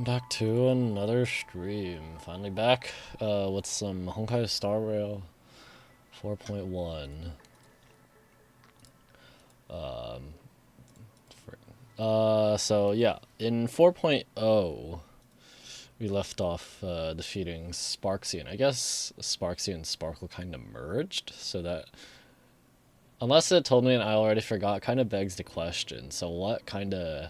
Back to another stream. Finally back with some Honkai Star Rail 4.1. So yeah, in 4.0 we left off defeating Sparksy, and I guess Sparksy and Sparkle kind of merged, so that, unless it told me and I already forgot, kind of begs the question, so what kind of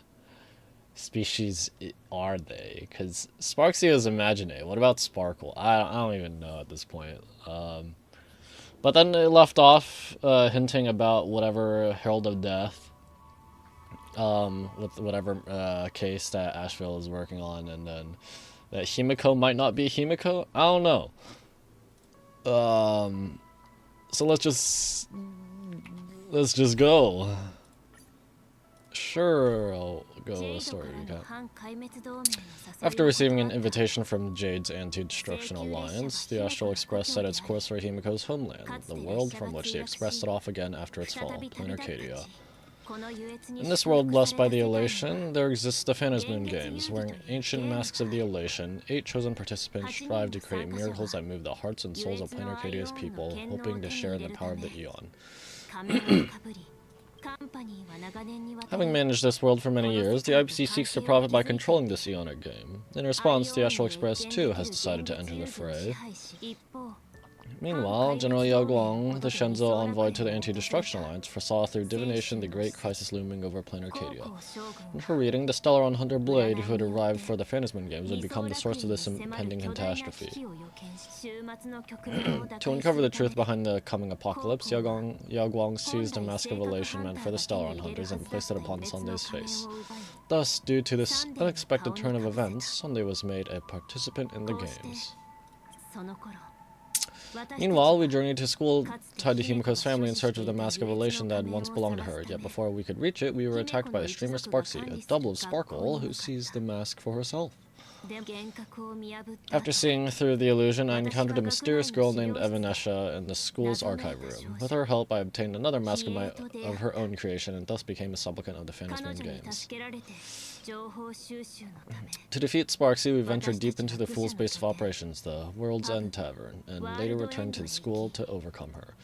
species are they? Because Sparksy is imaginary. What about Sparkle? I don't even know at this point. But then it left off hinting about whatever Herald of Death, with whatever case that Asheville is working on, and then that Himiko might not be Himiko. I don't know. So let's just go. Sure, I'll go with a story recap. After receiving an invitation from Jade's Anti-Destruction Alliance, the Astral Express set its course for Himiko's homeland, the world from which the Express set off again after its fall, Plain Arcadia. In this world blessed by the Elation, there exists the Phantasmoon Games. Wearing ancient masks of the Elation, 8 chosen participants strive to create miracles that move the hearts and souls of Plain Arcadia's people, hoping to share in the power of the Eon. Having managed this world for many years, the IPC seeks to profit by controlling this Eonic game. In response, the Astral Express too has decided to enter the fray. Meanwhile, General Yao Guang, the Shenzhou envoy to the Anti-Destruction Alliance, foresaw through divination the great crisis looming over Plain Arcadia. In her reading, the Stellaron Hunter Blade, who had arrived for the Phantasmoon Games, would become the source of this impending catastrophe. To uncover the truth behind the coming apocalypse, Yao Guang seized a mask of elation meant for the Stellaron Hunters and placed it upon Sunday's face. Thus, due to this unexpected turn of events, Sunday was made a participant in the games. Meanwhile, we journeyed to school tied to Himiko's family in search of the Mask of Elation that had once belonged to her, yet before we could reach it, we were attacked by a streamer Sparksy, a double of Sparkle, who seized the mask for herself. After seeing through the illusion, I encountered a mysterious girl named Evanescia in the school's archive room. With her help, I obtained another mask of her own creation, and thus became a supplicant of the Phantasmoon Games. To defeat Sparksy, we ventured deep into the Fool's base of operations, the World's End Tavern, and later returned to the school to overcome her.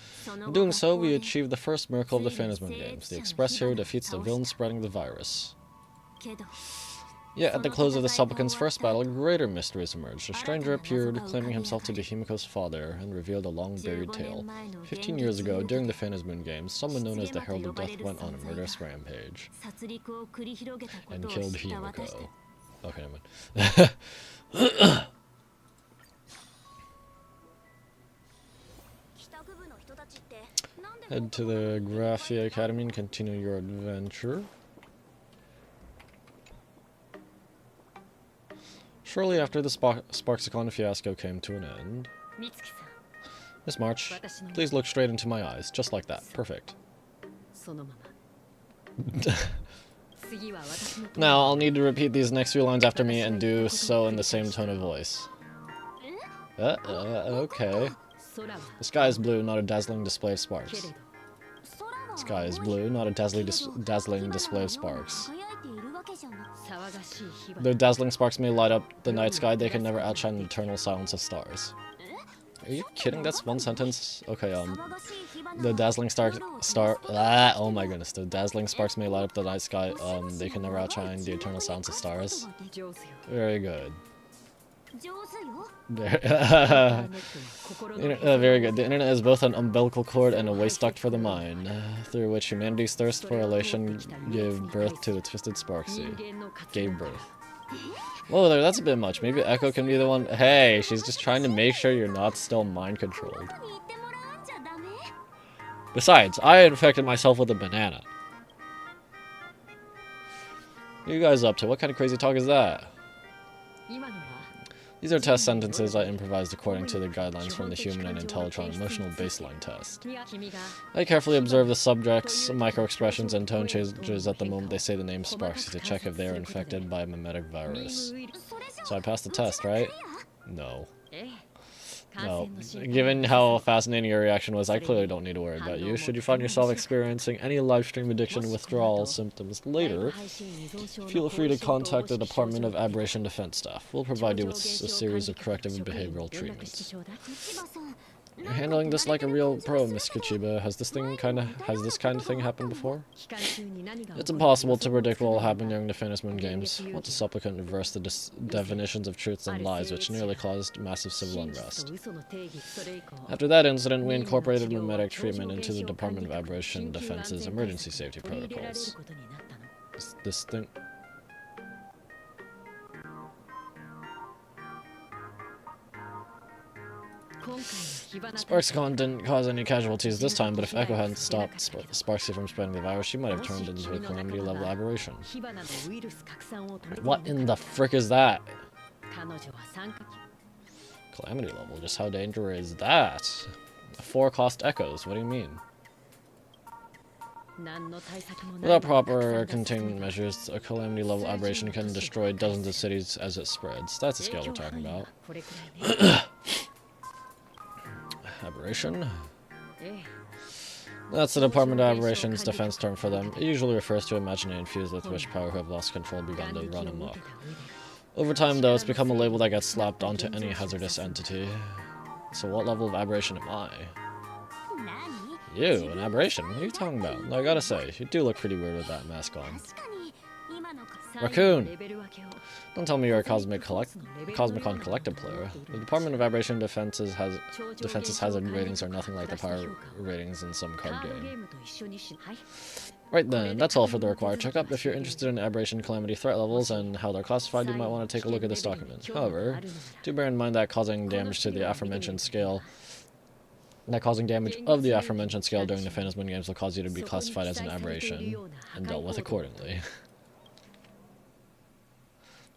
In doing so, we achieved the first miracle of the Phantasmoon Games. The Express hero defeats the villain spreading the virus. Yet at the close of the supplicant's first battle, greater mysteries emerged. A stranger appeared, claiming himself to be Himiko's father, and revealed a long-buried tale. 15 years ago, during the Phantasmoon Games, someone known as the Herald of Death went on a murderous rampage and killed Himiko. Okay, never mind. Head to the Graphia Academy and continue your adventure. Shortly after, the Sparksicon fiasco came to an end. Miss March, please look straight into my eyes, just like that. Perfect. Now, I'll need to repeat these next few lines after me and do so in the same tone of voice. Okay. The sky is blue, not a dazzling display of sparks. The sky is blue, not a dazzling display of sparks. Though dazzling sparks may light up the night sky, they can never outshine the eternal silence of stars. Are you kidding? That's one sentence? Okay, the dazzling oh my goodness. The dazzling sparks may light up the night sky, they can never outshine the eternal silence of stars. Very good. Very good. The internet is both an umbilical cord and a waste duct for the mind, through which humanity's thirst for elation gave birth to the twisted Sparksy. Gave birth. Whoa there, that's a bit much. Maybe Echo can be the one. Hey, she's just trying to make sure you're not still mind controlled. Besides, I infected myself with a banana. What are you guys up to? What kind of crazy talk is that? These are test sentences I improvised according to the guidelines from the Human and Intellitron Emotional Baseline Test. I carefully observe the subject's micro-expressions and tone changes at the moment they say the name Sparksy to check if they are infected by a mimetic virus. So I passed the test, right? No. No, given how fascinating your reaction was, I clearly don't need to worry about you. Should you find yourself experiencing any live stream addiction withdrawal symptoms later, feel free to contact the Department of Aberration Defense staff. We'll provide you with a series of corrective and behavioral treatments. You're handling this like a real pro, Miss Kuchiba. Has this kind of thing happened before? It's impossible to predict what will happen during the Phantom Moon Games. Once a supplicant reversed the definitions of truths and lies, which nearly caused massive civil unrest. After that incident, we incorporated mimetic treatment into the Department of Aberration Defense's emergency safety protocols. Is this thing? SparxCon didn't cause any casualties this time, but if Echo hadn't stopped Sparxy from spreading the virus, she might have turned into a calamity-level aberration. What in the frick is that? Calamity level? Just how dangerous is that? 4-cost echoes, what do you mean? Without proper containment measures, a calamity-level aberration can destroy dozens of cities as it spreads. That's the scale we're talking about. Aberration? That's the Department of Aberration's defense term for them. It usually refers to imaginary infused with wish power who have lost control begun to run amok. Over time, though, it's become a label that gets slapped onto any hazardous entity. So what level of aberration am I? You, an aberration? What are you talking about? I gotta say, you do look pretty weird with that mask on. Raccoon! Don't tell me you're a Cosmicon Collective player. The Department of Aberration Defense's hazard ratings are nothing like the power ratings in some card game. Right then, that's all for the required checkup. If you're interested in aberration calamity threat levels and how they're classified, you might want to take a look at this document. However, do bear in mind that causing damage to the aforementioned scale during the Phantom Moon Games will cause you to be classified as an aberration and dealt with accordingly.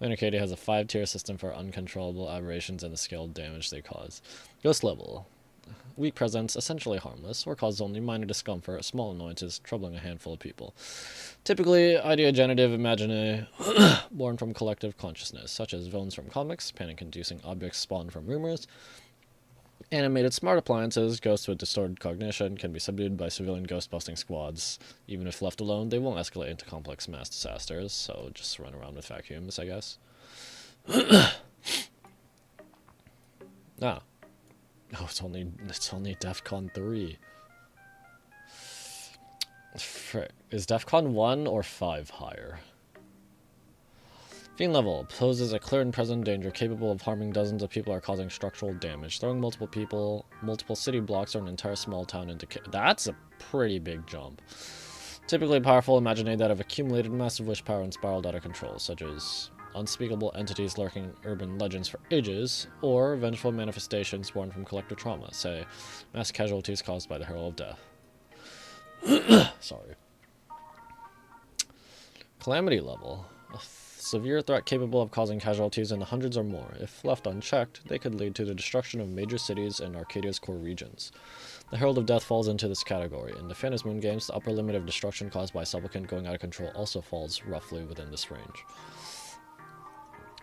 Arcadia has a 5-tier system for uncontrollable aberrations and the scale of damage they cause. Ghost level. Weak presence, essentially harmless, or cause only minor discomfort, small annoyances, troubling a handful of people. Typically, ideogenitive imaginae born from collective consciousness, such as villains from comics, panic-inducing objects spawned from rumors. Animated smart appliances, ghosts with distorted cognition, can be subdued by civilian ghost-busting squads. Even if left alone, they won't escalate into complex mass disasters, so just run around with vacuums, I guess. Ah. Oh, it's only DEFCON 3. Frick. Is DEFCON 1 or 5 higher? Fiend level poses a clear and present danger capable of harming dozens of people or causing structural damage, throwing multiple city blocks or an entire small town into That's a pretty big jump. Typically powerful imaginae that have accumulated massive wish power and spiraled out of control, such as unspeakable entities lurking in urban legends for ages, or vengeful manifestations born from collective trauma, say mass casualties caused by the Herald of Death. Sorry. Calamity level. Severe threat capable of causing casualties in the hundreds or more. If left unchecked, they could lead to the destruction of major cities and Arcadia's core regions. The Herald of Death falls into this category. In the Phantom Moon Games, the upper limit of destruction caused by a supplicant going out of control also falls roughly within this range.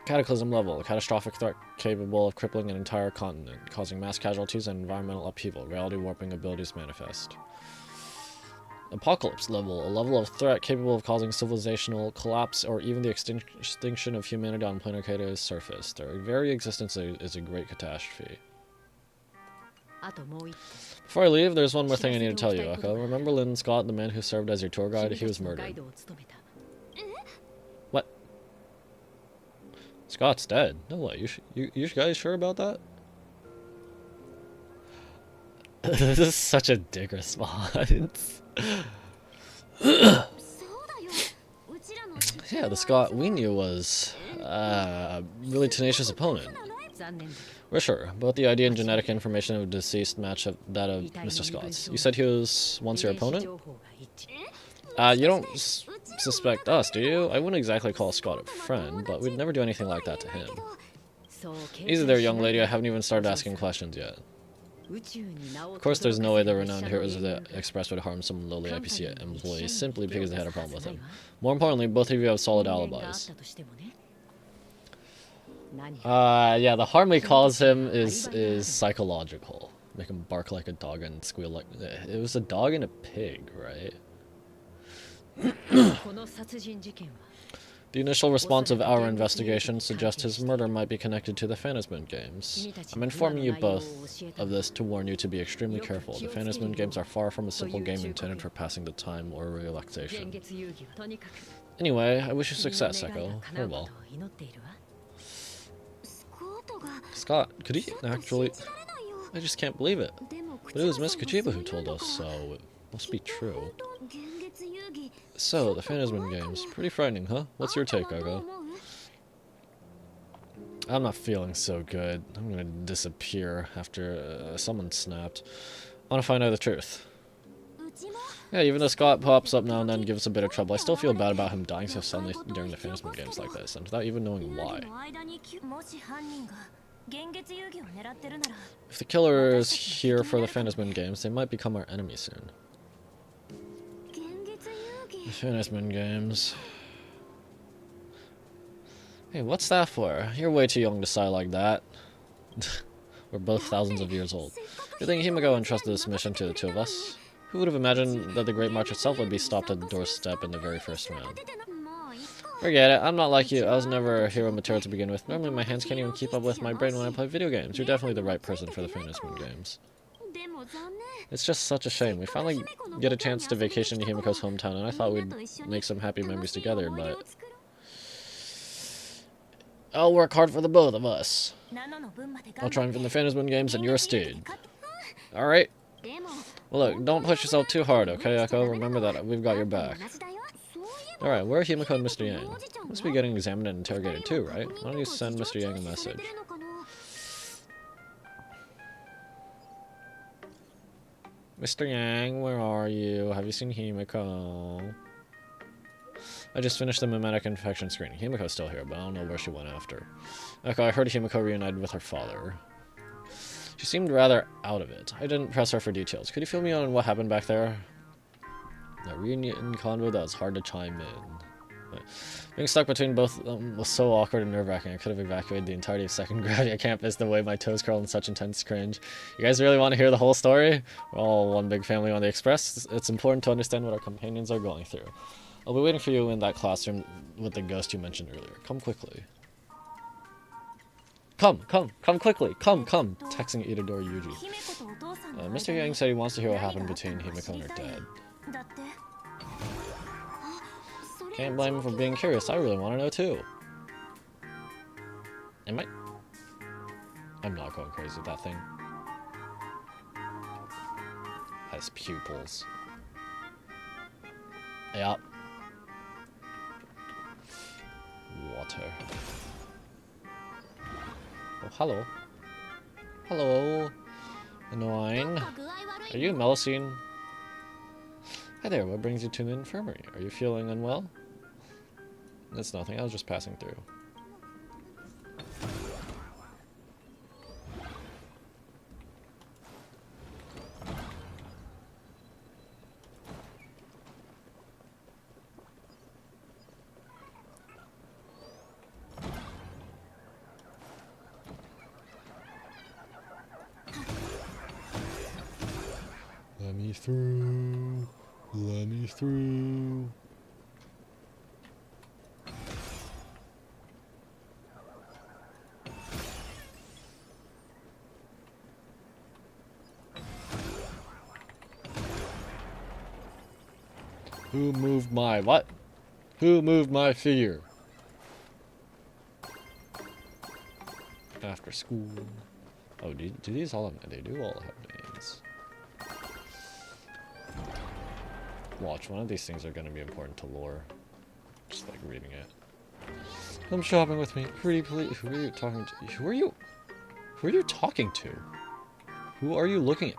Cataclysm level. A catastrophic threat capable of crippling an entire continent, causing mass casualties and environmental upheaval. Reality warping abilities manifest. Apocalypse level, a level of threat capable of causing civilizational collapse or even the extinction of humanity on planet Arcadia's surface. Their very existence is a great catastrophe. Before I leave, there's one more thing I need to tell you, Echo. Remember Lynn Scott, the man who served as your tour guide? He was murdered. What? Scott's dead? No way. You guys sure about that? This is such a dick response. Yeah, the Scott we knew was a really tenacious opponent. We're sure. Both the ID and genetic information of the deceased match that of Mr. Scott's. You said he was once your opponent? You don't suspect us, do you? I wouldn't exactly call Scott a friend, but we'd never do anything like that to him. Easy there, young lady. I haven't even started asking questions yet. Of course, there's no way the renowned heroes of the Express would harm some lowly IPC employee simply because they had a problem with him. More importantly, both of you have solid alibis. Yeah, the harm he caused him is psychological. Make him bark like a dog and squeal like... It was a dog and a pig, right? The initial response of our investigation suggests his murder might be connected to the Phantasm games. I'm informing you both of this to warn you to be extremely careful. The Phantasm games are far from a simple game intended for passing the time or relaxation. Anyway, I wish you success, Echo. Farewell. Scott, could he actually... I just can't believe it. But it was Miss Kachiba who told us, so it must be true. So, the Phantasm games. Pretty frightening, huh? What's your take, Echo? I'm not feeling so good. I'm gonna disappear after someone snapped. I want to find out the truth. Yeah, even though Scott pops up now and then and gives us a bit of trouble, I still feel bad about him dying so suddenly during the Phantasm games like this, and without even knowing why. If the killer is here for the Phantasm games, they might become our enemy soon. The Phantasm games. Hey, what's that for? You're way too young to sigh like that. We're both thousands of years old. You think Himiko entrusted this mission to the two of us? Who would have imagined that the Great March itself would be stopped at the doorstep in the very first round? Forget it, I'm not like you. I was never a hero material to begin with. Normally my hands can't even keep up with my brain when I play video games. You're definitely the right person for the Phantasm games. It's just such a shame. We finally get a chance to vacation to Himiko's hometown, and I thought we'd make some happy memories together, but... I'll work hard for the both of us. I'll triumph in the Phantasm games and you're steed. Alright? Well look, don't push yourself too hard, okay, Echo? Remember that we've got your back. Alright, where are Himiko and Mr. Yang? Must be getting examined and interrogated too, right? Why don't you send Mr. Yang a message? Mr. Yang, where are you? Have you seen Himiko? I just finished the mimetic infection screening. Himiko's still here, but I don't know where she went after. Okay, I heard Himiko reunited with her father. She seemed rather out of it. I didn't press her for details. Could you fill me on what happened back there? That reunion convo that was hard to chime in. But being stuck between both of them was so awkward and nerve-wracking. I could have evacuated the entirety of second gravity campus the way my toes curl in such intense cringe. You guys really want to hear the whole story? We're all one big family on the Express. It's important to understand what our companions are going through. I'll be waiting for you in that classroom with the ghost you mentioned earlier. Come quickly. Come quickly. Come. Texting Itadori Yuji. Mr. Yang said he wants to hear what happened between Himiko and her dad. Can't blame him for being curious. I really want to know too. Am I? I'm not going crazy with that thing. Has pupils. Yup. Water. Oh, hello. Hello. Annoying. Are you Melusine? Hi there, what brings you to the infirmary? Are you feeling unwell? It's nothing, I was just passing through. Let me through. Who moved my what? Who moved my figure? After school. Oh, do these all have, they do all have names. Watch, one of these things are going to be important to lore. Just like reading it. Come shopping with me. Pretty please. Who are you talking to? Who are you? Who are you talking to? Who are you looking at?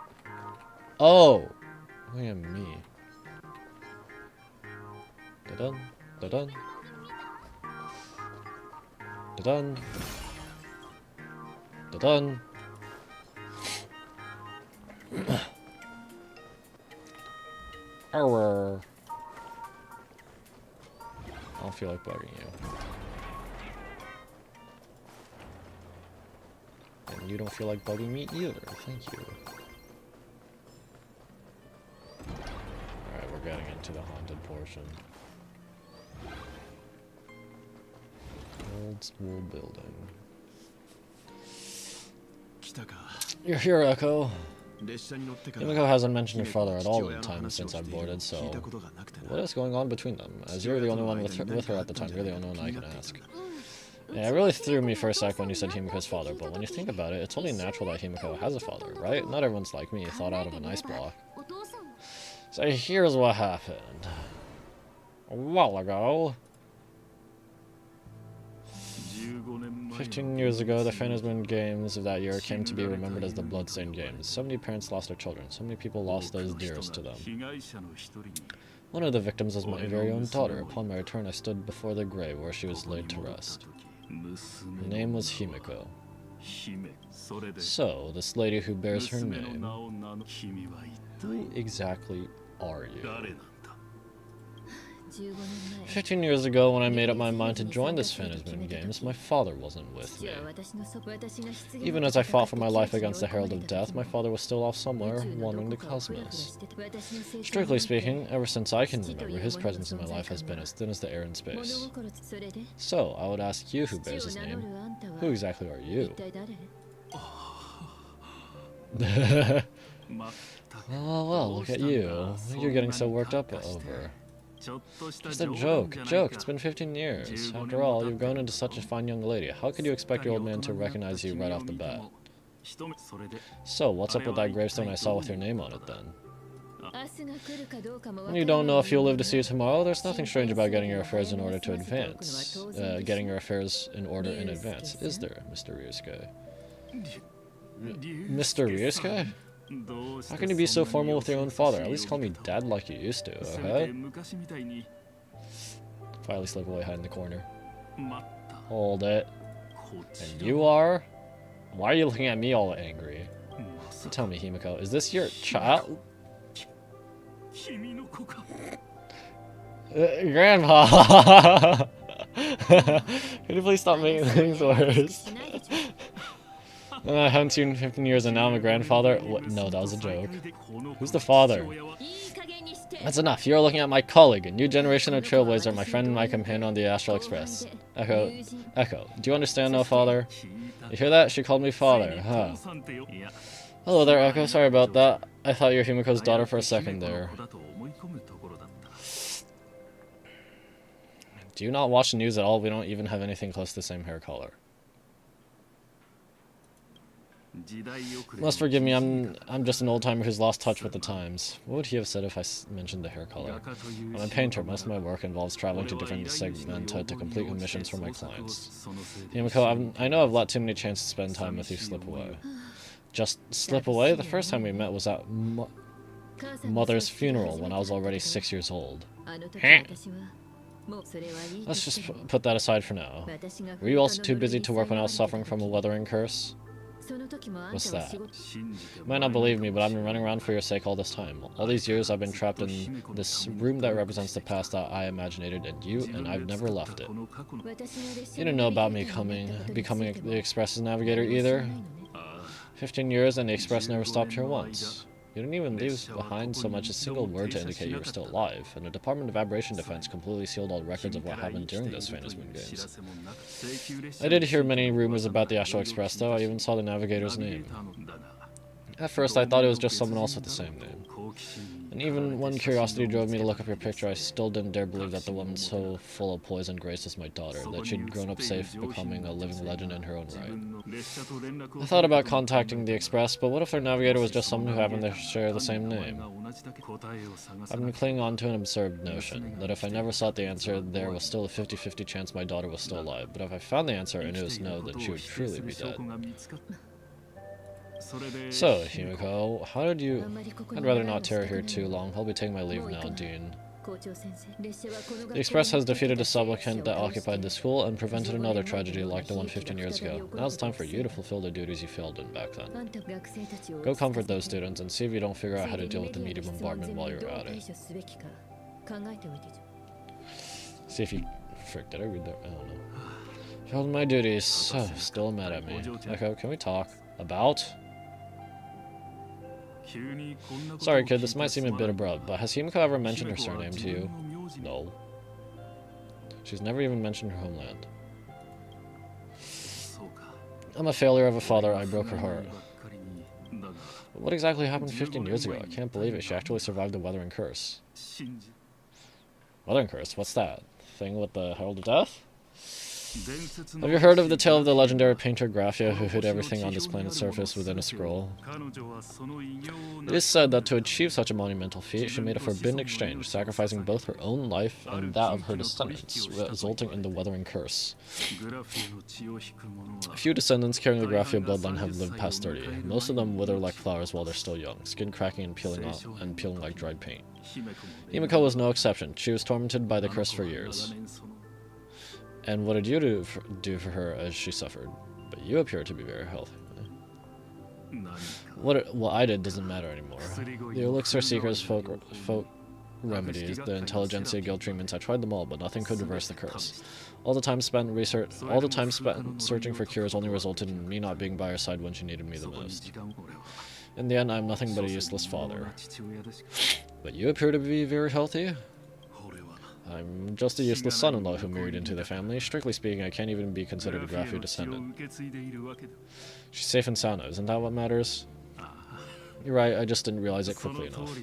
Oh! Look at me. Da-dun. Da-dun. Da-dun. Da-dun. Arr. I don't feel like bugging you. And you don't feel like bugging me either. Thank you. Alright, we're getting into the haunted portion. Old school building. You're here, Echo. Himiko hasn't mentioned your father at all in the time since I boarded, so what is going on between them? As you're the only one with her at the time, you're the only one I can ask. Yeah, it really threw me for a sec when you said Himiko's father, but when you think about it, it's only natural that Himiko has a father, right? Not everyone's like me, thought out of an ice block. So here's what happened. A while ago, 15 years ago, the Phantasm Games of that year came to be remembered as the Bloodstained Games. So many parents lost their children, so many people lost those dearest to them. One of the victims was my very own daughter. Upon my return, I stood before the grave where she was laid to rest. Her name was Himiko. So, this lady who bears her name, who exactly are you? 15 years ago, when I made up my mind to join this Phantasm Games, my father wasn't with me. Even as I fought for my life against the Herald of Death, my father was still off somewhere, wandering the cosmos. Strictly speaking, ever since I can remember, his presence in my life has been as thin as the air in space. So, I would ask you who bears his name. Who exactly are you? Oh, well, look at you. You're getting so worked up over. Just a joke. It's been 15 years. After all, you've grown into such a fine young lady. How could you expect your old man to recognize you right off the bat? So, what's up with that gravestone I saw with your name on it, then? When you don't know if you'll live to see it tomorrow, there's nothing strange about getting your affairs in order to advance. Getting your affairs in order in advance, is there, Mr. Ryusuke? Mr. Ryusuke? How can you be so formal with your own father? At least call me Dad like you used to, okay? Finally slip away, hide in the corner. Hold it. And you are? Why are you looking at me all angry? Tell me, Himiko, is this your child? Grandpa! Can you please stop making things worse? I haven't seen you in 15 years and now I'm a grandfather? What? No, that was a joke. Who's the father? That's enough. You're looking at my colleague, a new generation of trailblazer, my friend and my companion on the Astral Express. Echo, do you understand now, father? You hear that? She called me father, huh? Hello there, Echo. Sorry about that. I thought you were Himiko's daughter for a second there. Do you not watch the news at all? We don't even have anything close to the same hair color. Must forgive me, I'm just an old-timer who's lost touch with the times. What would he have said if I mentioned the hair color? I'm a painter. Most of my work involves traveling to different segmenta to complete missions for my clients. Himiko, I know I've let too many chances to spend time with you slip away. Just slip away? The first time we met was at Mother's funeral when I was already 6 years old. Let's just put that aside for now. Were you also too busy to work when I was suffering from a weathering curse? What's that? You might not believe me, but I've been running around for your sake all this time. All these years I've been trapped in this room that represents the past that I imaginated in you, and I've never left it. You didn't know about me becoming the Express's navigator either? 15 years and the Express never stopped here once. You didn't even leave behind so much as a single word to indicate you were still alive, and the Department of Aberration Defense completely sealed all records of what happened during those Phantasm Games. I did hear many rumors about the Astral Express, though. I even saw the navigator's name. At first, I thought it was just someone else with the same name. And even when curiosity drove me to look up your picture, I still didn't dare believe that the woman so full of poise and grace is my daughter, that she'd grown up safe, becoming a living legend in her own right. I thought about contacting the Express, but what if their navigator was just someone who happened to share the same name? I've been clinging on to an absurd notion, that if I never sought the answer, there was still a 50-50 chance my daughter was still alive, but if I found the answer and it was no, then she would truly be dead. So, Himiko, how did you... I'd rather not tarry here too long. I'll be taking my leave now, Dean. The Express has defeated a supplicant that occupied the school and prevented another tragedy like the one 15 years ago. Now it's time for you to fulfill the duties you failed in back then. Go comfort those students and see if you don't figure out how to deal with the media bombardment while you're at it. See if you... Frick, did I read that? I don't know. Failed my duties. Oh, still mad at me. Echo, can we talk? About? Sorry, kid, this might seem a bit abrupt, but has Himiko ever mentioned her surname to you? No. She's never even mentioned her homeland. I'm a failure of a father. I broke her heart. But what exactly happened 15 years ago? I can't believe it. She actually survived the Weathering Curse. Weathering Curse? What's that? Thing with the Herald of Death? Have you heard of the tale of the legendary painter Graphia who hid everything on this planet's surface within a scroll? It is said that to achieve such a monumental feat, she made a forbidden exchange, sacrificing both her own life and that of her descendants, resulting in the Weathering Curse. A few descendants carrying the Graphia bloodline have lived past 30. Most of them wither like flowers while they're still young, skin cracking and peeling off, and peeling like dried paint. Himiko was no exception. She was tormented by the curse for years. And what did you do for her as she suffered? But you appear to be very healthy. What I did doesn't matter anymore. The elixir seekers, folk remedies, the intelligentsia guild treatments, I tried them all, but nothing could reverse the curse. All the time spent searching for cures only resulted in me not being by her side when she needed me the most. In the end, I'm nothing but a useless father. But you appear to be very healthy? I'm just a useless son-in-law who married into the family. Strictly speaking, I can't even be considered a Graphia descendant. She's safe and sound, isn't that what matters? You're right, I just didn't realize it quickly enough.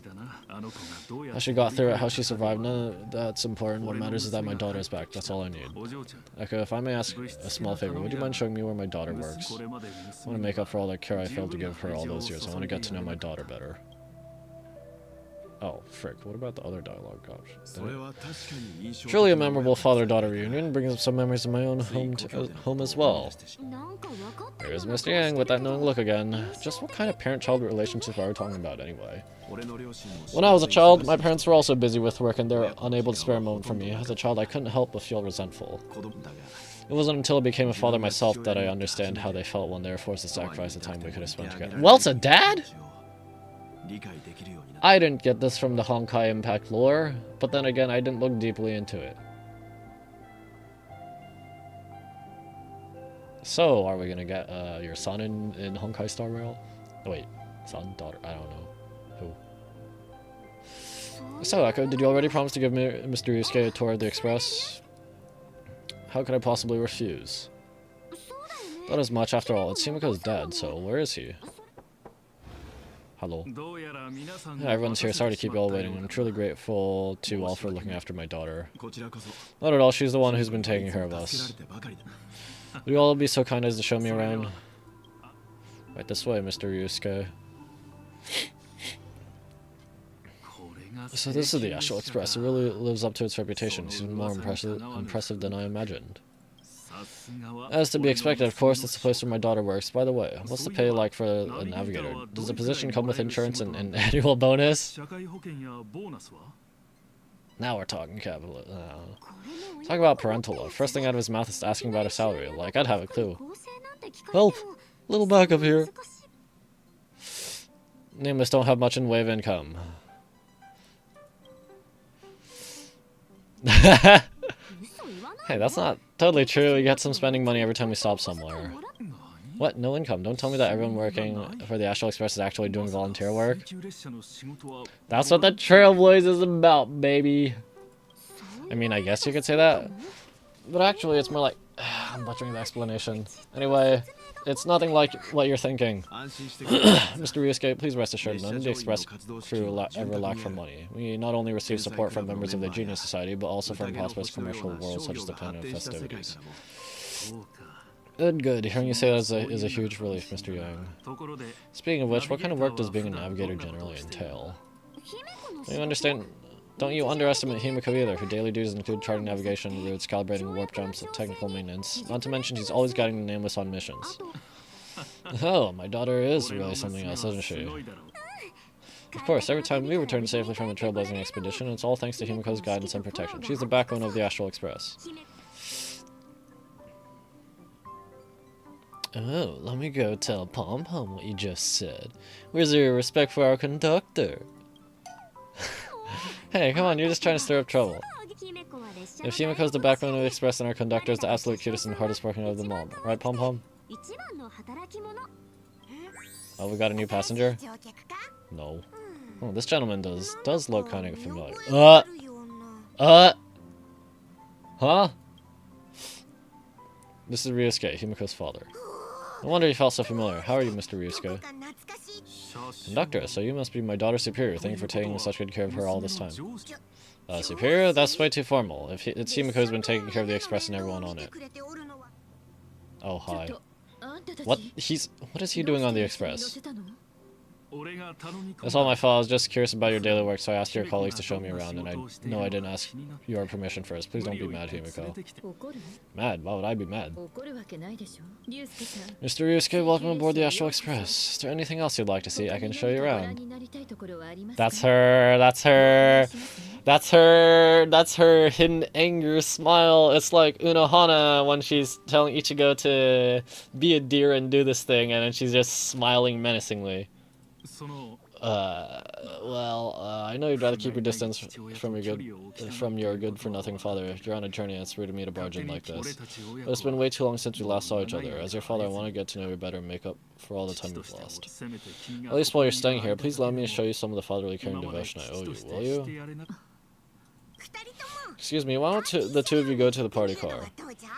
How she got through it, how she survived, none of that's important. What matters is that my daughter is back, that's all I need. Echo, if I may ask a small favor, would you mind showing me where my daughter works? I want to make up for all the care I failed to give her all those years. I want to get to know my daughter better. Oh, frick, what about the other dialogue options? Truly a memorable father-daughter reunion, brings up some memories of my own home as well. There's Mr. Yang with that knowing look again. Just what kind of parent-child relationship are we talking about anyway? When I was a child, my parents were also busy with work and they were unable to spare a moment for me. As a child, I couldn't help but feel resentful. It wasn't until I became a father myself that I understand how they felt when they were forced to sacrifice the time we could have spent together. Well, it's a dad? I didn't get this from the Honkai Impact lore, but then again, I didn't look deeply into it. So, are we gonna get your son in Honkai Star Rail? Oh, wait, son, daughter, I don't know. Who? So, Echo, did you already promise to give me Mr. Yusuke a tour of the Express? How could I possibly refuse? Not as much, after all. It's Himiko's dad, so where is he? Hello. Yeah, everyone's here. Sorry to keep you all waiting. I'm truly grateful to you all for looking after my daughter. Not at all. She's the one who's been taking care of us. Would you all be so kind as to show me around? Right this way, Mr. Yusuke. So this is the Astral Express. It really lives up to its reputation. It's even more impressive than I imagined. As to be expected, of course, it's the place where my daughter works. By the way, what's the pay like for a navigator? Does the position come with insurance and an annual bonus? Now we're talking capital. Talk about parental love. First thing out of his mouth is asking about her salary. Like, I'd have a clue. Help! Little backup here. Nameless don't have much in way of income. Hey, that's not totally true. We get some spending money every time we stop somewhere. What? No income? Don't tell me that everyone working for the Astral Express is actually doing volunteer work. That's what the Trailblaze is about, baby. I mean, I guess you could say that. But actually, it's more like... I'm butchering the explanation. Anyway, it's nothing like what you're thinking. Mr. Ryusuke, please rest assured, none of the Express crew ever lack for money. We not only receive support from members of the Genius Society, but also from prosperous commercial worlds such as the Planet of Festivities. Good. Hearing you say that is a huge relief, Mr. Yang. Speaking of which, what kind of work does being a navigator generally entail? Don't you underestimate Himiko either. Her daily duties include charting navigation routes, calibrating warp jumps, and technical maintenance. Not to mention she's always guiding the Nameless on missions. Oh, my daughter is really something else, isn't she? Of course, every time we return safely from a trailblazing expedition, it's all thanks to Himiko's guidance and protection. She's the backbone of the Astral Express. Oh, let me go tell Pom Pom what you just said. Where's your respect for our conductor? Hey, come on, you're just trying to stir up trouble. If Himiko's the backbone of the Express, then our conductor is the absolute cutest and hardest working of them all. Right, Pom Pom? Oh, we got a new passenger? No. Oh, this gentleman does look kind of familiar. Huh? This is Ryusuke, Himiko's father. No wonder you felt so familiar. How are you, Mr. Ryusuke? Conductor, so you must be my daughter's superior. Thank you for taking such good care of her all this time. Superior? That's way too formal. It's Himiko who's been taking care of the Express and everyone on it. Oh, hi. What is he doing on the Express? That's all my fault. I was just curious about your daily work, so I asked your colleagues to show me around, and I know I didn't ask your permission first. Please don't be mad, Himiko. Mad? Why would I be mad? Mr. Ryusuke, welcome aboard the Astral Express. Is there anything else you'd like to see? I can show you around. That's her. That's her. That's her. That's her hidden anger smile. It's like Unohana when she's telling Ichigo to be a deer and do this thing, and then she's just smiling menacingly. I know you'd rather keep your distance from your good-for-nothing father. If you're on a journey, it's rude of me to barge in like this. But it's been way too long since we last saw each other. As your father, I want to get to know you better and make up for all the time we've lost. At least while you're staying here, please allow me to show you some of the fatherly care and devotion I owe you, will you? Excuse me, why don't the two of you go to the party car?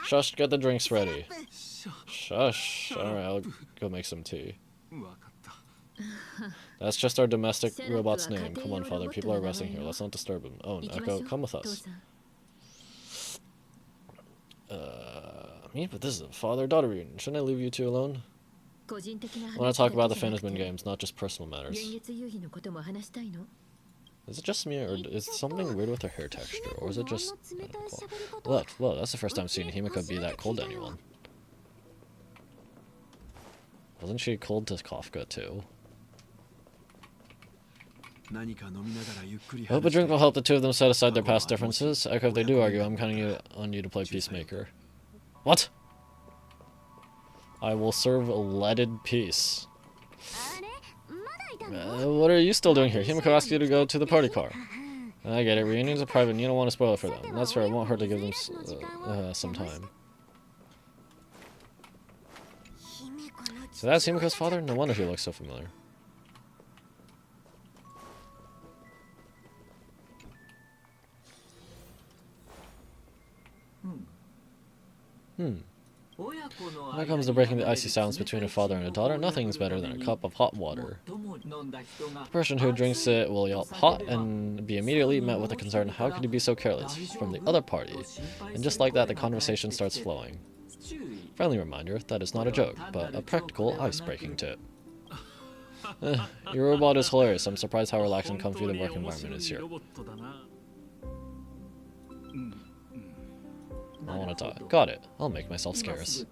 Shush, get the drinks ready. Shush. Alright, I'll go make some tea. That's just our domestic robot's name. Come on, father. People are resting here. Let's not disturb him. Oh, Echo, come with us. Me? But this is a father-daughter reunion. Shouldn't I leave you two alone? I want to talk about the Phantasm games, not just personal matters. Is it just me, or is something weird with her hair texture, or is it just... Look, whoa, that's the first time I've seen Himiko be that cold to anyone. Wasn't she cold to Kafka, too? I hope a drink will help the two of them set aside their past differences. Echo, if they do argue, I'm counting on you to play peacemaker. What? I will serve a leaded peace. What are you still doing here? Himiko asked you to go to the party car. I get it. Reunions are private and you don't want to spoil it for them. That's fair. It won't hurt to give them some time. So that's Himiko's father? No wonder he looks so familiar. When it comes to breaking the icy silence between a father and a daughter, nothing's better than a cup of hot water. The person who drinks it will yelp hot and be immediately met with a concern, how could he be so careless, from the other party? And just like that, the conversation starts flowing. Friendly reminder, that is not a joke, but a practical ice-breaking tip. Your robot is hilarious. I'm surprised how relaxed and comfy the work environment is here. I want to die. Got it. I'll make myself scarce.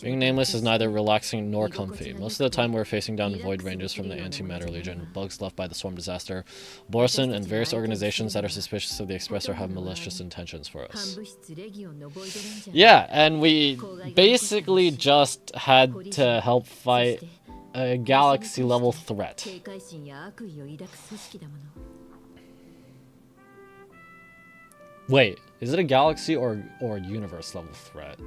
Being nameless is neither relaxing nor comfy. Most of the time we're facing down void ranges from the Antimatter Legion, bugs left by the Swarm Disaster, Borson, and various organizations that are suspicious of the Express or have malicious intentions for us. Yeah, and we basically just had to help fight a galaxy-level threat. Wait, is it a galaxy or universe-level threat?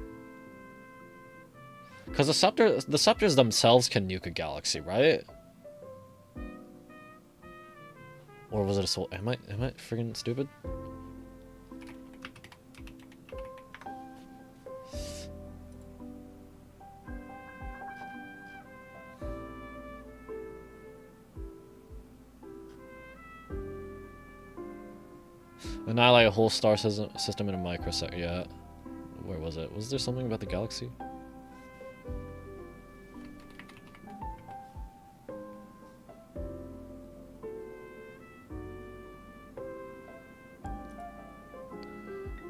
Because the scepters themselves can nuke a galaxy, right? Or was it a soul? Am I freaking stupid? Annihilate a whole star system in a microsecond. Yeah. Where was it? Was there something about the galaxy?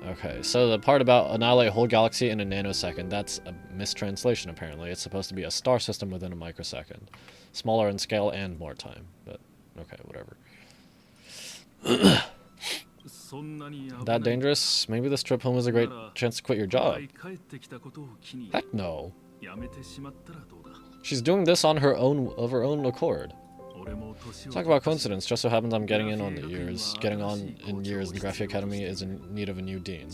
Okay, so the part about annihilate a whole galaxy in a nanosecond, that's a mistranslation apparently. It's supposed to be a star system within a microsecond. Smaller in scale and more time, but okay, whatever. That dangerous? Maybe this trip home is a great chance to quit your job. Heck no. She's doing this on her own accord. Talk about coincidence. Just so happens I'm getting on in years and Graphy Academy is in need of a new dean.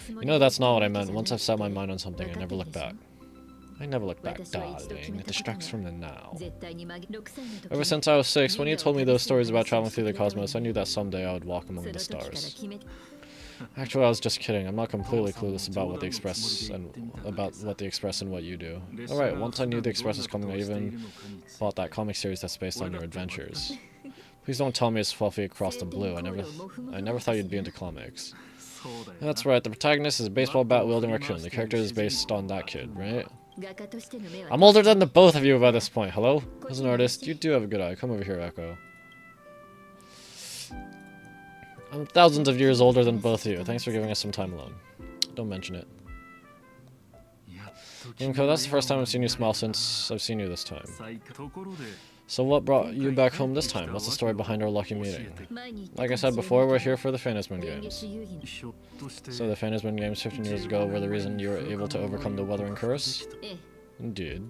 You know, that's not what I meant. Once I've set my mind on something, I never look back. I never look back, darling. It distracts from the now. Ever since I was 6, when you told me those stories about traveling through the cosmos, I knew that someday I would walk among the stars. Actually, I was just kidding. I'm not completely clueless about what they express and what you do. Alright, once I knew the Express was coming, I even bought that comic series that's based on your adventures. Please don't tell me it's fluffy across the blue. I never thought you'd be into comics. That's right, the protagonist is a baseball bat-wielding raccoon. The character is based on that kid, right? I'm older than the both of you by this point. Hello? As an artist, you do have a good eye. Come over here, Echo. I'm thousands of years older than both of you. Thanks for giving us some time alone. Don't mention it. Yumiko, that's the first time I've seen you smile since I've seen you this time. So what brought you back home this time? What's the story behind our lucky meeting? Like I said before, we're here for the Phantasm Games. So the Phantasm Games 15 years ago were the reason you were able to overcome the Weathering Curse? Indeed.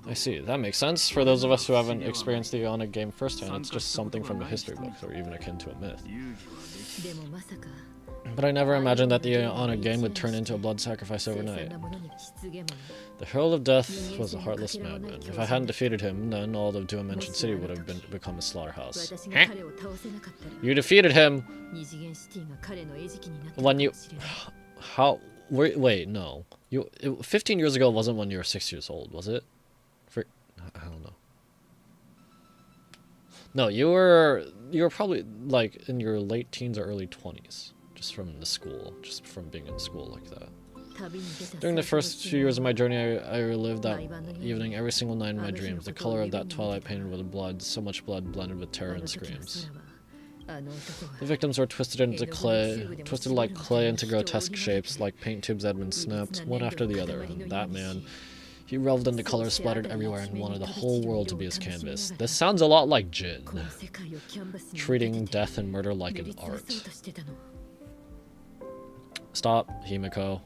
I see. That makes sense. For those of us who haven't experienced the Ionic game firsthand, it's just something from the history books, or even akin to a myth. But I never imagined that the Ionic game would turn into a blood sacrifice overnight. The Herald of Death was a heartless madman. If I hadn't defeated him, then all of Dimension City would have become a slaughterhouse. Huh? You defeated him! When you... How... Wait, no. 15 years ago wasn't when you were 6 years old, was it? I don't know. No, you were probably like in your late teens or early 20s, just from being in school like that. During the first few years of my journey, I relived that evening every single night in my dreams. The color of that twilight painted with blood, so much blood blended with terror and screams. The victims were twisted like clay into grotesque shapes, like paint tubes that had been snapped, one after the other, and that man, he reveled in the colors splattered everywhere and wanted the whole world to be his canvas. This sounds a lot like Jin, treating death and murder like an art. Stop, Himiko.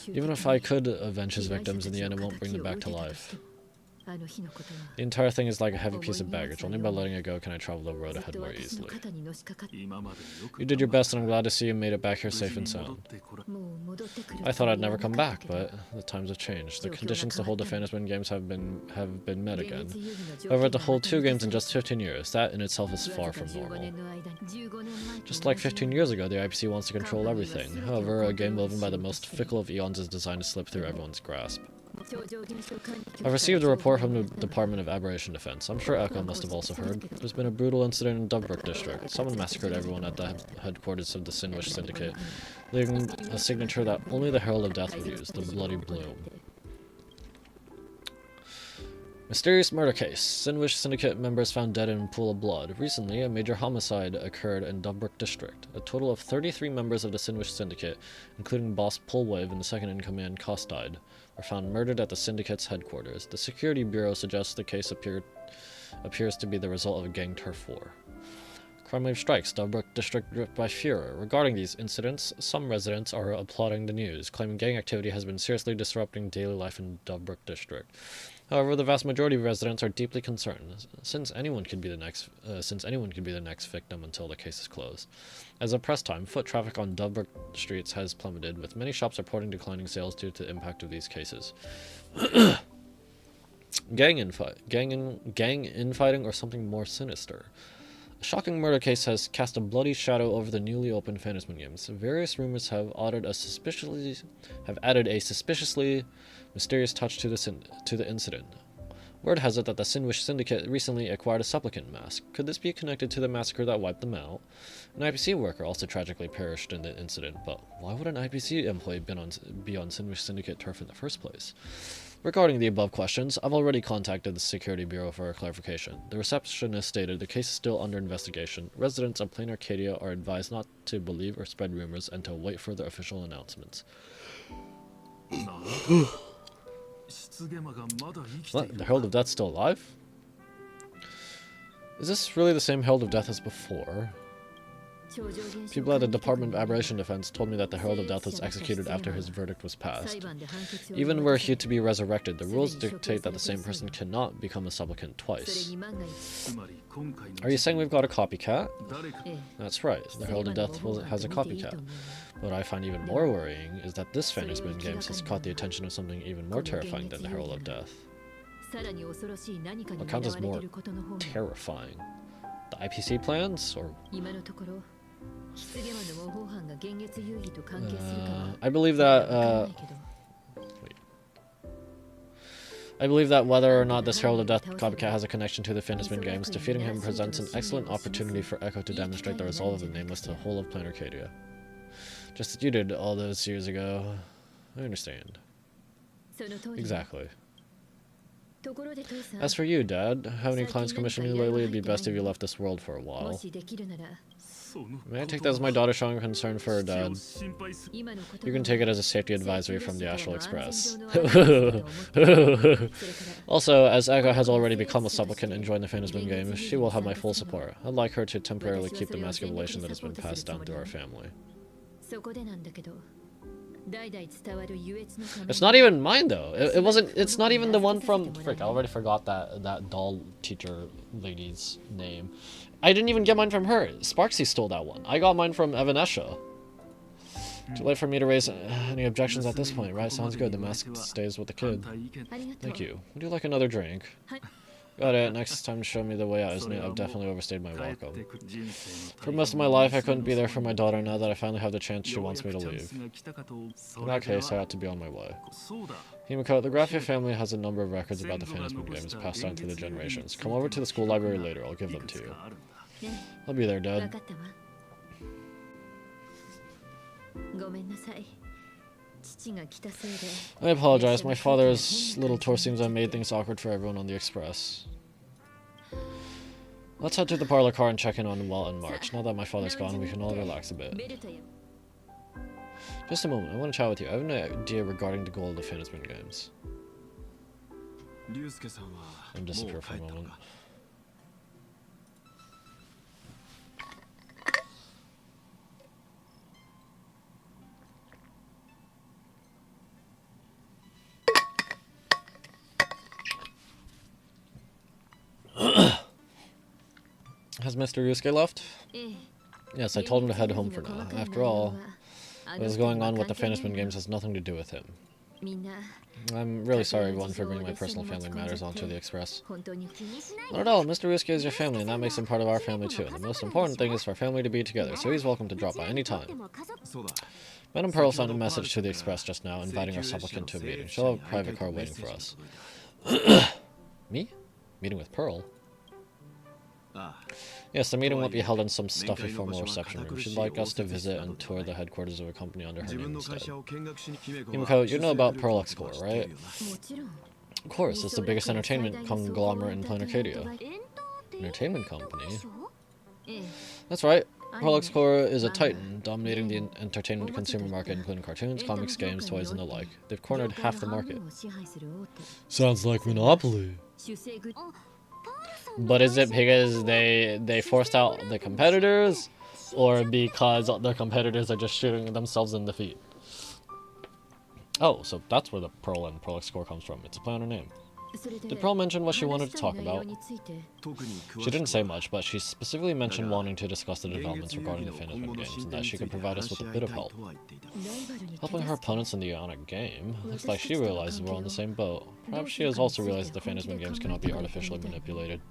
Even if I could avenge his victims, in the end it won't bring them back to life. The entire thing is like a heavy piece of baggage. Only by letting it go can I travel the road ahead more easily. You did your best and I'm glad to see you made it back here safe and sound. I thought I'd never come back, but the times have changed. The conditions to hold the Phantasm Games have been met again. However, to hold 2 games in just 15 years, that in itself is far from normal. Just like 15 years ago, the IPC wants to control everything. However, a game woven by the most fickle of eons is designed to slip through everyone's grasp. I've received a report from the Department of Aberration Defense. I'm sure Echo must have also heard. There's been a brutal incident in Dubbrook District. Someone massacred everyone at the headquarters of the Sinwish Syndicate, leaving a signature that only the Herald of Death would use, the Bloody Bloom. Mysterious murder case. Sinwish Syndicate members found dead in a pool of blood. Recently, a major homicide occurred in Dubbrook District. A total of 33 members of the Sinwish Syndicate, including boss Pullwave and the second-in-command Costide, were found murdered at the Syndicate's headquarters. The Security Bureau suggests the case appears to be the result of a gang turf war. Crime wave strikes, Dubbrook District gripped by furor. Regarding these incidents, some residents are applauding the news, claiming gang activity has been seriously disrupting daily life in Dubbrook District. However, the vast majority of residents are deeply concerned, since anyone could be the next victim until the case is closed. As of press time, foot traffic on Dubbrook streets has plummeted, with many shops reporting declining sales due to the impact of these cases. Gang infighting, or something more sinister. A shocking murder case has cast a bloody shadow over the newly opened Phantasm Games. Various rumors have added a suspiciously mysterious touch to the incident. Word has it that the Sinwish Syndicate recently acquired a supplicant mask. Could this be connected to the massacre that wiped them out? An IPC worker also tragically perished in the incident, but why would an IPC employee be on Sinwish Syndicate turf in the first place? Regarding the above questions, I've already contacted the Security Bureau for a clarification. The receptionist stated the case is still under investigation. Residents of Plain Arcadia are advised not to believe or spread rumors and to await further official announcements. What? The Herald of Death still alive? Is this really the same Herald of Death as before? People at the Department of Aberration Defense told me that the Herald of Death was executed after his verdict was passed. Even were he to be resurrected, the rules dictate that the same person cannot become a supplicant twice. Are you saying we've got a copycat? That's right, the Herald of Death has a copycat. What I find even more worrying is that this Phantasm Games has caught the attention of something even more terrifying than the Herald of Death. What counts as more terrifying? The IPC plans? Or... I believe that, I believe that whether or not this Herald of Death copycat has a connection to the Phantasm Games, defeating him presents an excellent opportunity for Echo to demonstrate the resolve of the Nameless to the whole of Planet Arcadia. Just as you did all those years ago. I understand. Exactly. As for you, Dad, have any clients commissioned you lately? It'd be best if you left this world for a while. May I take that as my daughter showing concern for her dad? You can take it as a safety advisory from the Astral Express. Also, as Echo has already become a supplicant and joined the Phantasm Games, she will have my full support. I'd like her to temporarily keep the mask of relation that has been passed down through our family. It's not even mine though. It's not even the one from... Frick, I already forgot that doll teacher lady's name. I didn't even get mine from her. Sparksy stole that one. I got mine from Evanescia. Too late for me to raise any objections at this point, right? Sounds good. The mask stays with the kid. Thank you. Would you like another drink? Got it. Next time show me the way out, isn't it? I've definitely overstayed my welcome. For most of my life, I couldn't be there for my daughter. Now that I finally have the chance, she wants me to leave. In that case, I ought to be on my way. Himiko, the Graffia family has a number of records about the Phantasm Games passed down through the generations. Come over to the school library later. I'll give them to you. I'll be there, Dad. I apologize. My father's little tour seems to have made things awkward for everyone on the express. Let's head to the parlor car and check in on Walt and March. Now that my father's gone, we can all relax a bit. Just a moment. I want to chat with you. I have an idea regarding the goal of the Phantasm Games. I'm disappear for a moment. Has Mr. Yusuke left? Yes, I told him to head home for now. After all, what is going on with the Phantasm Games has nothing to do with him. I'm really sorry, everyone, for bringing my personal family matters onto the Express. Not at all. Mr. Yusuke is your family, and that makes him part of our family, too. And the most important thing is for our family to be together, so he's welcome to drop by any time. Madam Pearl sent a message to the Express just now, inviting our supplicant to a meeting. She'll have a private car waiting for us. Me? Meeting with Pearl? Yes, the meeting won't be held in some stuffy formal reception room. She'd like us to visit and tour the headquarters of a company under her name instead. Himiko, you know about Pearl Explorer, right? Of course, it's the biggest entertainment conglomerate in Planet Arcadia. Entertainment company? That's right. Pearl Explorer is a titan, dominating the entertainment consumer market, including cartoons, comics, games, toys, and the like. They've cornered half the market. Sounds like Monopoly. But is it because they forced out the competitors, or because their competitors are just shooting themselves in the feet? Oh, so that's where the Pearl and Pearl Explorer comes from. It's a play on her name. Did Pearl mention what she wanted to talk about? She didn't say much, but she specifically mentioned wanting to discuss the developments regarding the Phantasm Games, and that she could provide us with a bit of help. Helping her opponents in the Ionic game? Looks like she realizes we're on the same boat. Perhaps she has also realized that the Phantasm Games cannot be artificially manipulated.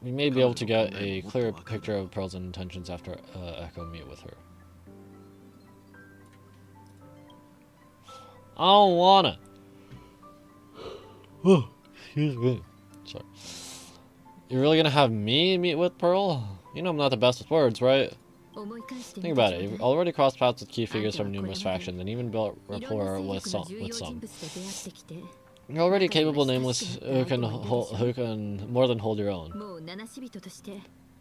We may be able to get a clearer picture of Pearl's intentions after Echo meet with her. I don't wanna. Oh, excuse me. Sorry. You're really gonna have me meet with Pearl? You know I'm not the best with words, right? Think about it. You've already crossed paths with key figures from numerous factions and even built rapport with some. You're already capable nameless who can more than hold your own.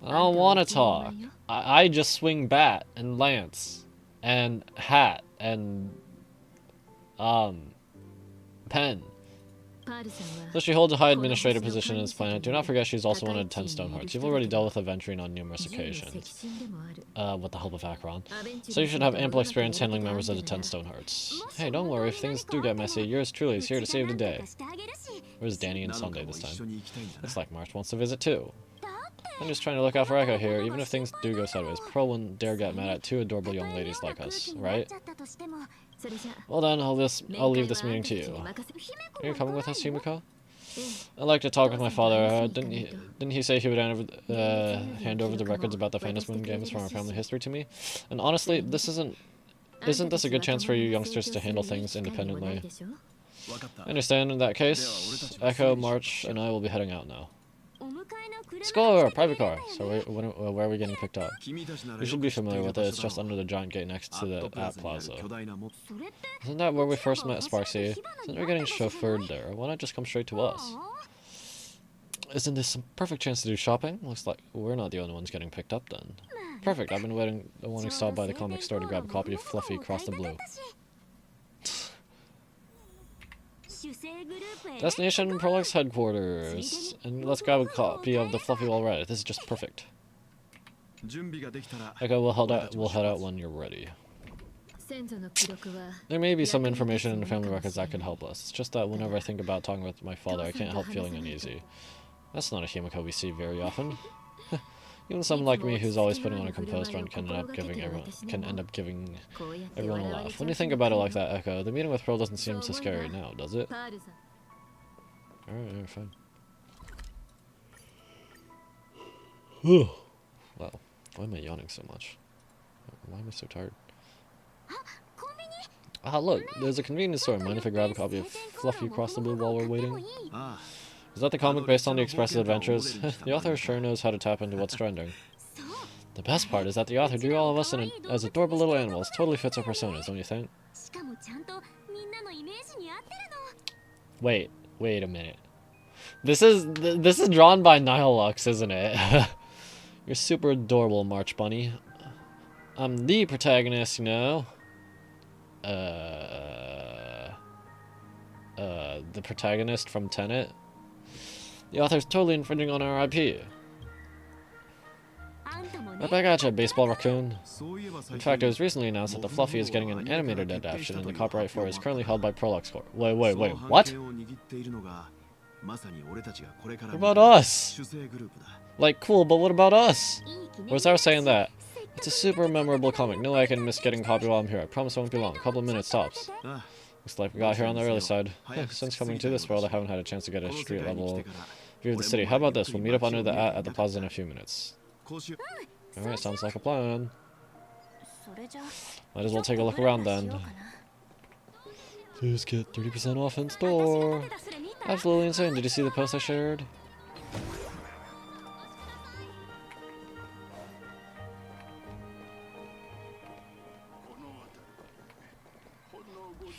I don't want to talk. I just swing bat and lance and hat and pen. Though she holds a high administrative position in this planet, do not forget she's also one of the 10 stone hearts. You've already dealt with adventuring on numerous occasions. With the help of Acheron. So you should have ample experience handling members of the 10 stone hearts. Hey, don't worry, if things do get messy, yours truly is here to save the day. Where's Danny and Sunday this time? Looks like March wants to visit too. I'm just trying to look out for Echo here, even if things do go sideways. Pearl wouldn't dare get mad at two adorable young ladies like us, right? Well then, I'll leave this meeting to you. Are you coming with us, Himiko? I'd like to talk with my father. Didn't he say he would hand over the records about the Phantom Moon games from our family history to me? And honestly, isn't this a good chance for you youngsters to handle things independently? I understand. In that case, Echo, March, and I will be heading out now. Score! Private car! So where are we getting picked up? You should be familiar with it. It's just under the giant gate next to the App Plaza. Isn't that where we first met Sparksy? Since we're getting chauffeured there, why not just come straight to us? Isn't this a perfect chance to do shopping? Looks like we're not the only ones getting picked up then. Perfect. I've been wanting to stop by the comic store to grab a copy of Fluffy Across the Blue. Destination Prolix headquarters. And let's grab a copy of the Fluffy while we're at it. This is just perfect. Okay, we'll head out when you're ready. There may be some information in the family records that could help us. It's just that whenever I think about talking with my father, I can't help feeling uneasy. That's not a Himiko we see very often. Even someone like me who's always putting on a composed front can end up giving everyone a laugh. When you think about it like that, Echo, the meeting with Pearl doesn't seem so scary now, does it? Alright, fine. Wow, why am I yawning so much? Why am I so tired? Ah, look, there's a convenience store. Mind if I grab a copy of Fluffy Across the Blue while we're waiting? Is that the comic based on the Express's adventures? The author sure knows how to tap into what's trending. The best part is that the author drew all of us as adorable little animals. Totally fits our personas, don't you think? Wait a minute. This is drawn by Nihilux, isn't it? You're super adorable, March Bunny. I'm the protagonist, you know. The protagonist from Tenet. The author's totally infringing on our IP. Right back at ya, baseball raccoon. In fact, it was recently announced that the Fluffy is getting an animated adaptation, and the copyright for it is currently held by Prolux Corp. Wait, what? What about us? Like, cool, but what about us? Where's our saying that? It's a super memorable comic. No way I can miss getting a copy while I'm here. I promise it won't be long. A couple of minutes tops. Looks like we got here on the early side. Since coming to this world, I haven't had a chance to get a street level view of the city. How about this? We'll meet up under the at the plaza in a few minutes. Alright, sounds like a plan. Might as well take a look around then. Please get 30% off in store. Absolutely insane. Did you see the post I shared?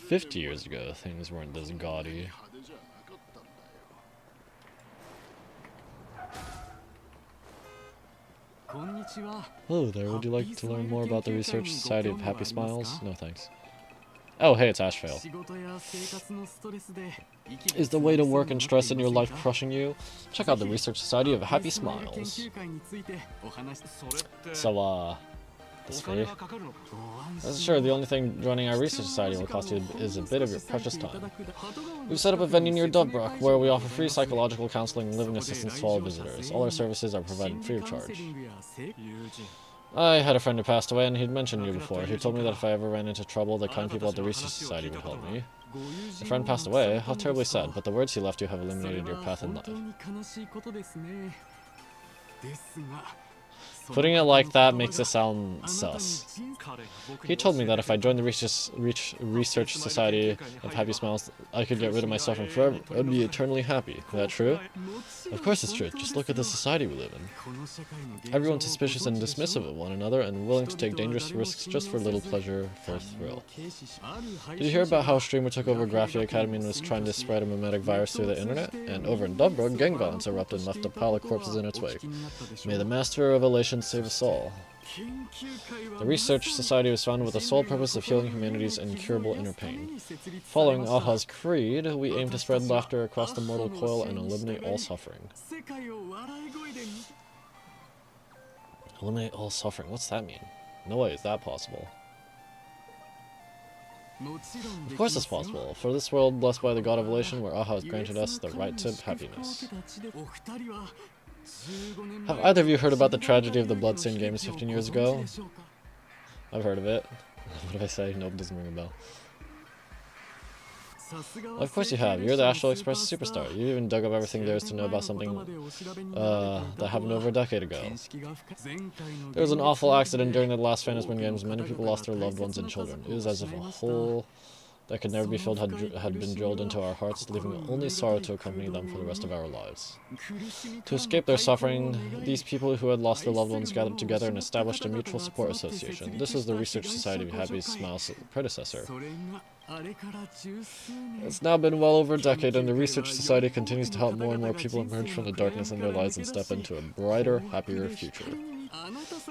"50 years ago, things weren't this gaudy." Hello there, would you like to learn more about the Research Society of Happy Smiles? No thanks. Oh, hey, it's Ashvale. Is the weight of work and stress in your life crushing you? Check out the Research Society of Happy Smiles. So, this fee? That's sure, the only thing joining our research society will cost you is a bit of your precious time. We've set up a venue near Dubbrook, where we offer free psychological counseling and living assistance to all visitors. All our services are provided free of charge. I had a friend who passed away, and he'd mentioned you before. He told me that if I ever ran into trouble, the kind people at the research society would help me. The friend passed away. How terribly sad, but the words he left you have illuminated your path in life. Putting it like that makes it sound sus. He told me that if I joined the Research Society of Happy Smiles, I could get rid of my suffering forever. I'd be eternally happy. Is that true? Of course it's true. Just look at the society we live in. Everyone's suspicious and dismissive of one another and willing to take dangerous risks just for a little pleasure, for a thrill. Did you hear about how a streamer took over Graphia Academy and was trying to spread a mimetic virus through the internet? And over in Dubbrook, gang violence erupted and left a pile of corpses in its wake. May the Master of Elation can save us all. The Research Society was founded with the sole purpose of healing humanity's incurable inner pain. Following Aha's creed, we aim to spread laughter across the mortal coil and eliminate all suffering. Eliminate all suffering? What's that mean? No way is that possible. Of course it's possible. For this world blessed by the god of elation, where Aha has granted us the right to happiness. Have either of you heard about the tragedy of the Bloodstained Games 15 years ago? I've heard of it. What did I say? Nope, doesn't ring a bell. Of course you have. You're the Astral Express superstar. You even dug up everything there is to know about something that happened over a decade ago. There was an awful accident during the last Phantasm Games. Many people lost their loved ones and children. It was as if a hole that could never be filled had been drilled into our hearts, leaving only sorrow to accompany them for the rest of our lives. To escape their suffering, these people who had lost their loved ones gathered together and established a mutual support association. This was the Research Society of Happy Smiles' predecessor. It's now been well over a decade, and the Research Society continues to help more and more people emerge from the darkness in their lives and step into a brighter, happier future.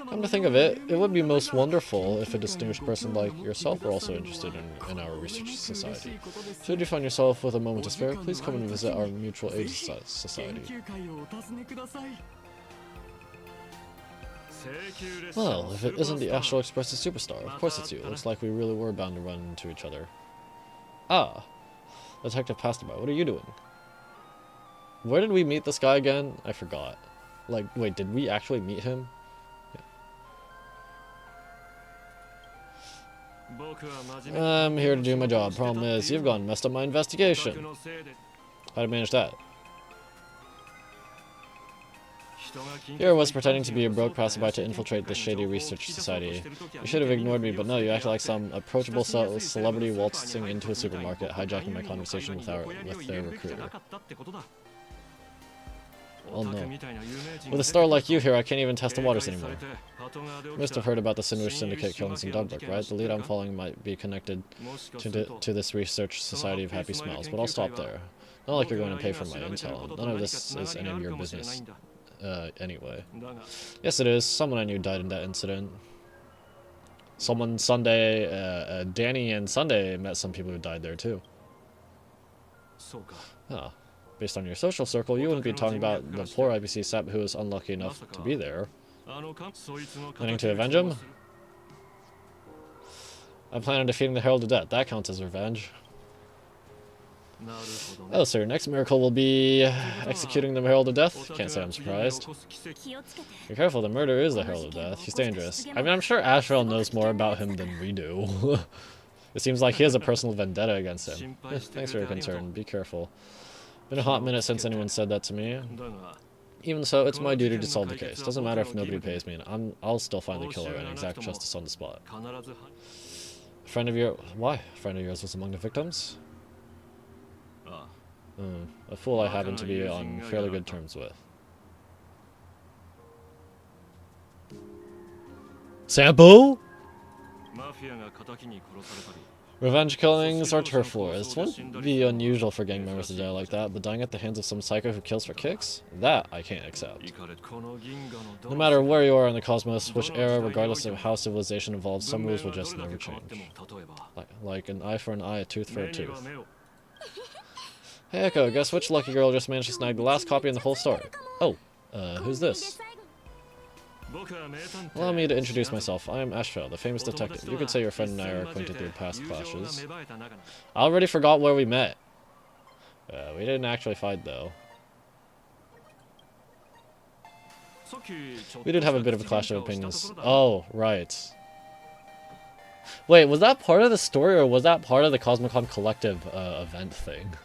Come to think of it, it would be most wonderful if a distinguished person like yourself were also interested in our Research Society. Should you find yourself with a moment to spare, please come and visit our Mutual Aid Society. Well, if it isn't the Astral Express's superstar, of course it's you. Looks like we really were bound to run into each other. Ah, Detective Pastorby, what are you doing? Where did we meet this guy again? I forgot. Like, wait, did we actually meet him? Yeah. I'm here to do my job. Problem is, you've gone and messed up my investigation. How'd I manage that? Here I was pretending to be a broke passerby to infiltrate the shady Research Society. You should have ignored me, but no, you acted like some approachable celebrity waltzing into a supermarket, hijacking my conversation with their recruiter. Oh no. With a star like you here, I can't even test the waters anymore. You must have heard about the Sinwish Syndicate killings in Dugbrook, right? The lead I'm following might be connected to this Research Society of Happy Smiles, but I'll stop there. Not like you're going to pay for my intel. None of this is any of your business. Anyway. Yes, it is. Someone I knew died in that incident. Someone Sunday, Danny and Sunday met some people who died there too. Ah. Based on your social circle, you wouldn't be talking about the poor IBC sap who was unlucky enough to be there. Planning to avenge him? I plan on defeating the Herald of Death. That counts as revenge. Oh, so your next miracle will be executing the Herald of Death? Can't say I'm surprised. Be careful, the murderer is the Herald of Death. He's dangerous. I mean, I'm sure Ashrael knows more about him than we do. It seems like he has a personal vendetta against him. Thanks for your concern. Be careful. Been a hot minute since anyone said that to me. Even so, it's my duty to solve the case. Doesn't matter if nobody pays me, and I'll still find the killer and exact justice on the spot. A friend of yours... Why? A friend of yours was among the victims? A fool I happen to be on fairly good terms with. Sampo? Revenge killings are turf wars. It wouldn't be unusual for gang members to die like that, but dying at the hands of some psycho who kills for kicks? That I can't accept. No matter where you are in the cosmos, which era, regardless of how civilization evolves, some rules will just never change. Like an eye for an eye, a tooth for a tooth. Hey Echo, guess which lucky girl just managed to snag the last copy in the whole story? Oh, who's this? Allow me to introduce myself. I am Ashrael, the famous detective. You could say your friend and I are acquainted through past clashes. I already forgot where we met. We didn't actually fight, though. We did have a bit of a clash of opinions. Oh, right. Wait, was that part of the story, or was that part of the Cosmicon Collective event thing?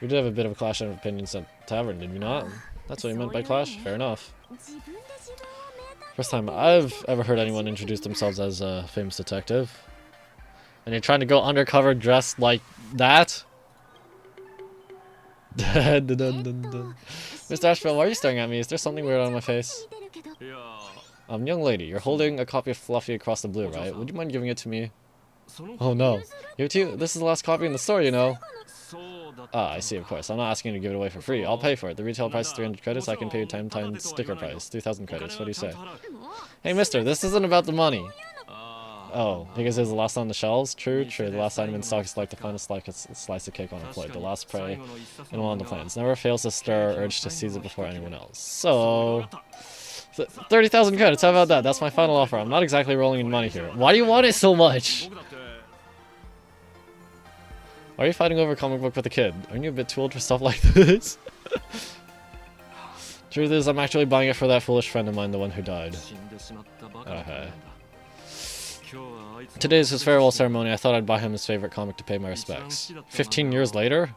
We did have a bit of a clash of opinions at the tavern, did we not? That's what you meant by clash? Fair enough. First time I've ever heard anyone introduce themselves as a famous detective. And you're trying to go undercover dressed like that? Mr. Asheville, why are you staring at me? Is there something weird on my face? Young lady, you're holding a copy of Fluffy Across the Blue, right? Would you mind giving it to me? Oh no. Give it to you? This is the last copy in the store, you know. Ah, I see, of course. I'm not asking you to give it away for free. I'll pay for it. The retail price is 300 credits. I can pay you 10 times sticker price. 3,000 credits. What do you say? Hey, mister, this isn't about the money. Oh, because it was the last on the shelves? True, true. The last item in stock is like the final slice of cake on a plate. The last prey and one on the plans. Never fails to stir or urge to seize it before anyone else. So 30,000 credits. How about that? That's my final offer. I'm not exactly rolling in money here. Why do you want it so much? Why are you fighting over a comic book with a kid? Aren't you a bit too old for stuff like this? Truth is, I'm actually buying it for that foolish friend of mine, the one who died. Okay. Today is his farewell ceremony. I thought I'd buy him his favorite comic to pay my respects. 15 years later?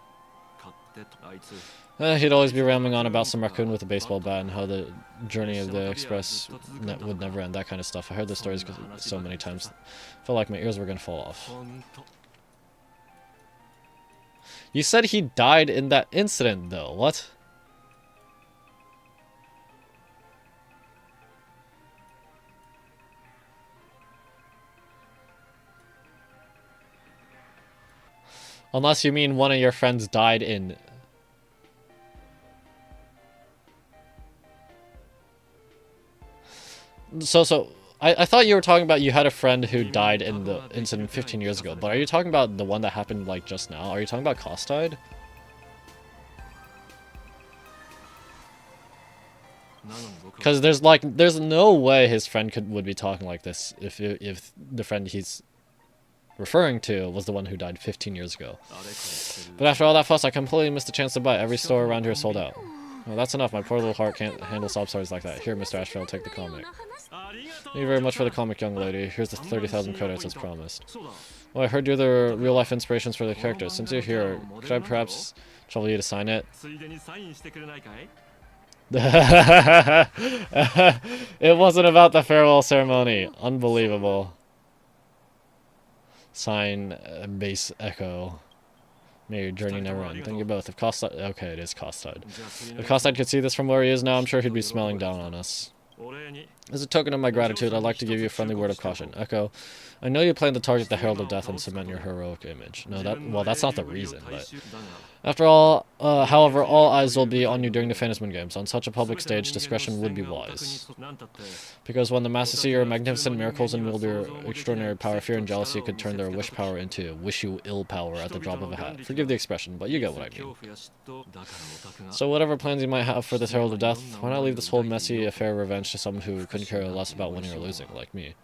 He'd always be rambling on about some raccoon with a baseball bat and how the journey of the express would never end, that kind of stuff. I heard the stories so many times. Felt like my ears were gonna fall off. You said he died in that incident, though. What? Unless you mean one of your friends died in... So, I thought you were talking about you had a friend who died in the incident 15 years ago, but are you talking about the one that happened, like, just now? Are you talking about Costide? Because there's no way his friend would be talking like this if the friend he's referring to was the one who died 15 years ago. But after all that fuss, I completely missed the chance to buy it. Every store around here is sold out. Well, that's enough. My poor little heart can't handle sob stories like that. Here, Mr. Ashfield, take the comic. Thank you very much for the comic, young lady. Here's the 30,000 credits as promised. Well, I heard you're the real-life inspirations for the characters. Since you're here, could I perhaps trouble you to sign it? It wasn't about the farewell ceremony. Unbelievable. Sign base echo. May your journey never end. Thank you both. If Costide... Okay, it is Costide. If Costide could see this from where he is now, I'm sure he'd be smelling down on us. As a token of my gratitude, I'd like to give you a friendly word of caution. Echo, I know you plan to target the Herald of Death and cement your heroic image. No, that's not the reason, but... After all, however, all eyes will be on you during the Phantasm Games. On such a public stage, discretion would be wise. Because when the masses see your magnificent miracles and wield your extraordinary power, fear and jealousy could turn their wish power into wish you ill power at the drop of a hat. Forgive the expression, but you get what I mean. So whatever plans you might have for this Herald of Death, why not leave this whole messy affair of revenge to someone who couldn't care less about winning or losing, like me.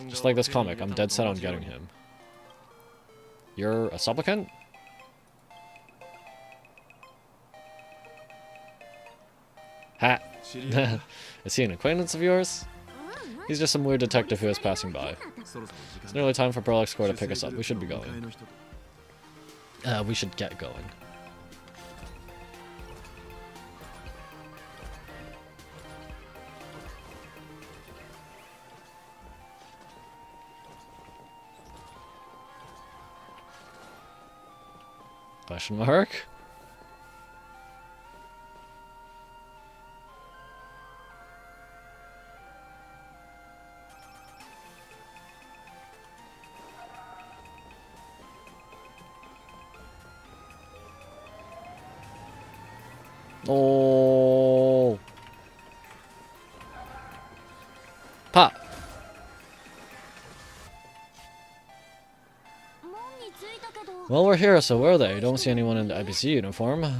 Just like this comic, I'm dead set on getting him. You're a supplicant? Ha! Is he an acquaintance of yours? He's just some weird detective who is passing by. It's nearly time for Prolix Corps to pick us up. We should be going. We should get going. Question mark? Oh. Pop. Well, we're here, so where are they? Don't see anyone in the IPC uniform. We're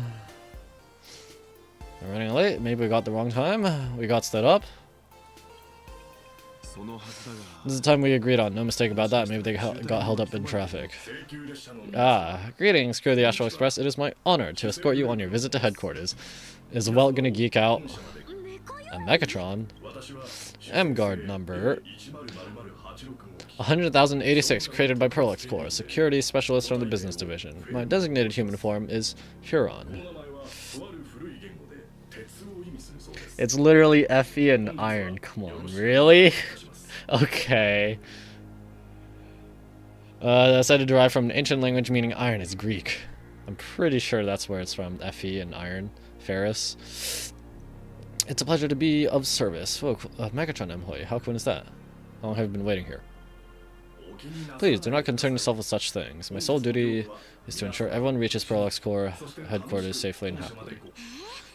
running late. Maybe we got the wrong time. We got stood up. This is the time we agreed on. No mistake about that. Maybe they got held up in traffic. Ah, greetings, crew of the Astral Express. It is my honor to escort you on your visit to headquarters. Is Welt gonna geek out? A Megatron? M-Guard number 100,086, created by Prolix Corps, security specialist from the business division. My designated human form is Huron. It's literally Fe and iron. Come on, really? Okay. Said to derive from an ancient language meaning iron is Greek. I'm pretty sure that's where it's from. Fe and iron. Ferris. It's a pleasure to be of service. Megatron Emhoy, how cool is that? How long have you been waiting here? Please, do not concern yourself with such things. My sole duty is to ensure everyone reaches Parallax Corps headquarters safely and happily.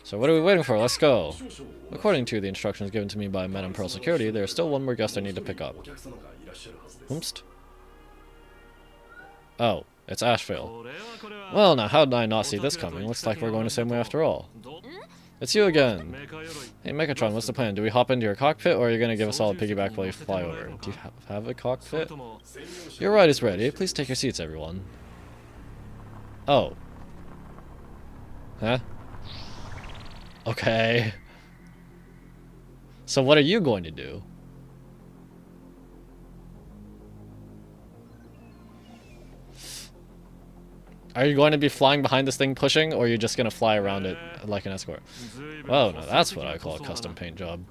So what are we waiting for? Let's go. According to the instructions given to me by Madame Pearl Security, there is still one more guest I need to pick up. Whomst? Oh, it's Ashvale. Well, now how did I not see this coming? Looks like we're going the same way after all. It's you again. Hey, Megatron, what's the plan? Do we hop into your cockpit, or are you going to give us all a piggyback while you fly over? Do you have a cockpit? Your ride is ready. Please take your seats, everyone. Oh. Huh? Okay. So what are you going to do? Are you going to be flying behind this thing pushing, or are you just going to fly around it like an escort? Whoa, now that's what I call a custom paint job.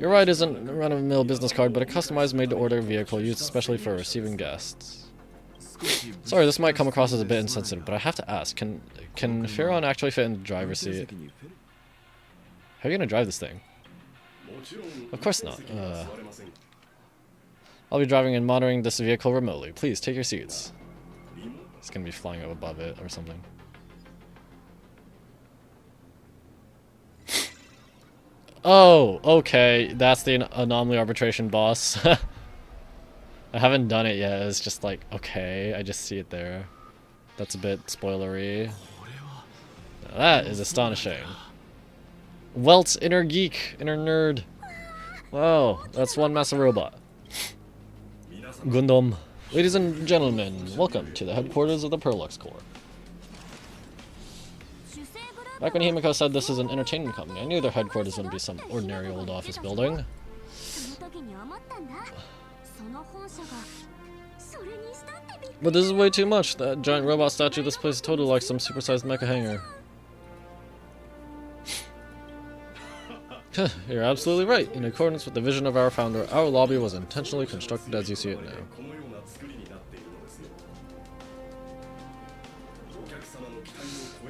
Your ride isn't a run-of-the-mill business card, but a customized made-to-order vehicle used especially for receiving guests. Sorry, this might come across as a bit insensitive, but I have to ask, can Firon actually fit in the driver's seat? How are you going to drive this thing? Of course not. I'll be driving and monitoring this vehicle remotely. Please, take your seats. It's going to be flying up above it or something. Oh, okay. That's the anomaly arbitration boss. I haven't done it yet. It's just like, okay, I just see it there. That's a bit spoilery. Now that is astonishing. Welt's inner geek, inner nerd. Wow, that's one massive robot. Gundam. Ladies and gentlemen, welcome to the headquarters of the Parallax Corps. Back when Himiko said this is an entertainment company, I knew their headquarters wouldn't be some ordinary old office building. But this is way too much. That giant robot statue of this place is totally like some supersized mecha hangar. You're absolutely right. In accordance with the vision of our founder, our lobby was intentionally constructed as you see it now.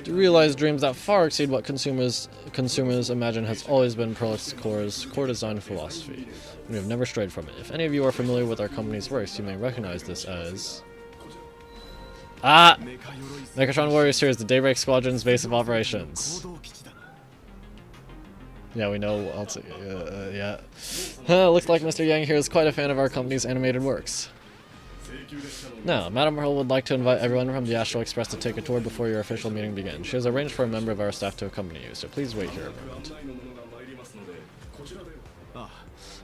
To realize dreams that far exceed what consumers imagine has always been Parallax Corps' core design philosophy, and we have never strayed from it. If any of you are familiar with our company's works, you may recognize this as... Ah! Megatron Warriors here is the Daybreak Squadron's base of operations. Yeah, we know. Yeah. Looks like Mr. Yang here is quite a fan of our company's animated works. Now, Madame Pearl would like to invite everyone from the Astral Express to take a tour before your official meeting begins. She has arranged for a member of our staff to accompany you, so please wait here a moment. I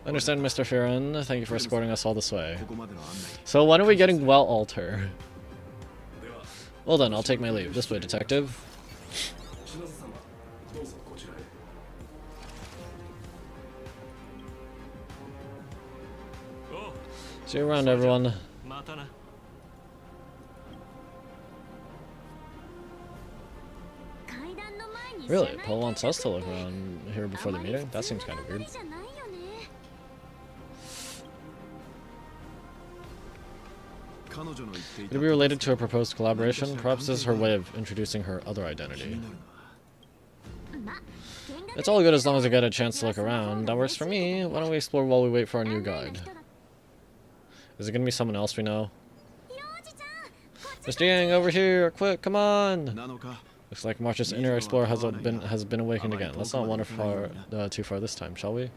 understand, Mr. Firon. Thank you for escorting us all this way. So when are we getting Well Alter? Well then, I'll take my leave. This way, detective. See you around, everyone. Really? Paul wants us to look around here before the meeting? That seems kind of weird. Could it be related to a proposed collaboration? Perhaps this is her way of introducing her other identity. It's all good as long as I get a chance to look around. That works for me. Why don't we explore while we wait for our new guide? Is it gonna be someone else we know? Mr. Yang, over here! Quick, come on! Looks like March's inner explorer has been awakened again. Let's not wander too far this time, shall we?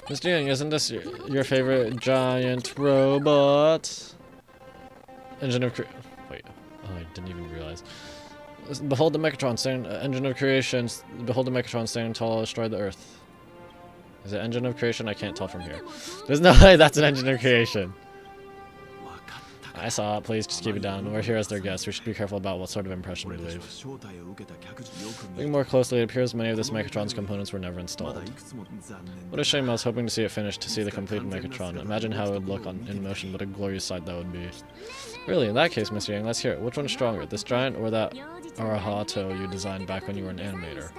Mr. Yang, isn't this your favorite giant robot? Engine of wait, oh, I didn't even realize. Behold the Mechatron standing, engine of creation. Behold the Mechatron standing tall, destroy the Earth. Is it engine of creation? I can't tell from here. There's no way that's an engine of creation. I saw it. Please just keep it down. We're here as their guests. We should be careful about what sort of impression we leave. Looking more closely, it appears many of this Mechatron's components were never installed. What a shame. I was hoping to see it finished, to see the completed Mechatron. Imagine how it would look in motion. What a glorious sight that would be. Really, in that case, Mr. Yang, let's hear it. Which one's stronger, this giant or that Arahato you designed back when you were an animator?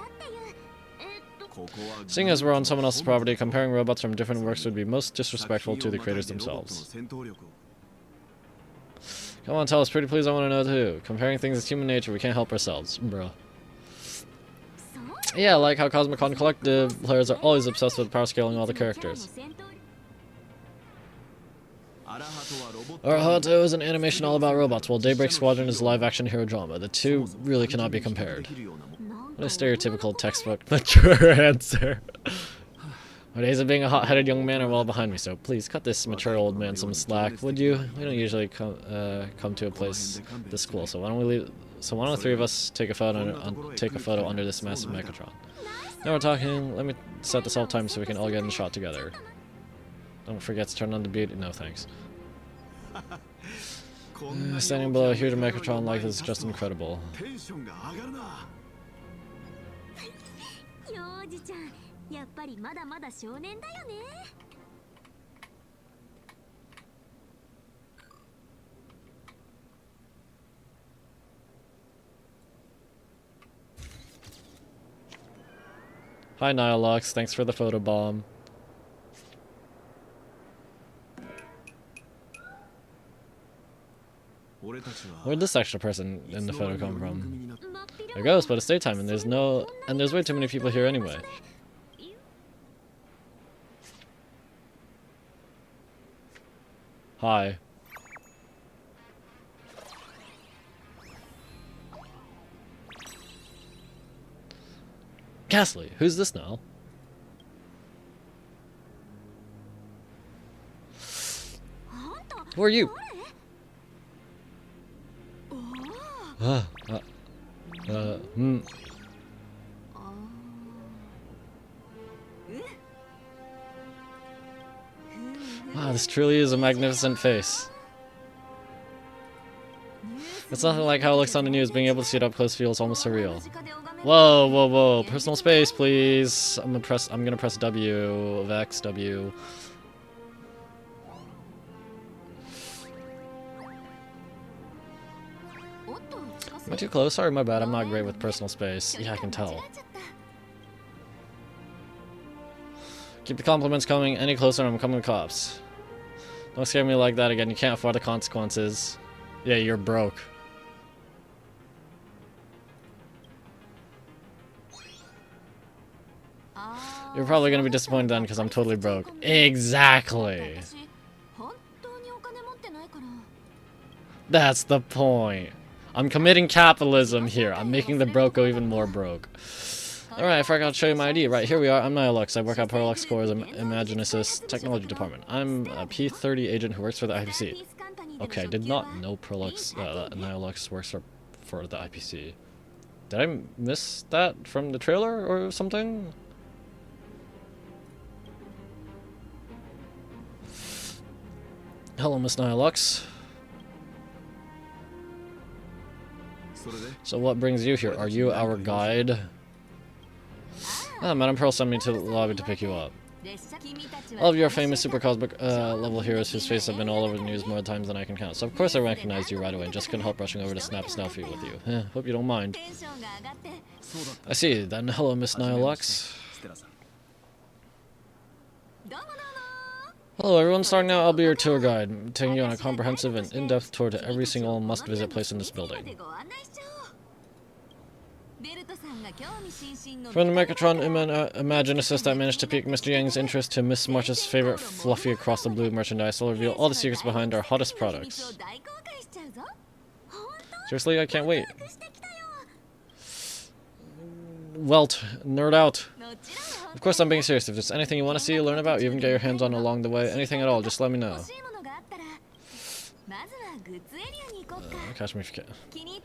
Seeing as we're on someone else's property, comparing robots from different works would be most disrespectful to the creators themselves. Come on, tell us, pretty please, I want to know too. Comparing things is human nature, we can't help ourselves, bro. Yeah, like how Cosmicon Collective players are always obsessed with power scaling all the characters. Arahato is an animation all about robots, while Daybreak Squadron is a live-action hero drama. The two really cannot be compared. What a stereotypical textbook mature answer. My days of being a hot-headed young man are well behind me, so please cut this mature old man some slack, would you? We don't usually come to a place this cool, so why don't we leave? So why don't the three of us take a photo under this massive Mechatron? Now we're talking. Let me set the self time so we can all get in the shot together. Don't forget to turn on the beat. No thanks. Standing below a huge Mechatron like this is just incredible. Hi Nihilux, thanks for the photo bomb. Where'd this extra person in the photo come from? A ghost, but it's daytime and there's way too many people here anyway. Hi. Ghastly, who's this now? Who are you? Wow, this truly is a magnificent face. It's nothing like how it looks on the news. Being able to see it up close feels almost surreal. Whoa, whoa, whoa! Personal space, please. I'm gonna press W. Vex W. Am I too close? Sorry, my bad. I'm not great with personal space. Yeah, I can tell. Keep the compliments coming. Any closer, I'm coming to cops. Don't scare me like that again. You can't afford the consequences. Yeah, you're broke. You're probably gonna be disappointed then because I'm totally broke. Exactly. That's the point. I'm committing capitalism here. I'm making the broke go even more broke. Alright, I forgot to show you my ID. Right, here we are. I'm Nihilux. I work at Parallax Core's Imagenesis Technology Department. I'm a P-30 agent who works for the IPC. Okay, I did not know Nihilux works for the IPC. Did I miss that from the trailer or something? Hello, Miss Nihilux. So what brings you here? Are you our guide? Ah, Madame Pearl sent me to the lobby to pick you up. All of your famous super cosmic level heroes whose faces have been all over the news more times than I can count. So of course I recognized you right away and just couldn't help rushing over to snap a selfie with you. Hope you don't mind. I see. Then hello, Miss Nihilux. Hello everyone, starting now I'll be your tour guide, taking you on a comprehensive and in-depth tour to every single must-visit place in this building. From the Mechatron Imagenesis that managed to pique Mr. Yang's interest to Miss March's favorite fluffy across the blue merchandise, I'll reveal all the secrets behind our hottest products. Seriously, I can't wait. Welt, nerd out. Of course I'm being serious. If there's anything you want to see, learn about, you even get your hands on along the way, anything at all, just let me know. Catch me if you can.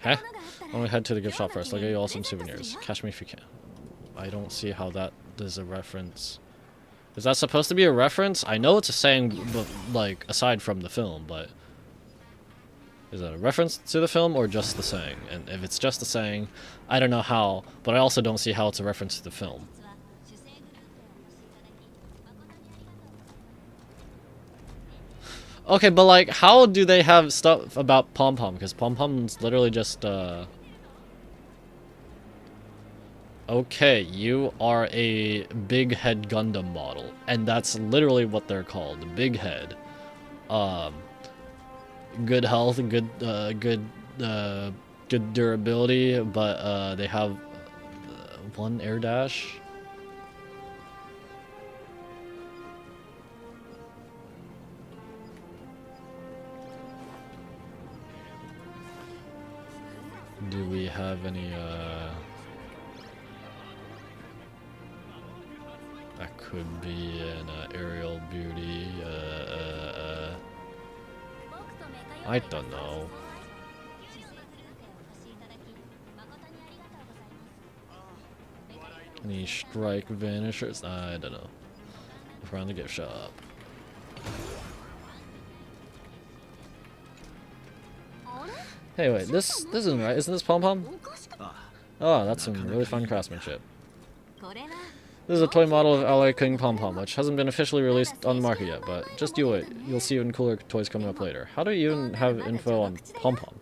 Huh? I'm gonna head to the gift shop first. I'll get you all some souvenirs. Catch me if you can. I don't see how that is a reference. Is that supposed to be a reference? I know it's a saying, but, like, aside from the film, but... Is that a reference to the film or just the saying? And if it's just the saying, I don't know how, but I also don't see how it's a reference to the film. Okay, but like, how do they have stuff about Pom Pom? Because Pom Pom's literally just, Okay, you are a big head Gundam model, and that's literally what they're called, big head. Good health, good durability, but they have one air dash. Do we have any that could be an aerial beauty, I don't know. Any strike vanishers? I don't know. We're around the gift shop. Hey, wait, this isn't right. Isn't this Pom Pom? Oh, that's some really fun craftsmanship. This is a toy model of Ally King Pom Pom, which hasn't been officially released on the market yet, but just you wait. You'll see even cooler toys coming up later. How do you even have info on Pom Pom?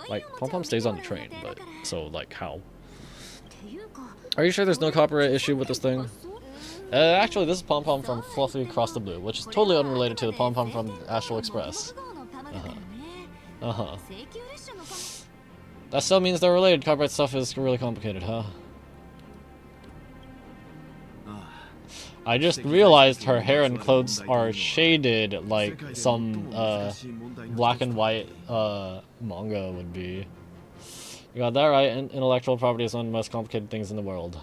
Like, Pom Pom stays on the train, but so, like, how? Are you sure there's no copyright issue with this thing? Actually, this is Pom Pom from Fluffy Across the Blue, which is totally unrelated to the Pom Pom from Astral Express. That still means they're related. Copyright stuff is really complicated, huh? I just realized her hair and clothes are shaded like some black and white manga would be. You got that right. Intellectual property is one of the most complicated things in the world.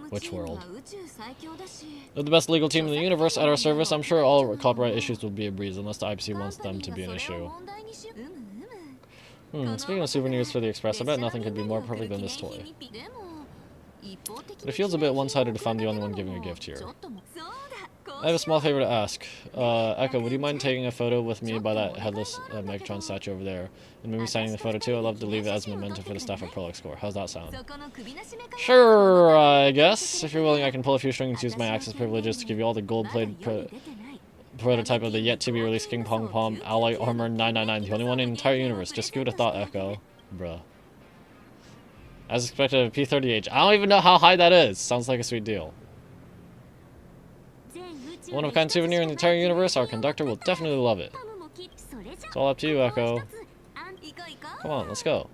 Which world? With the best legal team in the universe at our service, I'm sure all copyright issues will be a breeze unless the IPC wants them to be an issue. Speaking of souvenirs for the Express, I bet nothing could be more perfect than this toy. But it feels a bit one-sided if I'm the only one giving a gift here. I have a small favor to ask. Echo, would you mind taking a photo with me by that headless Megatron statue over there? And maybe signing the photo too? I'd love to leave it as a memento for the staff at Prolix Corps. How's that sound? Sure, I guess. If you're willing, I can pull a few strings and use my access privileges to give you all the gold-plated prototype of the yet-to-be-released King Pom Pom Alloy Armor 999, the only one in the entire universe. Just give it a thought, Echo. Bruh. As expected, P30H. I don't even know how high that is. Sounds like a sweet deal. One-of-a-kind souvenir in the entire universe. Our conductor will definitely love it. It's all up to you, Echo. Come on, let's go.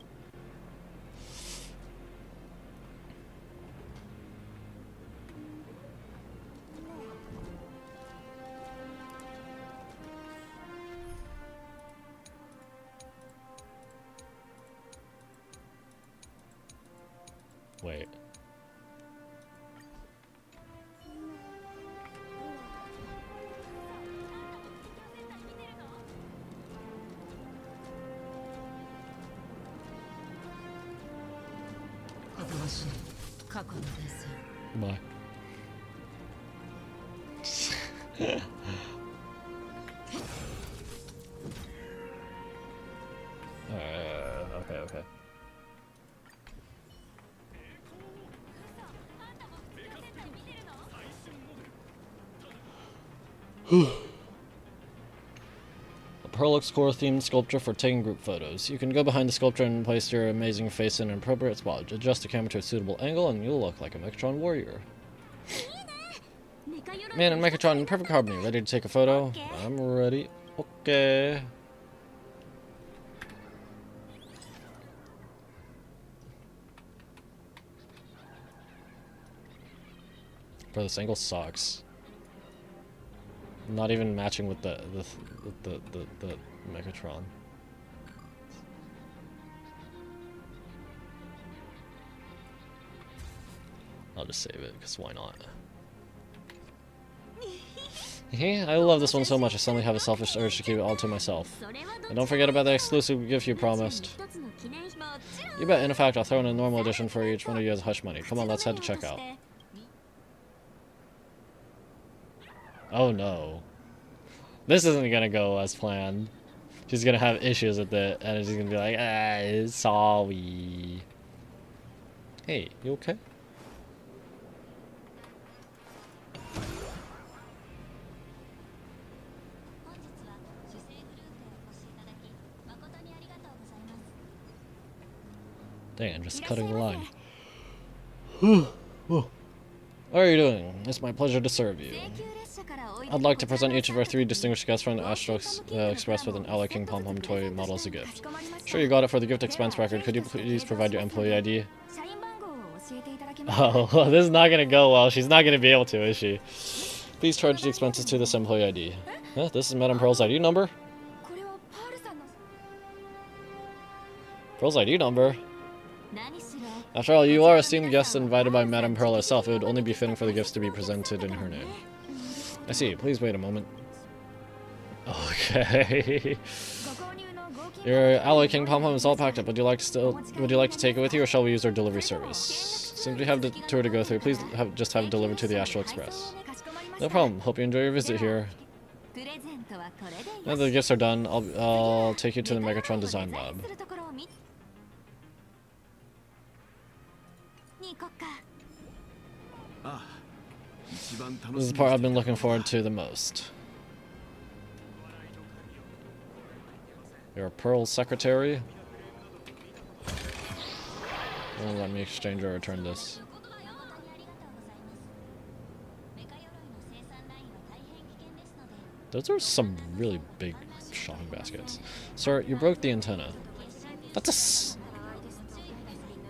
Wait. Bye. Okay. A Prolix Corps themed sculpture for taking group photos. You can go behind the sculpture and place your amazing face in an appropriate spot. Adjust the camera to a suitable angle and you'll look like a Megatron warrior. Man and Megatron in perfect harmony. Ready to take a photo? I'm ready. Okay. Bro, this angle sucks. Not even matching with the Megatron. I'll just save it, because why not? I love this one so much I suddenly have a selfish urge to keep it all to myself. And don't forget about the exclusive gift you promised. You bet, in fact, I'll throw in a normal edition for each one of you as hush money. Come on, let's head to checkout. Oh no. This isn't gonna go as planned. She's gonna have issues with it, and she's gonna be like, ah, sorry. Hey, you okay? Dang, I'm just cutting the line. How are you doing? It's my pleasure to serve you. I'd like to present each of our 3 distinguished guests from the Astro Express with an Ally King Pom Pom toy model as a gift. Sure you got it for the gift expense record. Could you please provide your employee ID? Oh, this is not gonna go well. She's not gonna be able to, is she? Please charge the expenses to this employee ID. Huh? This is Madame Pearl's ID number? Pearl's ID number? After all, you are esteemed guests invited by Madame Pearl herself. It would only be fitting for the gifts to be presented in her name. I see. Please wait a moment. Okay. Your Ally King Pom Pom is all packed up. Would you like to take it with you, or shall we use our delivery service? Since we have the tour to go through, please just have it delivered to the Astral Express. No problem. Hope you enjoy your visit here. Now that the gifts are done, I'll take you to the Megatron Design Lab. This is the part I've been looking forward to the most. You're Pearl's secretary. Don't let me exchange or return this. Those are some really big shopping baskets. Sir, you broke the antenna.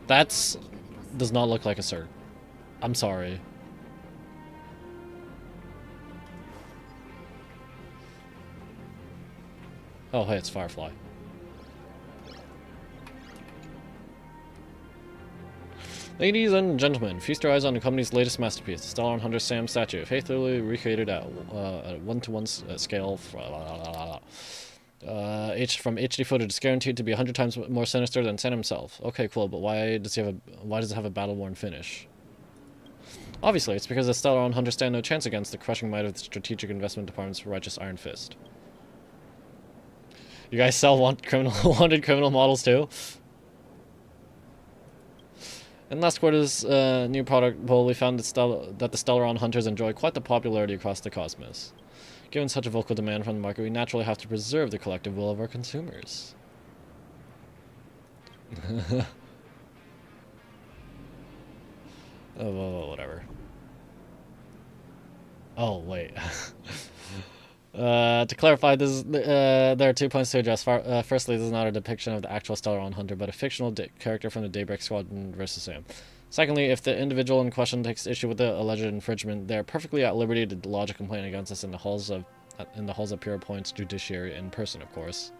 That's does not look like a sir. I'm sorry. Oh, hey, it's Firefly. Ladies and gentlemen, feast your eyes on the company's latest masterpiece, the Stellar Hunter Sam statue, faithfully recreated at a 1-to-1 scale. From HD footage. It's guaranteed to be 100 times more sinister than Sam himself. Okay, cool, but why does it have a battle-worn finish? Obviously, it's because the Stellar Hunter stand no chance against the crushing might of the Strategic Investment Department's righteous Iron Fist. You guys sell wanted criminal models too? In last quarter's new product poll, we found that the Stellaron Hunters enjoy quite the popularity across the cosmos. Given such a vocal demand from the market, we naturally have to preserve the collective will of our consumers. Oh, well, whatever. Oh, wait. To clarify, there are 2 points to address. Firstly, this is not a depiction of the actual Stellaron Hunter, but a fictional character from the Daybreak Squadron versus Sam. Secondly, if the individual in question takes issue with the alleged infringement, they are perfectly at liberty to lodge a complaint against us in the halls of Pure Point's judiciary in person, of course.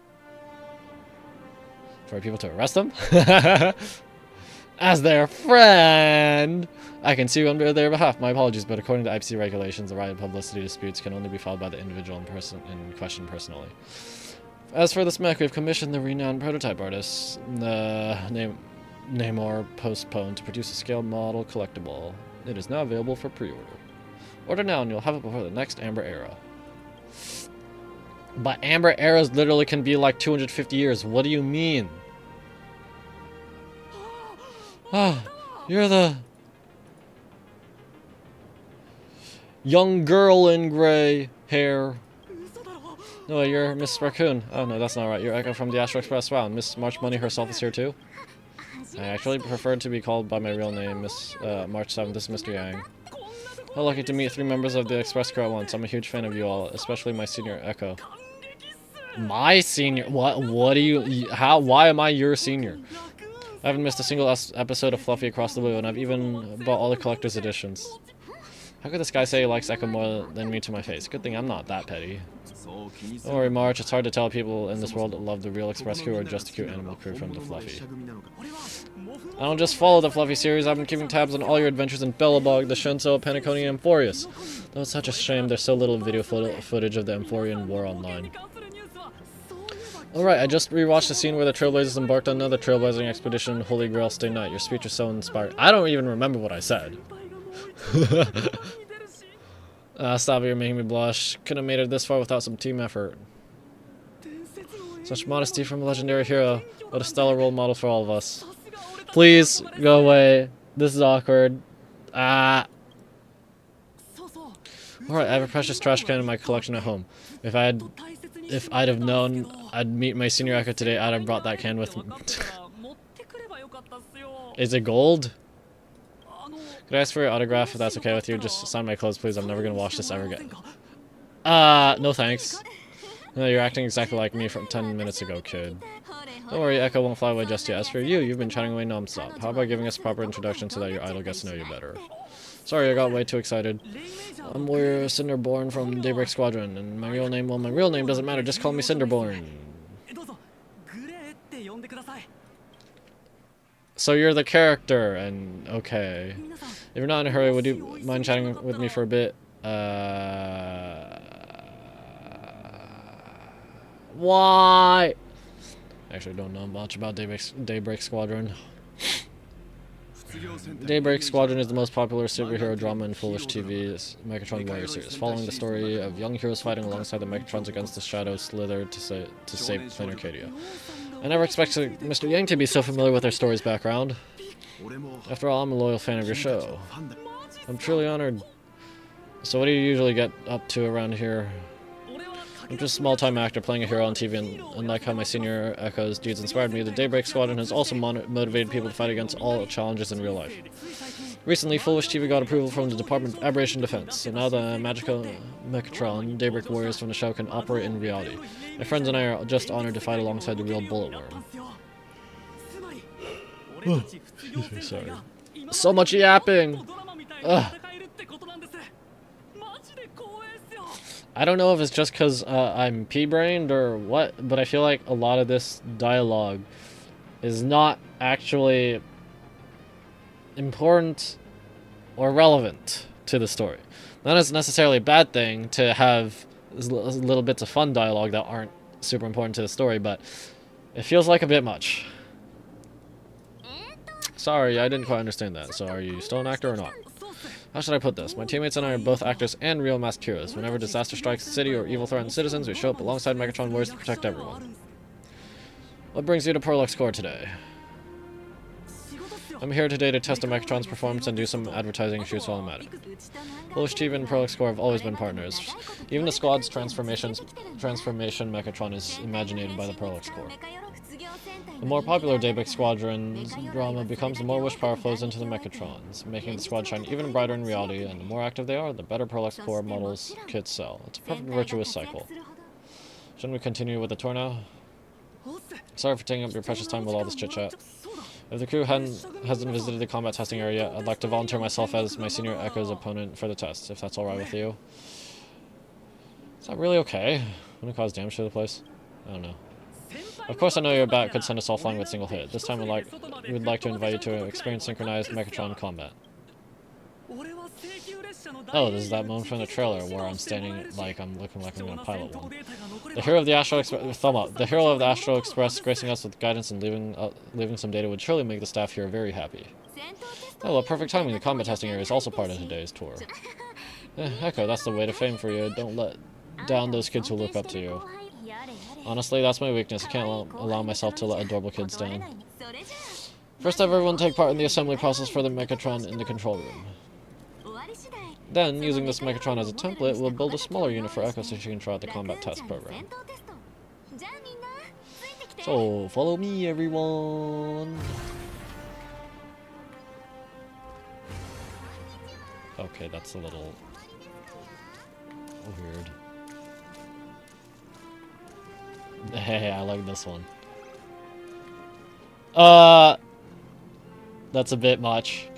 For people to arrest them? As their friend! I can sue on their behalf. My apologies, but according to IPC regulations, the right of publicity disputes can only be filed by the individual in question personally. As for this mech, we have commissioned the renowned prototype artist, Namor Postpone, to produce a scale model collectible. It is now available for pre-order. Order now and you'll have it before the next Amber Era. But Amber Eras literally can be like 250 years. What do you mean? Ah, you're the young girl in gray hair. No, you're Miss Raccoon. Oh no, that's not right. You're Echo from the Astro Express. Wow, Miss March Money herself is here too? I actually prefer to be called by my real name, Miss March 7th. This is Mr. Yang. How lucky to meet 3 members of the Express crew at once. I'm a huge fan of you all, especially my senior Echo. My senior? What do you... How? Why am I your senior? I haven't missed a single episode of Fluffy Across the Blue, and I've even bought all the collector's editions. How could this guy say he likes Echo more than me to my face? Good thing I'm not that petty. Don't worry, March. It's hard to tell people in this world that love the real Express crew or just a cute animal crew from the Fluffy. I don't just follow the Fluffy series. I've been keeping tabs on all your adventures in Bellabog, the Shenso, Penacony, and Amphorius. Though it's such a shame there's so little video footage of the Amphorian War online. Alright, I just rewatched the scene where the Trailblazers embarked on another trailblazing expedition, Holy Grail Stay Night. Your speech was so inspiring. I don't even remember what I said. Stop it, you're making me blush. Couldn't have made it this far without some team effort. Such modesty from a legendary hero. What a stellar role model for all of us. Please, go away. This is awkward. Alright, I have a precious trash can in my collection at home. If I'd have known I'd meet my senior Echo today, I'd have brought that can with me. Is it gold? Could I ask for your autograph if that's okay with you? Just sign my clothes, please. I'm never gonna wash this ever again. No thanks. No, you're acting exactly like me from 10 minutes ago, kid. Don't worry, Echo won't fly away just yet. As for you, you've been chatting away non-stop. How about giving us a proper introduction so that your idol gets to know you better? Sorry, I got way too excited. I'm Warrior Cinderborn from Daybreak Squadron, and my real name, well, my real name doesn't matter, just call me Cinderborn. So you're the character, and okay. If you're not in a hurry, would you mind chatting with me for a bit? Why? Actually, don't know much about Daybreak Squadron. Daybreak Squadron is the most popular superhero drama in Foolish TV's Megatron Warrior series, following the story of young heroes fighting alongside the Megatrons against the Shadow Slither to save Planet Arcadia. I never expected Mr. Yang to be so familiar with their story's background. After all, I'm a loyal fan of your show. I'm truly honored. So what do you usually get up to around here? I'm just a small-time actor playing a hero on TV, and unlike how my senior Echo's deeds inspired me, the Daybreak Squadron has also motivated people to fight against all challenges in real life. Recently, Foolish TV got approval from the Department of Aberration Defense, so now the magical Megatron, Daybreak Warriors from the show can operate in reality. My friends and I are just honored to fight alongside the real Bulletworm. Excuse me, sorry. So much yapping! Ugh. I don't know if it's just because I'm pea-brained or what, but I feel like a lot of this dialogue is not actually important or relevant to the story. Not as necessarily a bad thing to have little bits of fun dialogue that aren't super important to the story, but it feels like a bit much. Sorry, I didn't quite understand that. So are you still an actor or not? How should I put this? My teammates and I are both actors and real masked heroes. Whenever disaster strikes the city or evil threatens citizens, we show up alongside Megatron Warriors to protect everyone. What brings you to Prolix Corps today? I'm here today to test a Megatron's performance and do some advertising shoots while I'm at it. Foolish TV and Prolix Corps have always been partners. Even the squad's transformation Megatron is imaginated by the Prolix Corps. The more popular Daybreak Squadron's drama becomes, the more wish power flows into the Megatrons, making the squad shine even brighter in reality, and the more active they are, the better Prolix Corps models kits sell. It's a perfect virtuous cycle. Shouldn't we continue with the tour now? Sorry for taking up your precious time with all this chit-chat. If the crew hasn't visited the combat testing area yet, I'd like to volunteer myself as my senior Echo's opponent for the test, if that's alright with you. Is that really okay? Wouldn't it cause damage to the place? I don't know. Of course I know your bat could send us all flying with single hit. This time we'd like to invite you to experience synchronized Megatron combat. Oh, this is that moment from the trailer where I'm standing like I'm looking like I'm gonna pilot one. The hero of the Astral Express, thumb up. The hero of the Astral Express gracing us with guidance and leaving some data would surely make the staff here very happy. Oh, well, perfect timing. The combat testing area is also part of today's tour. Echo, that's the way to fame for you. Don't let down those kids who look up to you. Honestly, that's my weakness. I can't allow myself to let adorable kids down. First, have everyone take part in the assembly process for the Megatron in the control room. Then, using this Megatron as a template, we'll build a smaller unit for Echo so she can try out the combat test program. So, follow me, everyone! Okay, that's a little weird. Hey, I like this one. That's a bit much.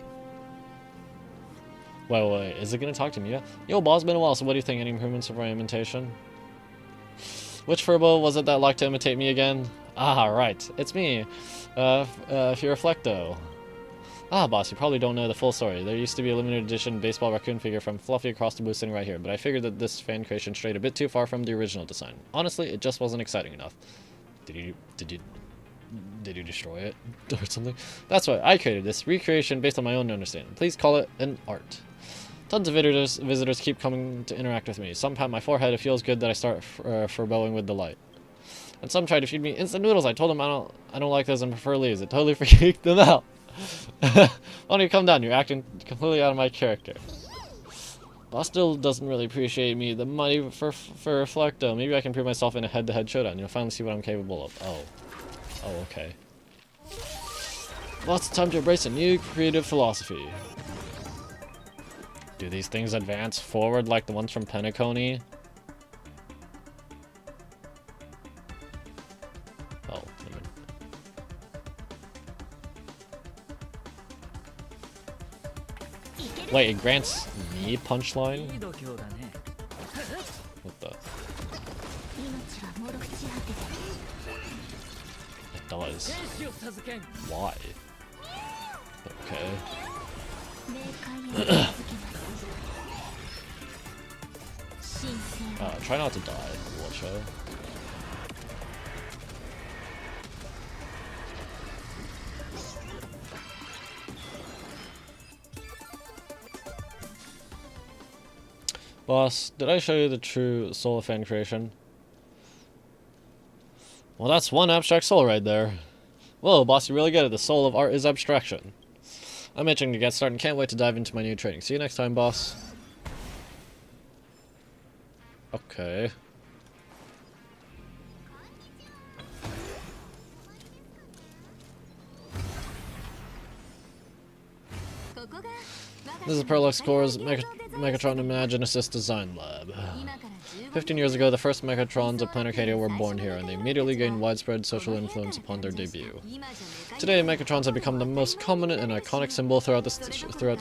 Wait, is it gonna talk to me yet? Yo, boss, been a while, so what do you think? Any improvements of my imitation? Which Furbo was it that liked to imitate me again? Ah, right, it's me, Furiflecto. Ah, boss, you probably don't know the full story. There used to be a limited edition baseball raccoon figure from Fluffy across the booth sitting right here, but I figured that this fan creation strayed a bit too far from the original design. Honestly, it just wasn't exciting enough. Did you destroy it or something? That's why I created this recreation based on my own understanding. Please call it an art. Tons of visitors keep coming to interact with me. Some pat my forehead. It feels good that I start furboing with delight. And some try to feed me instant noodles. I told them I don't like those and prefer leaves. It totally freaked them out. Why don't you come down? You're acting completely out of my character. Boss still doesn't really appreciate me. The money for Reflecto. Maybe I can prove myself in a head-to-head showdown. You'll finally see what I'm capable of. Oh, okay. Well, it's time to embrace a new creative philosophy. Do these things advance forward like the ones from Penacony? Oh, wait, it grants me punchline? What the? It does. Why? Okay. Try not to die, watch out. Boss, did I show you the true soul of fan creation? Well, that's one abstract soul right there. Whoa, boss, you really get it. The soul of art is abstraction. I'm itching to get started and can't wait to dive into my new training. See you next time, boss. Okay. This is Parallax Core's Megatron Imagine Assist Design Lab. 15 years ago, the first Megatrons of Planet Arcadia were born here, and they immediately gained widespread social influence upon their debut. Today, Megatrons have become the most common and iconic symbol throughout the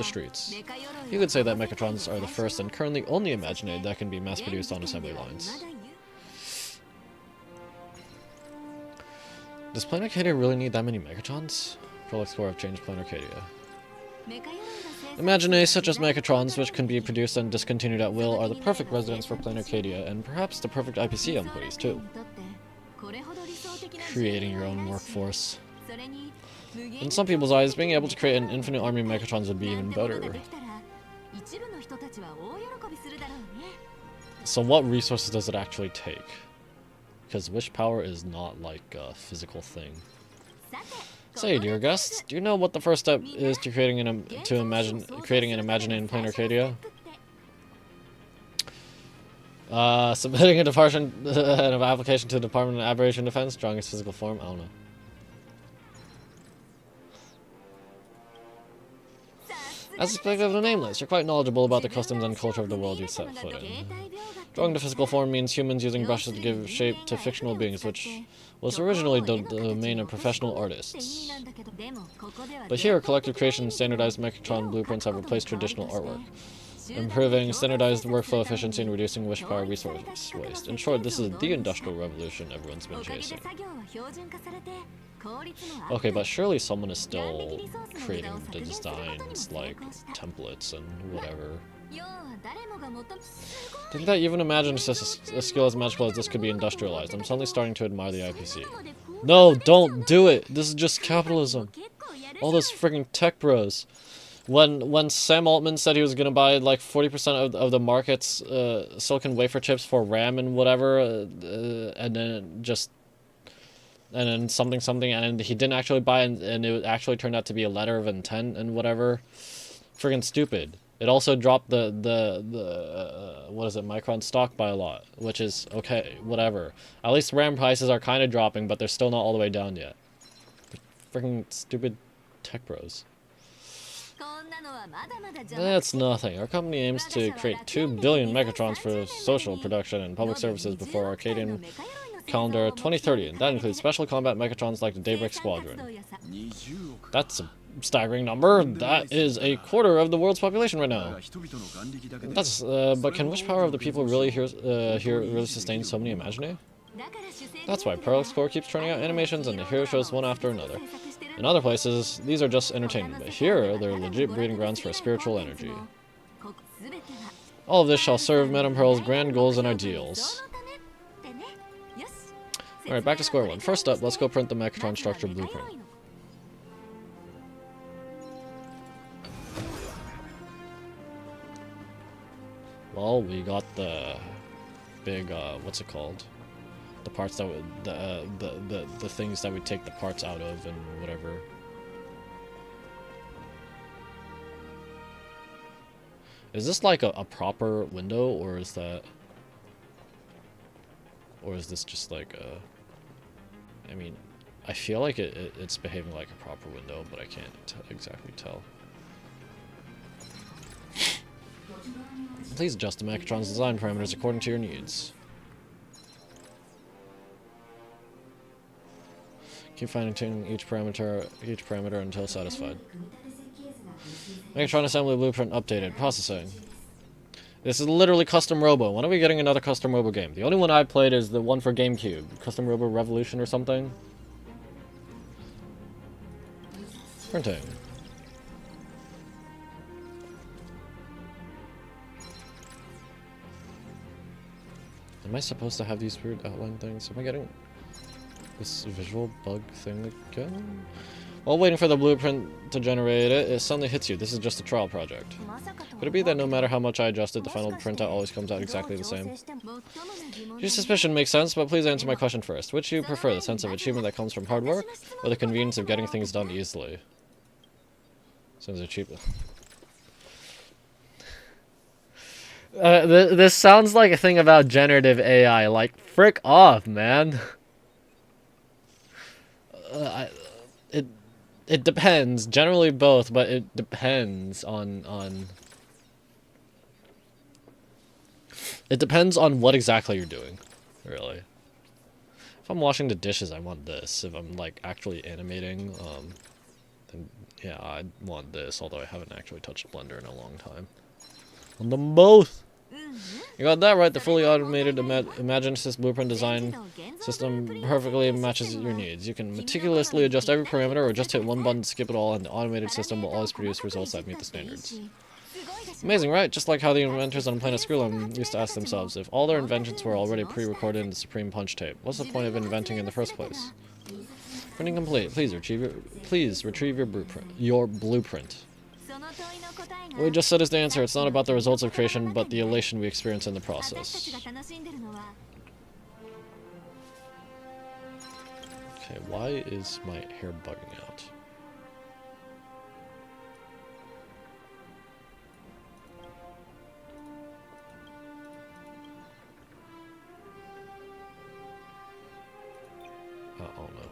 streets. You could say that Megatrons are the first and currently only Imaginaid that can be mass-produced on assembly lines. Does Planet Arcadia really need that many Megatrons? Parallax Core have changed Planet Arcadia. Imaginae such as Megatrons, which can be produced and discontinued at will, are the perfect residents for Planet Arcadia, and perhaps the perfect IPC employees too. Creating your own workforce. In some people's eyes, being able to create an infinite army of Megatrons would be even better. So what resources does it actually take? Because wish power is not like a physical thing. Say, dear guests, do you know what the first step is to creating an Imaginae in Planet Arcadia? Submitting an application to the Department of Aberration Defense, drawing its physical form. I don't know. As expected of the nameless, you're quite knowledgeable about the customs and culture of the world you set foot in. Drawing the physical form means humans using brushes to give shape to fictional beings, which was originally the domain of professional artists. But here, collective creation and standardized Megatron blueprints have replaced traditional artwork, improving standardized workflow efficiency and reducing wish power resource waste. In short, this is the industrial revolution everyone's been chasing. Okay, but surely someone is still creating the designs, like templates and whatever. To think that even imagine just a skill as magical as this could be industrialized. I'm suddenly starting to admire the IPC. No, don't do it! This is just capitalism. All those freaking tech bros. When Sam Altman said he was gonna buy like 40% of the market's silicon wafer chips for RAM and whatever, and then something, and he didn't actually buy it, and it actually turned out to be a letter of intent and whatever. Friggin' stupid. It also dropped the what is it, Micron stock by a lot, which is okay, whatever. At least RAM prices are kind of dropping, but they're still not all the way down yet. Friggin' stupid tech bros. That's nothing. Our company aims to create 2 billion Megatrons for social production and public services before Arcadian calendar 2030, and that includes special combat Megatrons like the Daybreak Squadron. That's a staggering number. That is a quarter of the world's population right now. That's but can wish power of the people really really sustain so many Imaginae? That's why Parallax Core keeps turning out animations and the hero shows one after another. In other places, these are just entertainment, but here, they're legit breeding grounds for spiritual energy. All of this shall serve Madame Pearl's grand goals and ideals. Alright, back to square one. First up, let's go print the Megatron structure blueprint. Well, we got the big, what's it called? The parts that would, the things that we take the parts out of and whatever. Is this like a proper window, or is that, or is this just like a, I mean, I feel like it's behaving like a proper window, but I can't exactly tell. Please adjust the Mechatron's design parameters according to your needs. Keep fine-tuning each parameter until satisfied. Mechatron assembly blueprint updated. Processing. This is literally Custom Robo. When are we getting another Custom Robo game? The only one I played is the one for GameCube. Custom Robo Revolution or something. Printing. Am I supposed to have these weird outline things? Am I getting this visual bug thing again? While waiting for the blueprint to generate it, it suddenly hits you. This is just a trial project. Could it be that no matter how much I adjust it, the final printout always comes out exactly the same? Your suspicion makes sense, but please answer my question first. Which do you prefer, the sense of achievement that comes from hard work, or the convenience of getting things done easily? Sounds achievement. This sounds like a thing about generative AI. Like, frick off, man. It depends. Generally both, but it depends on... It depends on what exactly you're doing, really. If I'm washing the dishes, I want this. If I'm, like, actually animating, then, yeah, I want this, although I haven't actually touched Blender in a long time. On them both! You got that right. The fully automated evanescence blueprint design system perfectly matches your needs. You can meticulously adjust every parameter or just hit one button to skip it all, and the automated system will always produce results that meet the standards. Amazing, right? Just like how the inventors on Planet Skrulum used to ask themselves, if all their inventions were already pre-recorded in the Supreme Punch tape, what's the point of inventing in the first place? Printing complete. Please retrieve your blueprint. What we just said is the answer. It's not about the results of creation, but the elation we experience in the process. Okay, why is my hair bugging out? Oh no.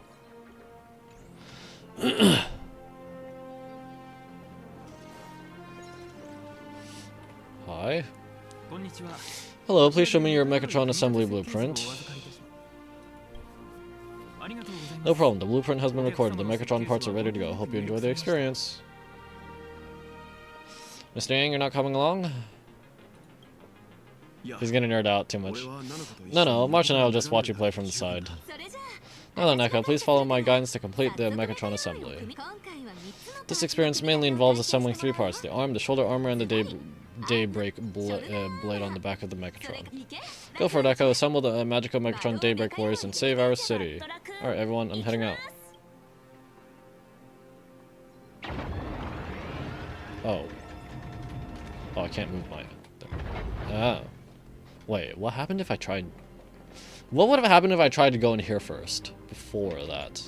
Hi. Hello, please show me your Mechatron assembly blueprint. No problem, the blueprint has been recorded. The Mechatron parts are ready to go. Hope you enjoy the experience. Mr. Yang, you're not coming along? He's gonna nerd out too much. No, March and I will just watch you play from the side. Now then, Echo, please follow my guidance to complete the Mechatron assembly. This experience mainly involves assembling three parts: the arm, the shoulder armor, and the Daybreak blade on the back of the Mechatron. Go for it, Echo. Assemble the magical Mechatron Daybreak Warriors and save our city. Alright, everyone, I'm heading out. Oh. Oh, I can't move my... Oh. Wait, what happened if I tried... What would have happened if I tried to go in here first? Before that.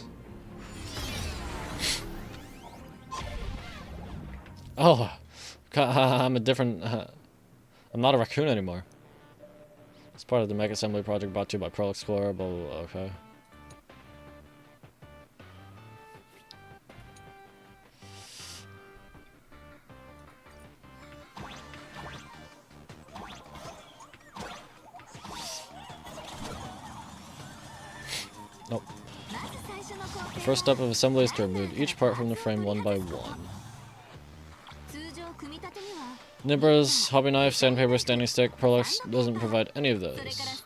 Oh. I'm a different... I'm not a raccoon anymore. It's part of the Mech Assembly project brought to you by Pearl Explorer, blah, blah, blah, okay. Nope. The first step of assembly is to remove each part from the frame one by one. Nippers, hobby knife, sandpaper, standing stick, Prolux doesn't provide any of those.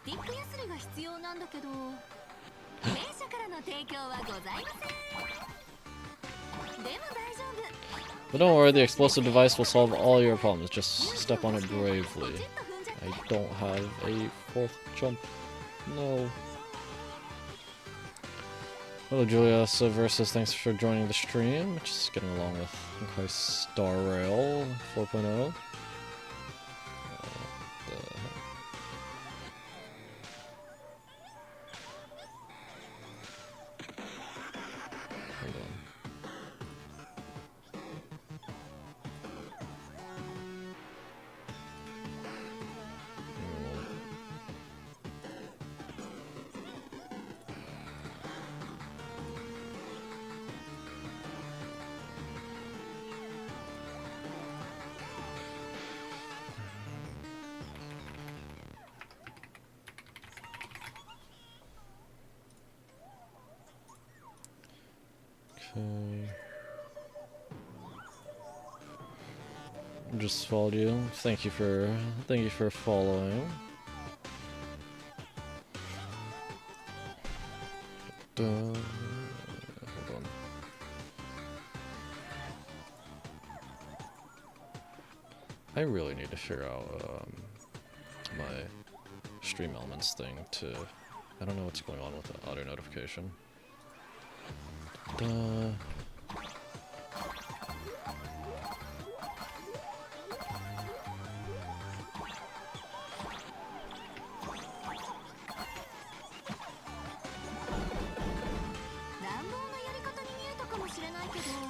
But don't worry, the explosive device will solve all your problems. Just step on it bravely. I don't have a fourth jump. No. Hello, Julius versus. Thanks for joining the stream. Just getting along with Honkai Star Rail 4.0. Okay. Just followed you. Thank you for following. Hold on. I really need to figure out my stream elements thing to. I don't know what's going on with the auto notification.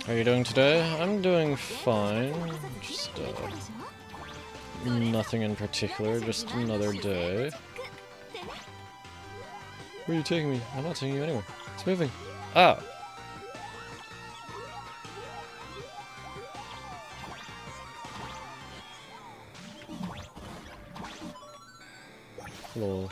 How are you doing today? I'm doing fine. Just nothing in particular, just another day. Where are you taking me? I'm not taking you anywhere. It's moving. Ah! Lol.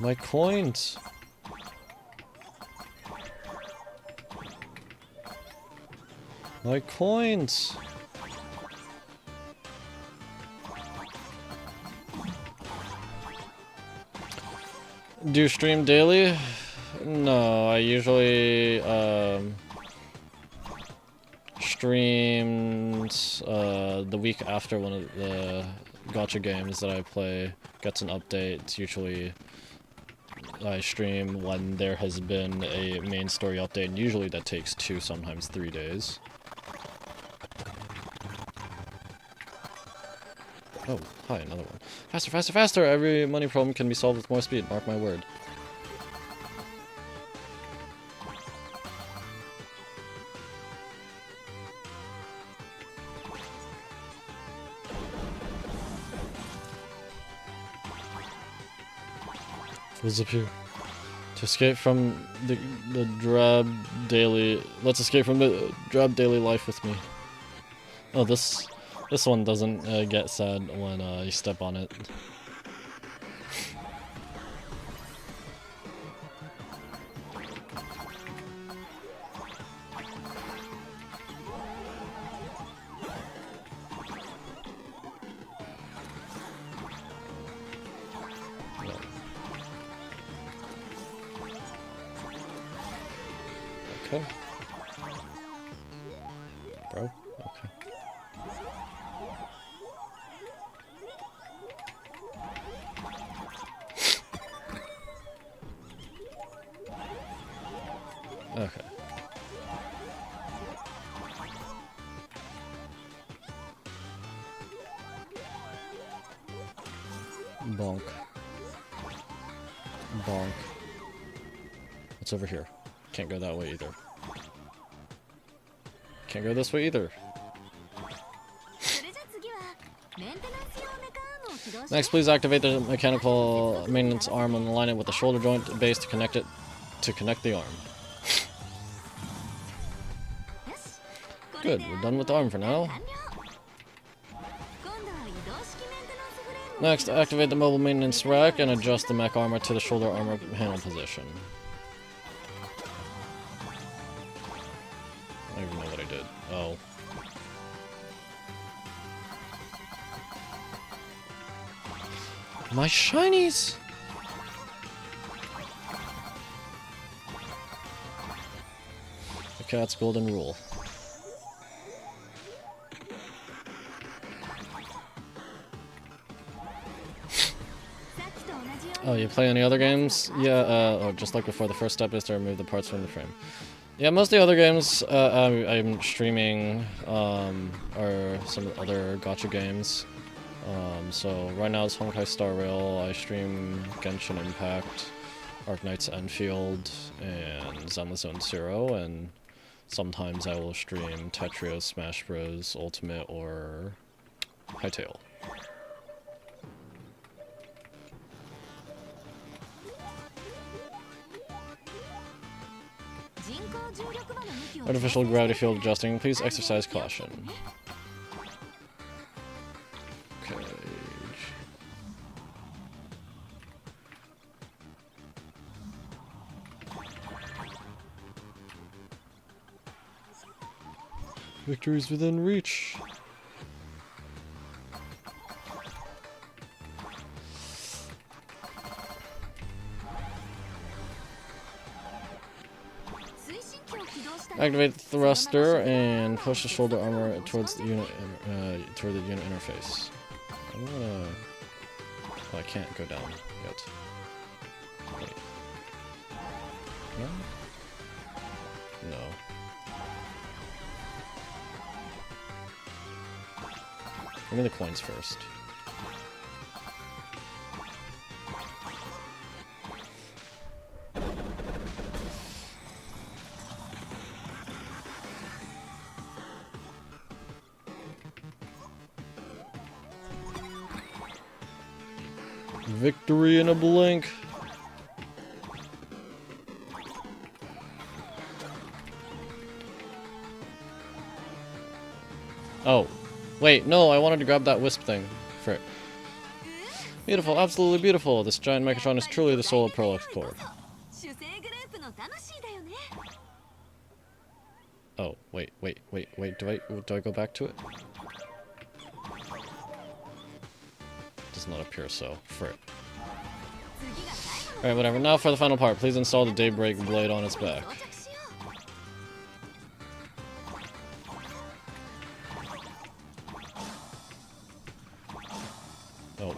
My coins! My coins! Do you stream daily? No, I usually stream the week after one of the gacha games that I play gets an update. It's usually I stream when there has been a main story update, and usually that takes 2, sometimes 3 days. Oh, hi, another one. Faster, faster, faster! Every money problem can be solved with more speed, mark my word. What's up here? To escape from the drab daily... Let's escape from the drab daily life with me. Oh, this one doesn't get sad when you step on it. Okay. Bro? Okay. Okay. Bonk. Bonk. What's over here? Can't go that way either. Can't go this way either. Next, please activate the mechanical maintenance arm and align it with the shoulder joint base to connect the arm. Good, we're done with the arm for now. Next, activate the mobile maintenance rack and adjust the mech armor to the shoulder armor panel position. I don't even know what I did. Oh. My shinies! The cat's golden rule. Oh, you play any other games? Yeah, just like before, the first step is to remove the parts from the frame. Yeah, most of the other games I'm streaming are some other gacha games. So right now it's Honkai Star Rail, I stream Genshin Impact, Arknights Enfield, and Zenless Zone Zero, and sometimes I will stream Tetris, Smash Bros, Ultimate, or Hytale. Artificial gravity field adjusting. Please exercise caution. Okay. Victory's within reach. Activate the thruster and push the shoulder armor towards the unit, toward the unit interface. I'm gonna. Oh, I can't go down yet. Wait. No. No. Give me the coins first. Victory in a blink. Oh. Wait, no, I wanted to grab that wisp thing. Frick. Beautiful, absolutely beautiful. This giant Mechatron is truly the soul of Prolix Core. Oh, wait. Do I go back to it? Does not appear so. Frick. Alright, whatever. Now for the final part. Please install the Daybreak Blade on its back. Oh.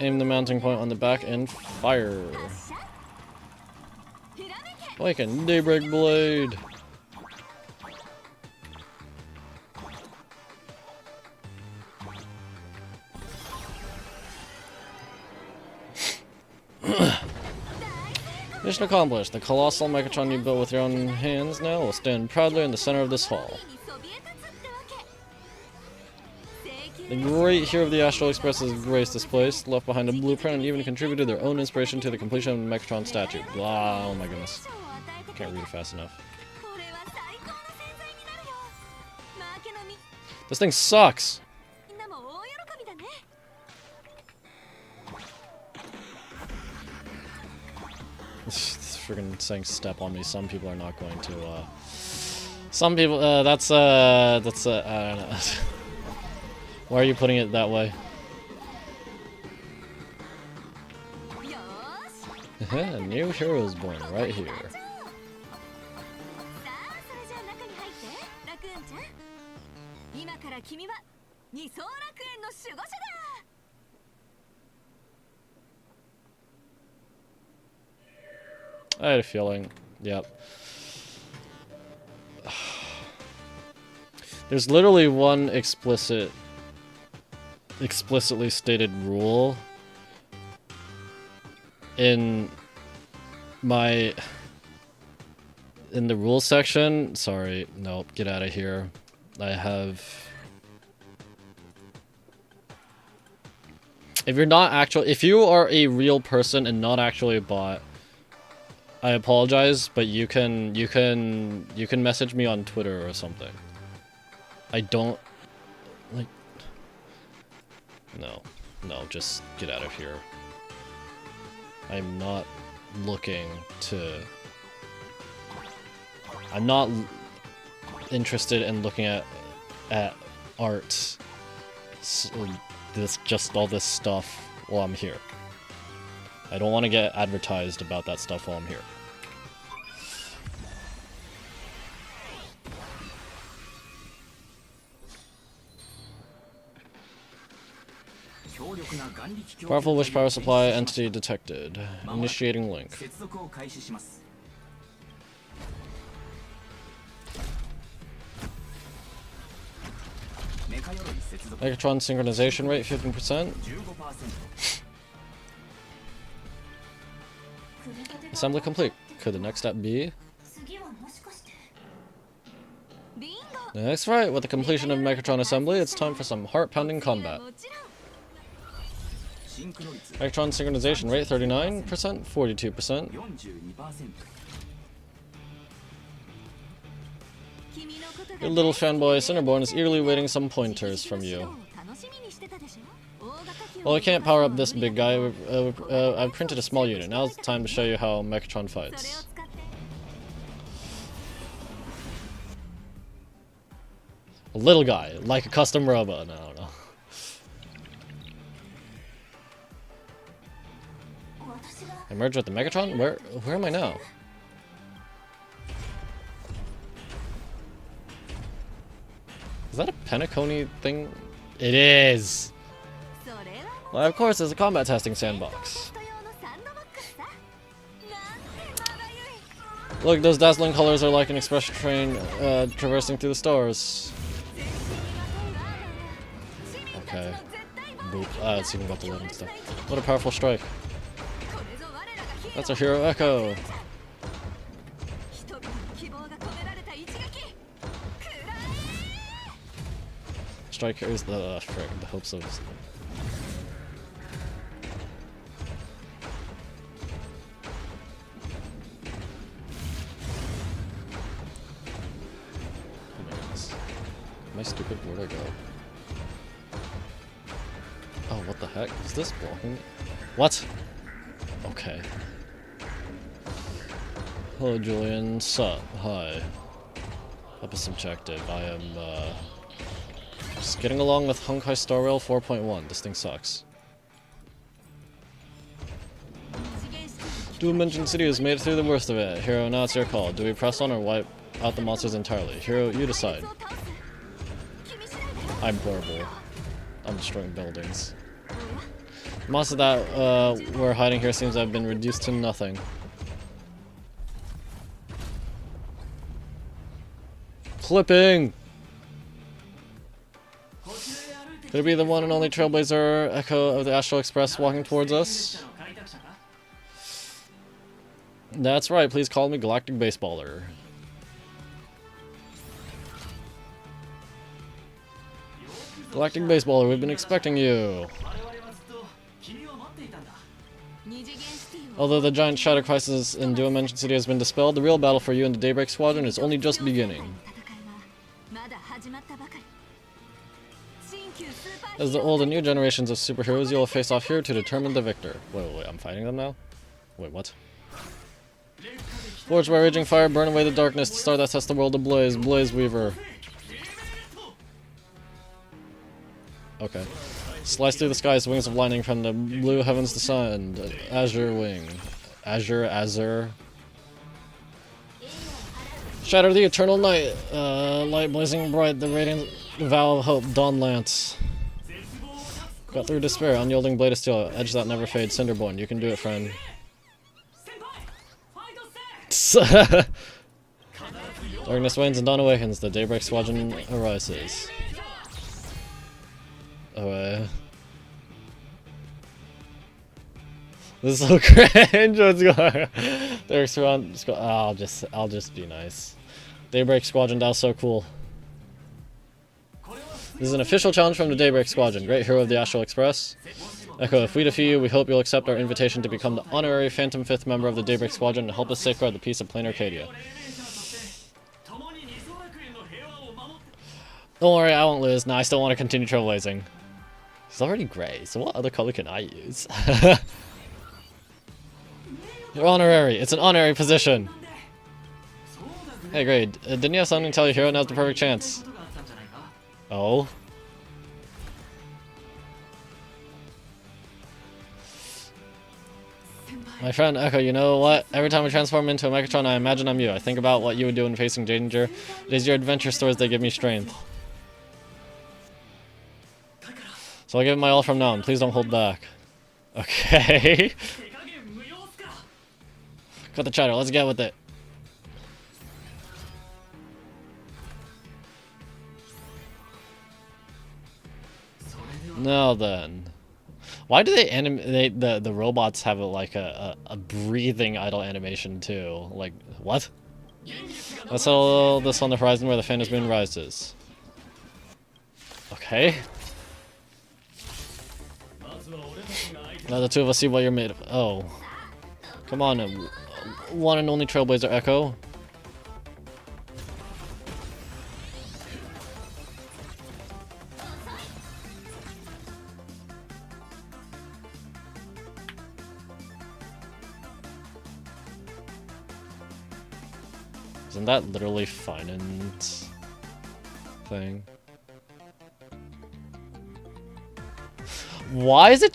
Aim the mounting point on the back and fire. Awaken Daybreak Blade. Mission accomplished. The colossal Mechatron you built with your own hands now will stand proudly in the center of this hall. The great hero of the Astral Express has graced this place, left behind a blueprint, and even contributed their own inspiration to the completion of the Mechatron statue. Blah, oh my goodness. Can't read it fast enough. This thing sucks! This friggin' saying step on me. Some people are not going to, some people, that's, I don't know. Why are you putting it that way? A new hero's born right here. I had a feeling. Yep. There's literally one explicitly stated rule in the rules section. Sorry, nope, get out of here. If you are a real person and not actually a bot, I apologize, but you can message me on Twitter or something. I don't like. No, just get out of here. I'm not looking to. I'm not interested in looking at art. All this stuff while I'm here. I don't want to get advertised about that stuff while I'm here. Powerful wish power supply entity detected. Initiating link. Mechatron synchronization rate 15%. Assembly complete. Could the next step be That's right, with the completion of Megatron assembly, it's time for some heart-pounding combat. Megatron synchronization rate 39%, 42%. Your little fanboy Cinderborn is eagerly waiting some pointers from you. Well, I can't power up this big guy. I've printed a small unit. Now it's time to show you how Megatron fights. A little guy, like a custom robot. No, I don't know. I merged with the Megatron? Where am I now? Is that a Penacony thing? It is! Well, of course, it's a combat testing sandbox. Look, those dazzling colors are like an express train traversing through the stars. Okay. Boop. It's even about the living stuff. What a powerful strike. That's our hero Echo. Strike carries the the hopes of. Oh my goodness. Am I stupid? Where'd I go? Oh, what the heck? Is this blocking? What? Okay. Hello, Julian. Sup? Hi. Up is subjective. I am, just getting along with Honkai Star Rail 4.1. This thing sucks. Dimension City has made it through the worst of it. Hero, now it's your call. Do we press on or wipe out the monsters entirely? Hero, you decide. I'm horrible. I'm destroying buildings. The monsters that were hiding here seems to have been reduced to nothing. Clipping! Could it be the one and only Trailblazer Echo of the Astral Express walking towards us? That's right, please call me Galactic Baseballer. Galactic Baseballer, we've been expecting you. Although the giant shadow crisis in Dimension City has been dispelled, the real battle for you and the Daybreak Squadron is only just beginning. As the old and new generations of superheroes, you'll face off here to determine the victor. Wait, I'm fighting them now? Wait, what? Forged by raging fire, burn away the darkness, the star that sets the world ablaze, Blaze Weaver. Okay. Slice through the skies, wings of lightning from the blue heavens descend. Azure wing. Azure. Shatter the eternal night. Light blazing bright, the radiant vow of hope, dawn lance. Got through despair, unyielding blade of steel, edge that never fades, Cinderborn. You can do it, friend. Darkness wanes and dawn awakens, the Daybreak Squadron arises. Oh, this is so cringe. What's going on? Derek's around. I'll just be nice. Daybreak Squadron, that was so cool. This is an official challenge from the Daybreak Squadron, great hero of the Astral Express. Echo, if we defeat you, we hope you'll accept our invitation to become the honorary Phantom 5th member of the Daybreak Squadron and help us safeguard the peace of plain Arcadia. Don't worry, I won't lose. Nah, I still want to continue trailblazing. It's already grey, so what other color can I use? You're honorary. It's an honorary position. Hey, great. Didn't you have something to tell your hero? Now's the perfect chance. Oh? My friend Echo, you know what? Every time I transform into a Megatron, I imagine I'm you. I think about what you would do when facing danger. It is your adventure stories that give me strength. So I'll give it my all from now on. Please don't hold back. Okay. Cut the chatter. Let's get with it. Now then. Why do they animate the robots have like a breathing idle animation too? Like, what? Let's settle this on the horizon where the Phantom Moon rises. Okay. Now the two of us see what you're made of. Oh. Come on, one and only Trailblazer Echo. Isn't that literally Finance thing? Why is it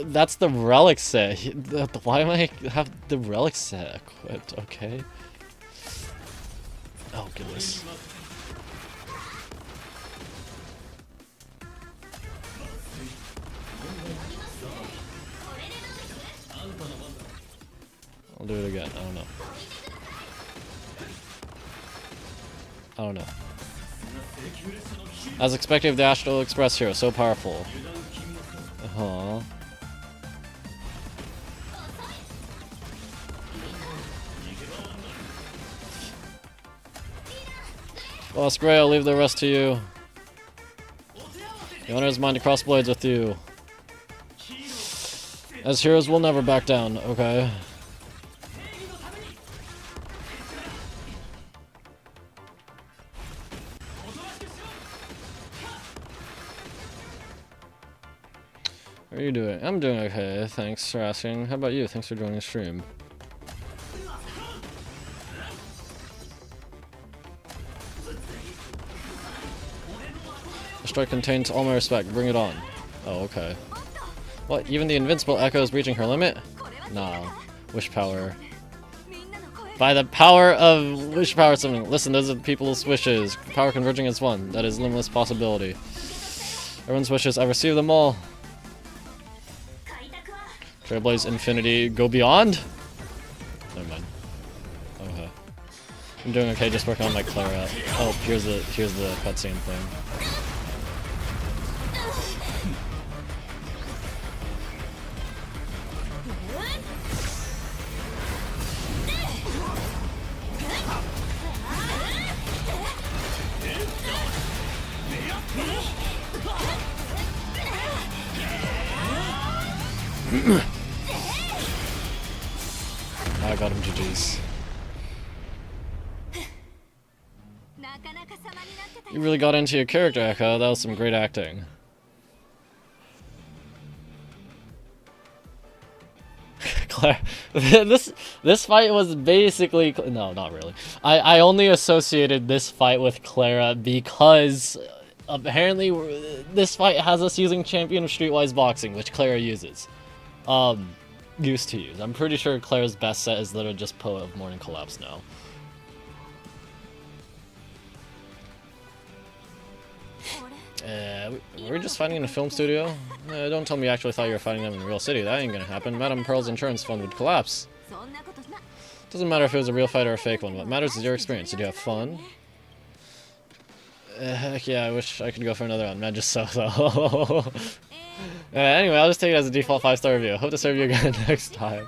that's the relic set. Why am I have the relic set equipped? Okay. Oh goodness. I'll do it again. I don't know. I don't know. As expected of the Astral Express hero, so powerful. Uh-huh. Lost Gray, I'll leave the rest to you. The owner is mine to cross blades with you. As heroes, we'll never back down, okay? How are you doing? I'm doing okay, thanks for asking. How about you? Thanks for joining the stream. The strike contains all my respect, bring it on. Oh, okay. What, even the invincible Echo is reaching her limit? Nah, wish power. By the power of wish power something. Listen, those are people's wishes. Power converging as one. That is limitless possibility. Everyone's wishes, I receive them all. Trailblaze Infinity, go beyond? Never mind. Okay. I'm doing okay, just working on my Clara. Oh, here's the cutscene thing. I got him, GG's. You really got into your character, Echo. That was some great acting. Claire, this fight was basically no, not really. I only associated this fight with Clara because apparently this fight has us using Champion of Streetwise Boxing, which Clara uses. Used to use. I'm pretty sure Clara's best set is literally just Poet of Morning Collapse now. Were we just fighting in a film studio? Don't tell me you actually thought you were fighting them in the real city. That ain't gonna happen. Madame Pearl's insurance fund would collapse. Doesn't matter if it was a real fight or a fake one. What matters is your experience. Did you have fun? Heck yeah, I wish I could go for another one. Man, just so. Anyway, I'll just take it as a default 5-star review. Hope to serve you again next time.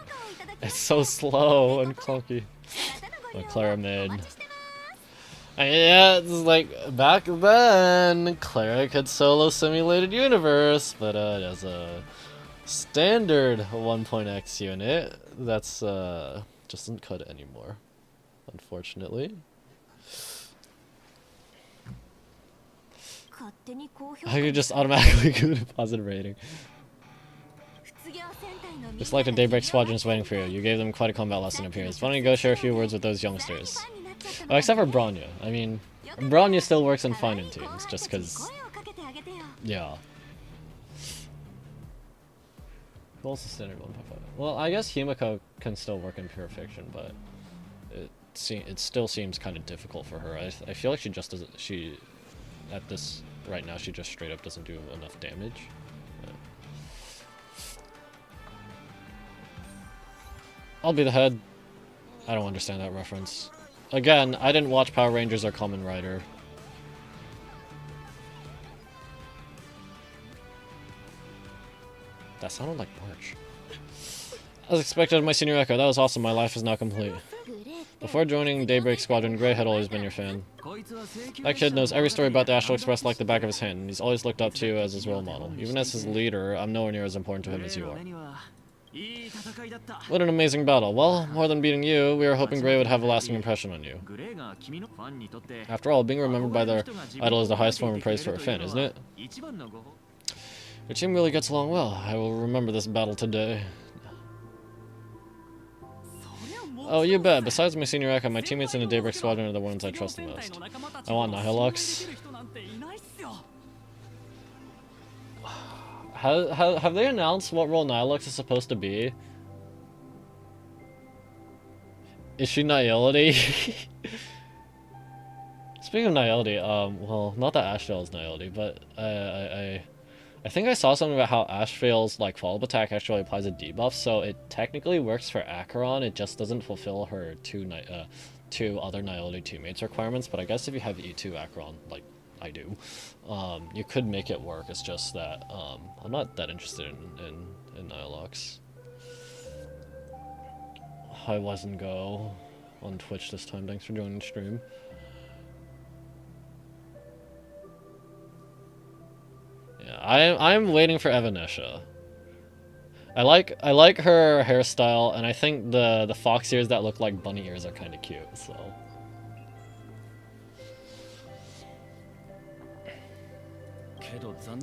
It's so slow and clunky. Oh, Clara mid. Yeah, it's like back then, Clara could solo Simulated Universe, but as a standard 1.x unit, that's just doesn't cut anymore, unfortunately. I could just automatically go to positive rating. Looks like the Daybreak Squadron is waiting for you. You gave them quite a combat lesson appearance. Why don't you go share a few words with those youngsters? Oh, except for Bronya. I mean, Bronya still works in fighting teams, just because... Yeah. Who else is standard 1.5? Well, I guess Himiko can still work in Pure Fiction, but it still seems kind of difficult for her. I feel like she just doesn't... At this... Right now, she just straight up doesn't do enough damage. Yeah. I'll be the head. I don't understand that reference. Again, I didn't watch Power Rangers or Kamen Rider. That sounded like March. As expected of my senior echo, that was awesome. My life is now complete. Before joining Daybreak Squadron, Gray had always been your fan. That kid knows every story about the Astral Express like the back of his hand, and he's always looked up to you as his role model. Even as his leader, I'm nowhere near as important to him as you are. What an amazing battle. Well, more than beating you, we were hoping Gray would have a lasting impression on you. After all, being remembered by their idol is the highest form of praise for a fan, isn't it? Your team really gets along well. I will remember this battle today. Oh, you bet. Besides my senior echo, my teammates in the Daybreak Squadron are the ones I trust the most. I want Nihilux. Have they announced what role Nihilux is supposed to be? Is she Nihility? Speaking of Nihility, well, not that Ashvale is Nihility, but I think I saw something about how Ashvale's like follow-up attack actually applies a debuff, so it technically works for Acheron. It just doesn't fulfill her two other Nihility teammates requirements. But I guess if you have E2 Acheron, like I do, you could make it work. It's just that I'm not that interested in Nihilux. Hi wasn't go on Twitch this time. Thanks for joining the stream. Yeah, I'm waiting for Evanescia. I like her hairstyle, and I think the fox ears that look like bunny ears are kind of cute. So.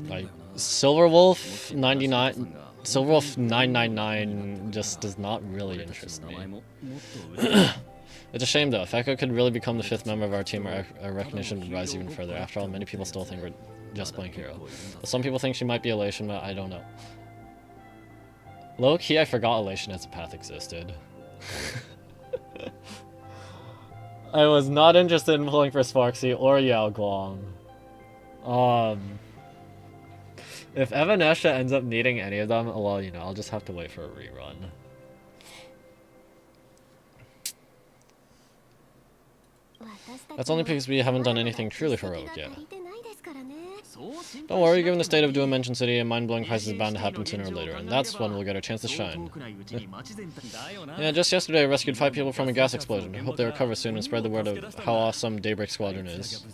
Like Silverwolf 99, Silverwolf 999 just does not really interest me. It's a shame though. If Echo could really become the 5th member of our team, our recognition would rise even further. After all, many people still think we're just playing hero. Some people think she might be Elation, but I don't know. Low key, I forgot Elation as a path existed. I was not interested in pulling for Sparksy or Yao Guang. If Evanescia ends up needing any of them, well, you know, I'll just have to wait for a rerun. That's only because we haven't done anything truly heroic yet. Don't worry, given the state of Dimension City, a mind-blowing crisis is bound to happen sooner or later, and that's when we'll get our chance to shine. Yeah, just yesterday I rescued 5 people from a gas explosion. I hope they recover soon and spread the word of how awesome Daybreak Squadron is.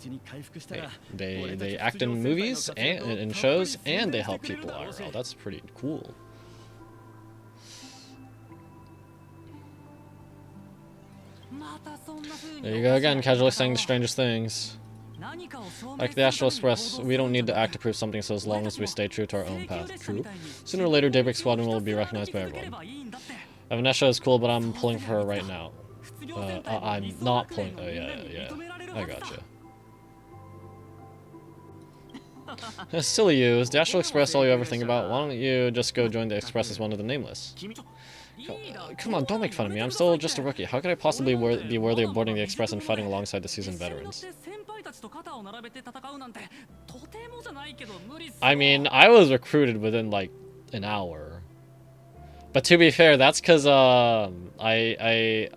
They act in movies, and in shows, and they help people IRL. That's pretty cool. There you go again, casually saying the strangest things. Like the Astral Express, we don't need to act to prove something so as long as we stay true to our own path. True. Sooner or later, Daybreak Squadron will be recognized by everyone. Evanescia is cool, but I'm pulling for her right now. I'm not pulling. Oh, yeah. I gotcha. Silly you. Is the Astral Express all you ever think about? Why don't you just go join the Express as one of the nameless? Come on, don't make fun of me. I'm still just a rookie. How could I possibly be worthy of boarding the Express and fighting alongside the seasoned veterans? I mean, I was recruited within like an hour. But to be fair, that's because I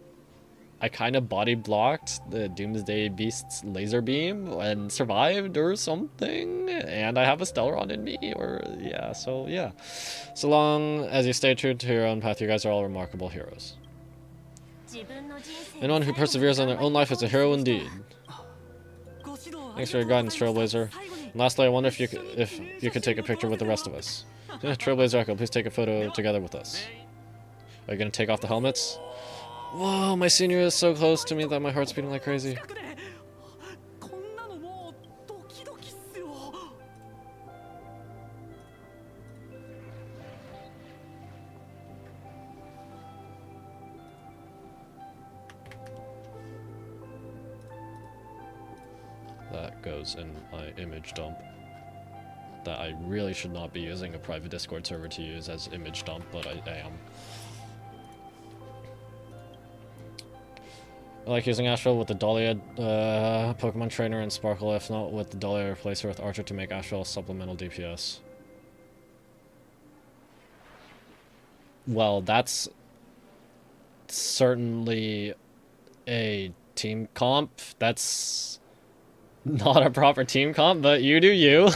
kind of body blocked the Doomsday Beast's laser beam and survived or something, and I have a Stellaron in me, or yeah, so yeah. So long as you stay true to your own path, you guys are all remarkable heroes. Anyone who perseveres in their own life is a hero indeed. Thanks for your guidance, Trailblazer. And lastly, I wonder if you could take a picture with the rest of us. Trailblazer Echo, please take a photo together with us. Are you gonna take off the helmets? Whoa, my senior is so close to me that my heart's beating like crazy. That goes in my image dump. That I really should not be using a private Discord server to use as image dump, but I am. I like using Astral with the Dahlia Pokemon Trainer and Sparkle, if not with the Dahlia, replace her with Archer to make Astral supplemental DPS. Well, that's certainly a team comp. That's not a proper team comp, but you do you.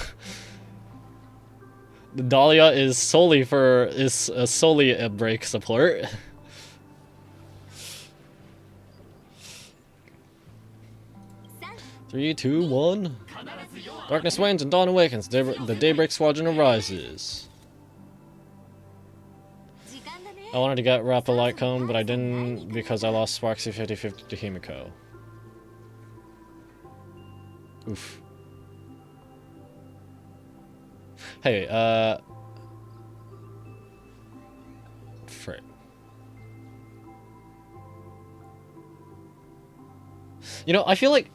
Dahlia is solely a break support. 3, 2, 1. Darkness wanes and dawn awakens. The Daybreak Squadron arises. I wanted to get Rappa Light Cone, but I didn't because I lost Sparksy 50-50 to Himiko. Oof. Hey, frick. You know, I feel like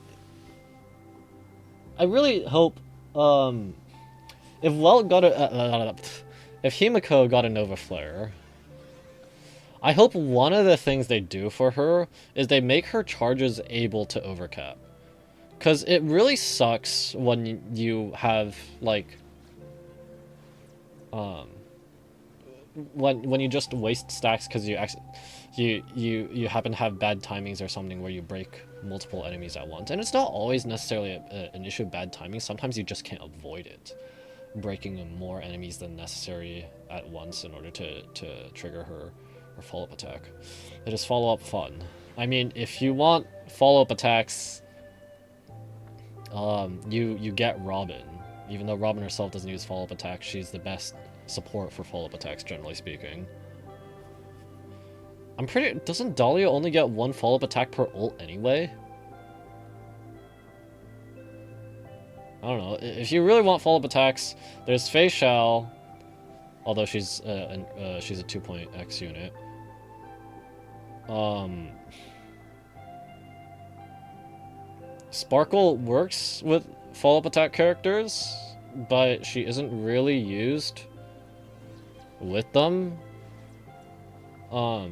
I really hope, if Welt got if Himiko got a Nova Flare, I hope one of the things they do for her is they make her charges able to overcap. Because it really sucks when you have, like, when you just waste stacks because you happen to have bad timings or something where you break multiple enemies at once. And it's not always necessarily an issue of bad timing. Sometimes you just can't avoid it, breaking more enemies than necessary at once in order to trigger her follow-up attack. It is follow-up fun. I mean, if you want follow-up attacks, you get Robin. Even though Robin herself doesn't use follow-up attacks, she's the best support for follow-up attacks, generally speaking. I'm pretty... Doesn't Dahlia only get one follow-up attack per ult anyway? I don't know. If you really want follow-up attacks, there's Fei Xiao, although she's a 2.x unit. Sparkle works with follow-up attack characters, but she isn't really used with them.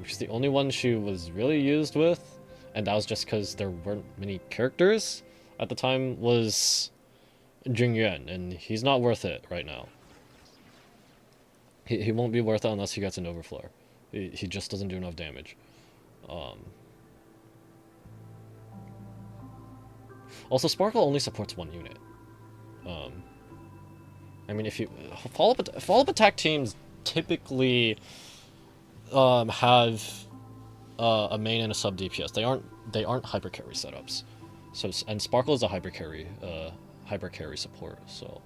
She's the only one she was really used with, and that was just because there weren't many characters at the time, was Jing Yuan, and he's not worth it right now. He won't be worth it unless he gets an overflow. He just doesn't do enough damage. Also, Sparkle only supports one unit. I mean, if you follow-up attack teams typically have a main and a sub DPS. They aren't hyper carry setups. So, and Sparkle is a hyper carry support. So.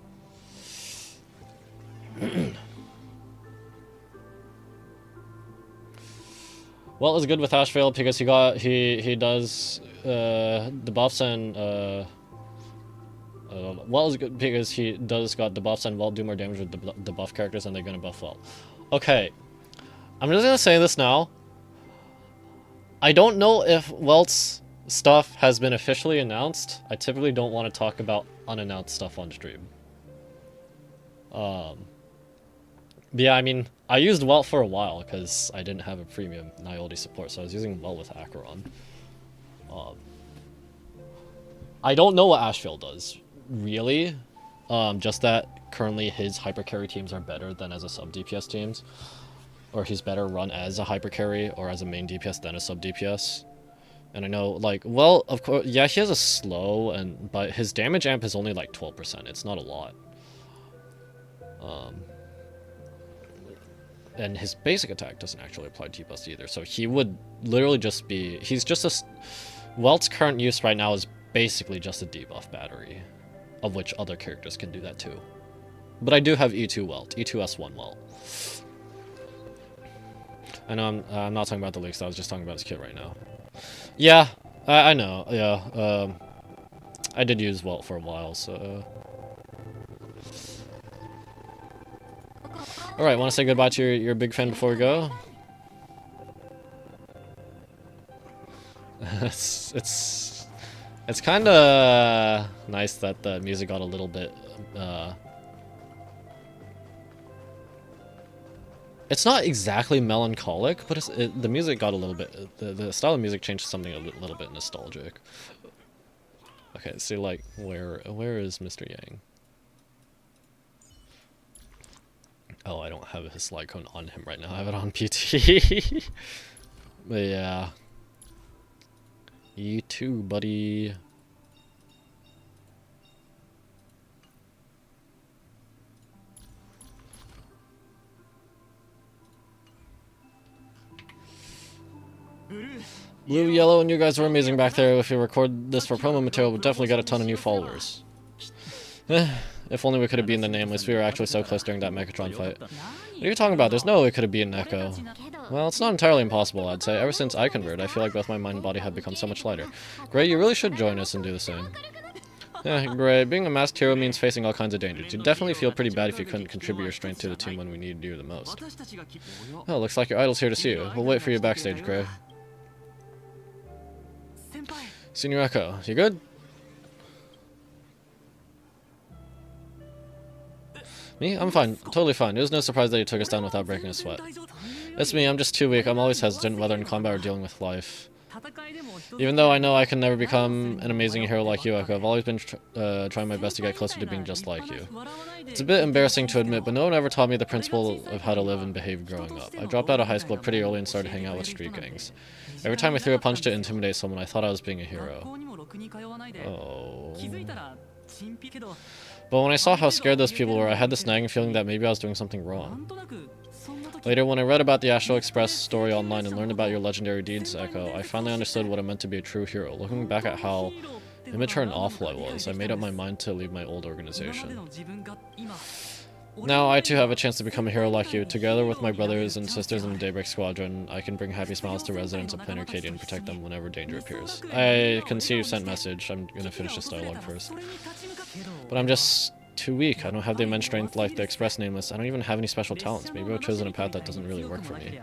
Well, it's good with Ashvale because he does debuffs and well, it's good because he does got debuffs and Welt do more damage with the buff characters, and they're gonna buff Welt. Okay, I'm just gonna say this now. I don't know if Welt's stuff has been officially announced. I typically don't want to talk about unannounced stuff on stream. But yeah, I mean, I used Welt for a while because I didn't have a premium Niobe support, so I was using Welt with Acheron. I don't know what Ashvale does, really. Just that currently his hyper carry teams are better than as a sub DPS teams. Or he's better run as a hyper carry or as a main DPS than a sub DPS. And I know, like, well, of course, yeah, he has a slow, but his damage amp is only like 12%. It's not a lot. And his basic attack doesn't actually apply T-Bust either, so he would literally just be... He's just a... Welt's current use right now is basically just a debuff battery, of which other characters can do that too. But I do have E2 Welt, E2S1 Welt. I know I'm not talking about the leaks, I was just talking about his kit right now. Yeah, I know, yeah. I did use Welt for a while, so... Alright, want to say goodbye to your big fan before we go? It's kind of nice that the music got a little bit, it's not exactly melancholic, but the music got a little bit, the style of music changed to something a little bit nostalgic. Okay, so like, where is Mr. Yang? Oh, I don't have his slide cone on him right now. I have it on PT. But yeah. You too, buddy. Blue, yellow, and you guys were amazing back there. If you record this for promo material, we'll definitely get a ton of new followers. If only we could have been the Nameless. We were actually so close during that Megatron fight. What are you talking about? There's no way it could have been Echo. Well, it's not entirely impossible, I'd say. Ever since I converted, I feel like both my mind and body have become so much lighter. Gray, you really should join us and do the same. Yeah, Gray, being a masked hero means facing all kinds of dangers. You'd definitely feel pretty bad if you couldn't contribute your strength to the team when we needed you the most. Oh, looks like your idol's here to see you. We'll wait for you backstage, Gray. Senior Echo, you good? Me? I'm fine. Totally fine. It was no surprise that you took us down without breaking a sweat. It's me. I'm just too weak. I'm always hesitant, whether in combat or dealing with life. Even though I know I can never become an amazing hero like you, Echo, I've always been trying my best to get closer to being just like you. It's a bit embarrassing to admit, but no one ever taught me the principle of how to live and behave growing up. I dropped out of high school pretty early and started hanging out with street gangs. Every time I threw a punch to intimidate someone, I thought I was being a hero. Oh. But when I saw how scared those people were, I had this nagging feeling that maybe I was doing something wrong. Later, when I read about the Astral Express story online and learned about your legendary deeds, Echo, I finally understood what it meant to be a true hero. Looking back at how immature and awful I was, I made up my mind to leave my old organization. Now I too have a chance to become a hero like you. Together with my brothers and sisters in the Daybreak Squadron, I can bring happy smiles to residents of Planet Arcadia and protect them whenever danger appears. I can see you sent message. I'm gonna finish this dialogue first. But I'm just too weak. I don't have the immense strength like the Express Nameless. I don't even have any special talents. Maybe I've chosen a path that doesn't really work for me.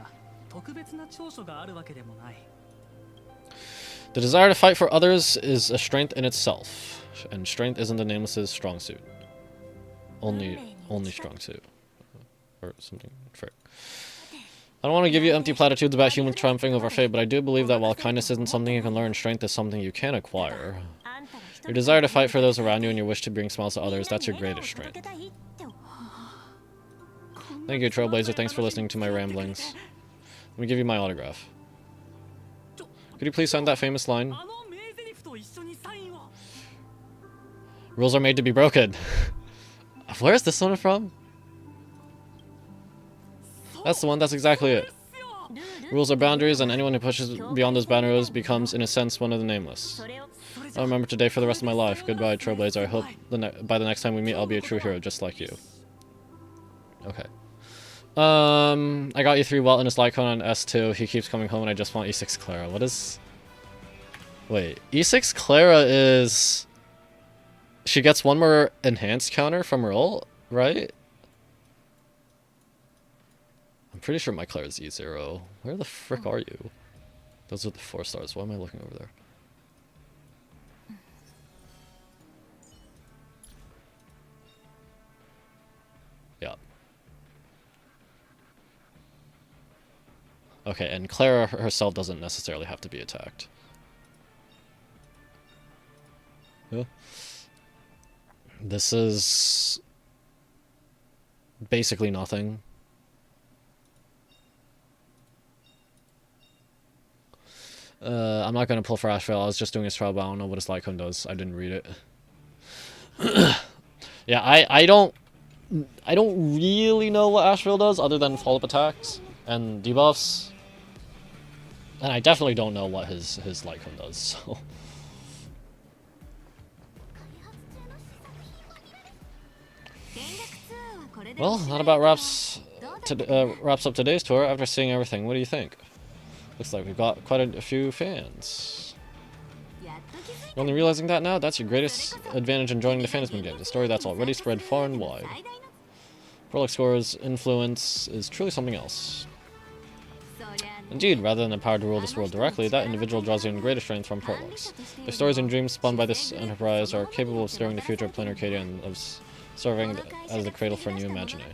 The desire to fight for others is a strength in itself, and strength isn't the Nameless's strong suit. Only strong suit. Or something. Fair. I don't want to give you empty platitudes about humans triumphing over fate, but I do believe that while kindness isn't something you can learn, strength is something you can acquire. Your desire to fight for those around you and your wish to bring smiles to others, that's your greatest strength. Thank you, Trailblazer. Thanks for listening to my ramblings. Let me give you my autograph. Could you please send that famous line? Rules are made to be broken. Where is this one from? That's the one, that's exactly it. Rules are boundaries, and anyone who pushes beyond those boundaries becomes, in a sense, one of the Nameless. I'll remember today for the rest of my life. Goodbye, Trailblazer. I hope by the next time we meet, I'll be a true hero, just like you. Okay. I got you 3 Wellness Lycon on S2. He keeps coming home, and I just want E6 Clara. What is... Wait, E6 Clara is... She gets one more enhanced counter from her ult, right? I'm pretty sure my Clara's E0. Where the frick are you? Those are the 4 stars. Why am I looking over there? Yeah. Okay, and Clara herself doesn't necessarily have to be attacked. Yeah. This is basically nothing. I'm not going to pull for Ashvale. I was just doing his trial, but I don't know what his Lycon does. I didn't read it. Yeah, I don't really know what Ashvale does other than follow-up attacks and debuffs. And I definitely don't know what his Lycon does, so... Well, that about wraps up today's tour. After seeing everything, what do you think? Looks like we've got quite a few fans. You're only realizing that now? That's your greatest advantage in joining the Phantasm games, a story that's already spread far and wide. Prolix Score's influence is truly something else. Indeed, rather than the power to rule this world directly, that individual draws in greater strength from Prolix. The stories and dreams spun by this enterprise are capable of stirring the future of Planet Arcadia and of serving as the cradle for new imaginary.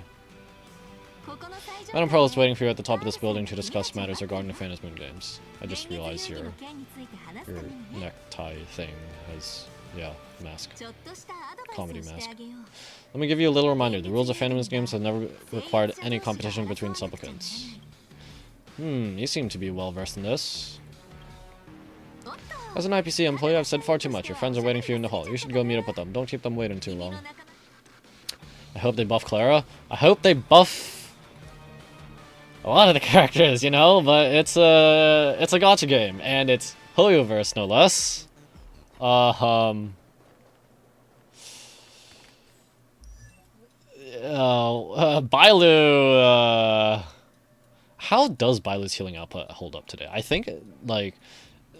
Madame Pearl is waiting for you at the top of this building to discuss matters regarding the Phantasm games. I just realized your necktie thing has, yeah, mask. Comedy mask. Let me give you a little reminder. The rules of Phantasm games have never required any competition between supplicants. You seem to be well versed in this. As an IPC employee, I've said far too much. Your friends are waiting for you in the hall. You should go meet up with them. Don't keep them waiting too long. I hope they buff Clara. I hope they buff a lot of the characters, you know, but it's a gacha game, and it's Hoyoverse, no less. Bailu, how does Bailu's healing output hold up today? I think, like,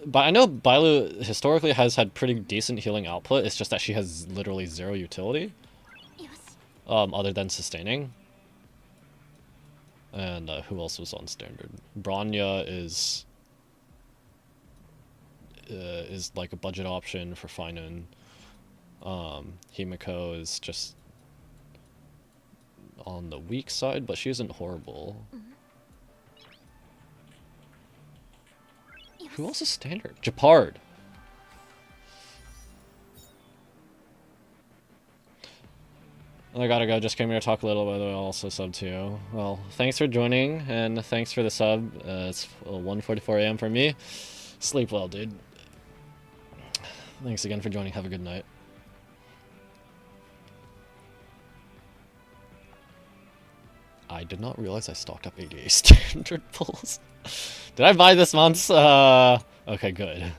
but I know Bailu historically has had pretty decent healing output, it's just that she has literally zero utility, other than sustaining. And who else was on standard? Bronya is like a budget option for Finun. Himiko is just on the weak side, but she isn't horrible. Who else is standard? Japard. I gotta go, just came here to talk a little, by the way, I'll also sub to you. Well, thanks for joining, and thanks for the sub. It's 1:44 a.m. for me. Sleep well, dude. Thanks again for joining, have a good night. I did not realize I stocked up 88 standard pulls. Did I buy this month's? Okay, good.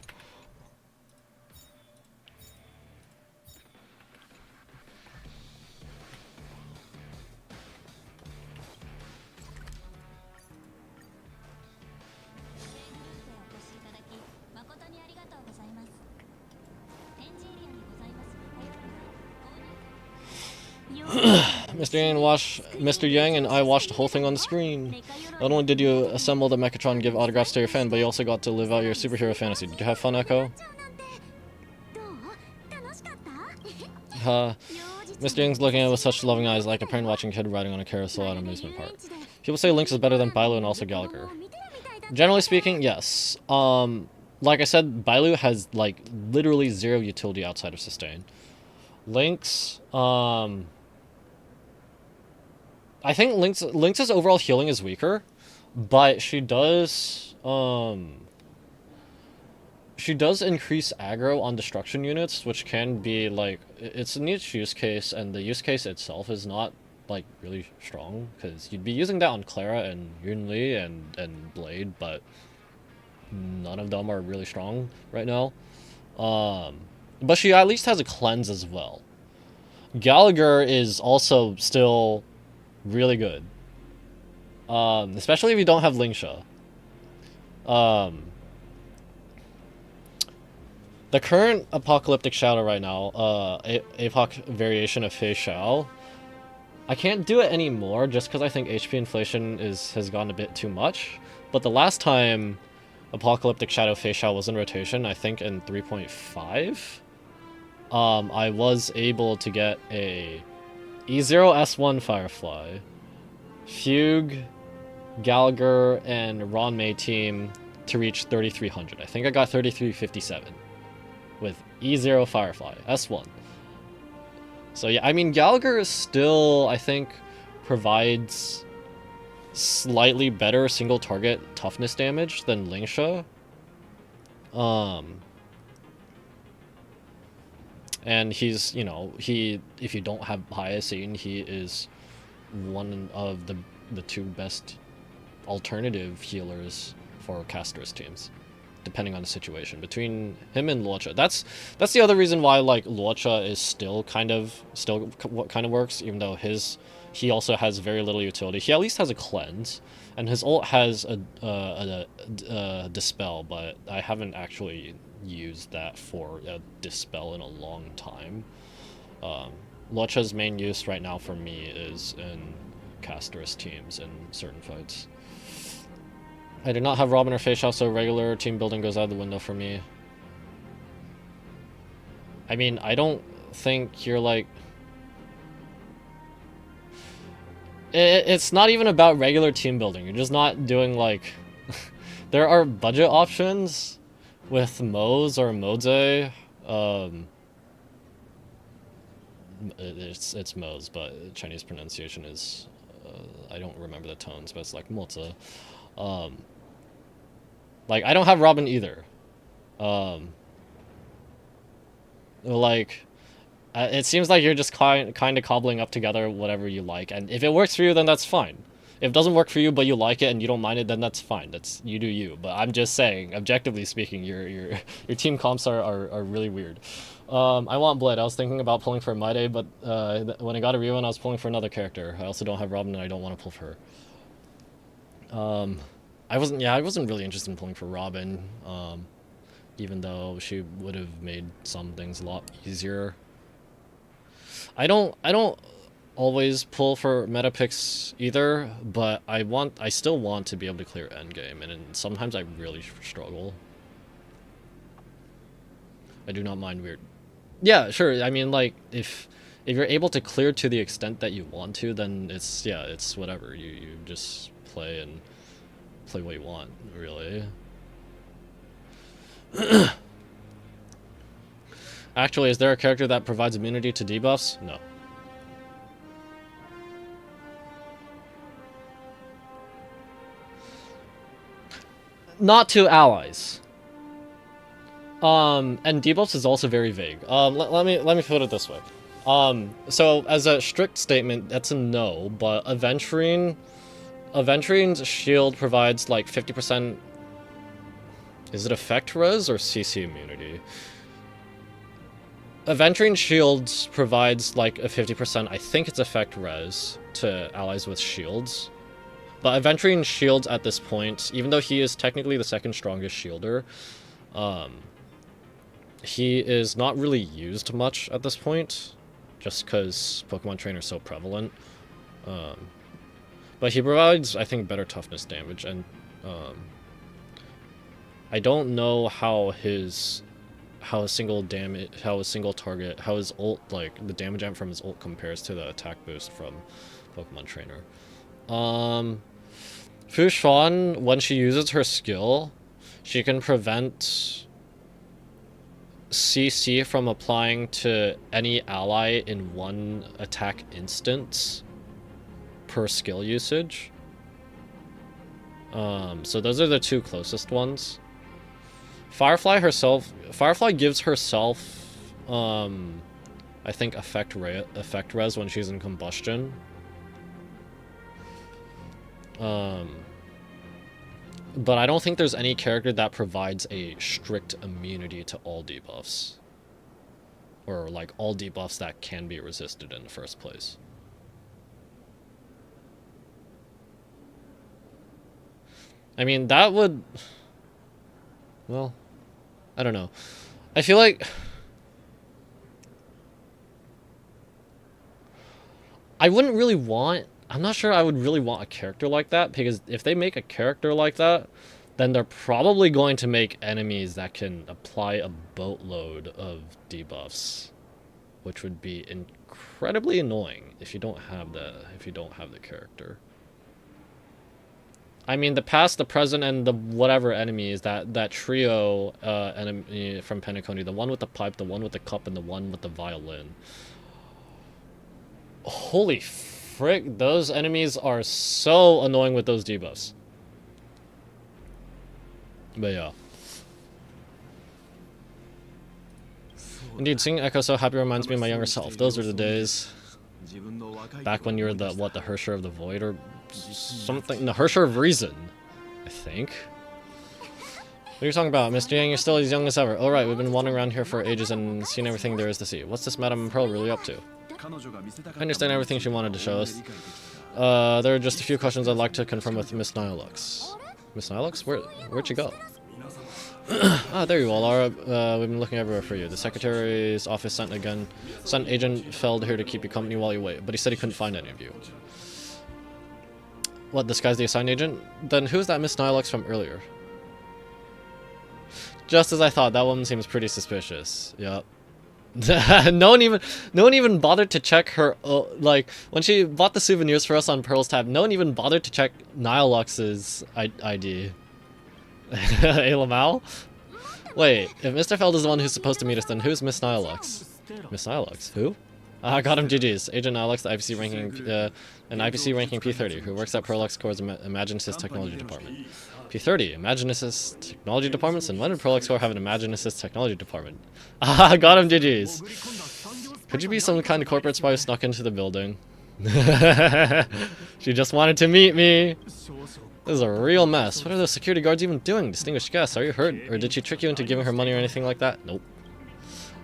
Mr. Yang and I watched the whole thing on the screen. Not only did you assemble the Mechatron and give autographs to your fan, but you also got to live out your superhero fantasy. Did you have fun, Echo? Mr. Yang's looking at it with such loving eyes, like a parent watching a kid riding on a carousel at an amusement park. People say Lynx is better than Bailu and also Gallagher. Generally speaking, yes. Like I said, Bailu has, like, literally zero utility outside of sustain. Lynx, I think Lynx's overall healing is weaker, but she does increase aggro on destruction units, which can be, like, it's a niche use case, and the use case itself is not, like, really strong, because you'd be using that on Clara and Yunli and Blade, but none of them are really strong right now. But she at least has a cleanse as well. Gallagher is also still really good, especially if you don't have Lingsha. The current Apocalyptic Shadow right now, APOC variation of Fei Xiao, I can't do it anymore just because I think HP inflation has gone a bit too much. But the last time Apocalyptic Shadow Fei Xiao was in rotation, I think in 3.5, I was able to get a E0 S1 Firefly, Fugue, Gallagher, and Ron May team to reach 3300. I think I got 3357 with E0 Firefly, S1. So yeah, I mean, Gallagher is still, I think, provides slightly better single target toughness damage than Lingsha. And he's, you know, if you don't have Hyacinth, he is one of the two best alternative healers for Castor's teams, depending on the situation. Between him and Luocha, that's the other reason why, like, Luocha is still what kind of works, even though he also has very little utility. He at least has a cleanse, and his ult has a dispel, but I haven't actually used that for a dispel in a long time. Luocha's main use right now for me is in Castor's teams in certain fights. I do not have Robin or Fei Xiao, so regular team building goes out the window for me. I mean, I don't think you're, like... It's not even about regular team building. You're just not doing, like... There are budget options with Moze or Moze. It's Moze, but Chinese pronunciation is... I don't remember the tones, but it's like Moze. Like, I don't have Robin either. Like, it seems like you're just kind of cobbling up together whatever you like, and if it works for you, then that's fine. If it doesn't work for you, but you like it and you don't mind it, then that's fine. That's you do you. But I'm just saying, objectively speaking, your team comps are really weird. I want Blade. I was thinking about pulling for Maide, but when I got a Rerun, I was pulling for another character. I also don't have Robin, and I don't want to pull for her. I wasn't really interested in pulling for Robin, even though she would have made some things a lot easier. I don't always pull for meta picks either, but I still want to be able to clear endgame, and sometimes I really struggle. I do not mind weird. Yeah, sure. I mean, like, if you're able to clear to the extent that you want to, then it's whatever. You just play what you want, really. Actually, is there a character that provides immunity to debuffs? No. Not to allies. And debuffs is also very vague. Let me put it this way. So as a strict statement, that's a no, but Aventurine's shield provides like 50%. Is it effect res or CC immunity? Aventurine shields provides like a 50%, I think it's effect res, to allies with shields. But Aventurine shields at this point, even though he is technically the second strongest shielder, he is not really used much at this point, just because Pokemon Trainer is so prevalent. But he provides, I think, better toughness damage, and I don't know how his target, how his ult, like the damage amp from his ult compares to the attack boost from Pokemon Trainer. Fu Xuan, when she uses her skill, she can prevent CC from applying to any ally in one attack instance per skill usage. So those are the two closest ones. Firefly gives herself, I think, effect res when she's in combustion. But I don't think there's any character that provides a strict immunity to all debuffs. Or, like, all debuffs that can be resisted in the first place. I mean, that would... Well, I don't know. I feel like... I wouldn't really want... I'm not sure I would really want a character like that, because if they make a character like that, then they're probably going to make enemies that can apply a boatload of debuffs, which would be incredibly annoying if you don't have the character. I mean, the past, the present, and the whatever enemies, that trio enemy from Penacony, the one with the pipe, the one with the cup, and the one with the violin. Holy frick, those enemies are so annoying with those debuffs. But yeah. Indeed, seeing Echo so happy reminds me of my younger self. Those are the days. Back when you were the Hersher of the Void or something. The Hersher of Reason, I think. What are you talking about? Mr. Yang, you're still as young as ever. Oh right, we've been wandering around here for ages and seen everything there is to see. What's this Madame Pearl really up to? I understand everything she wanted to show us. There are just a few questions I'd like to confirm with Miss Nihilux. Miss Nihilux? Where'd she go? Ah, there you all are. We've been looking everywhere for you. The secretary's office sent Agent Feld here to keep you company while you wait, but he said he couldn't find any of you. What, this guy's the assigned agent? Then who's that Miss Nihilux from earlier? Just as I thought, that woman seems pretty suspicious. Yep. no one even bothered to check her, like, when she bought the souvenirs for us on Pearl's tab, no one even bothered to check Nihilux's ID. Lamau? Wait, if Mr. Feld is the one who's supposed to meet us, then who's Miss Nihilux? Miss Nihilux? Who? I got him GG's. Agent Nihilux, the IPC ranking, an IPC ranking P30, who works at Prolux Core's Imaginesis Technology Department. P30, Imaginesis Technology Departments, and when did Prolux Core have an Imaginesis Technology Department? Got him GG's. Could you be some kind of corporate spy who snuck into the building? She just wanted to meet me. This is a real mess. What are those security guards even doing? Distinguished guests, are you hurt? Or did she trick you into giving her money or anything like that? Nope.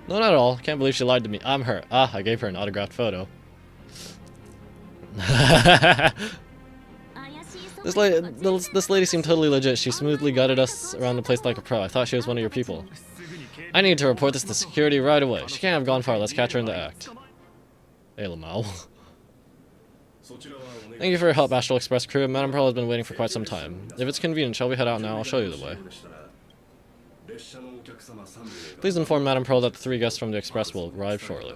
No, not at all. Can't believe she lied to me. I'm her. Ah, I gave her an autographed photo. This lady seemed totally legit. She smoothly guided us around the place like a pro. I thought she was one of your people. I need to report this to security right away. She can't have gone far. Let's catch her in the act. Hey, Lamau. Thank you for your help, Astral Express crew. Madame Pearl has been waiting for quite some time. If it's convenient, shall we head out now? I'll show you the way. Please inform Madame Pearl that the 3 guests from the Express will arrive shortly.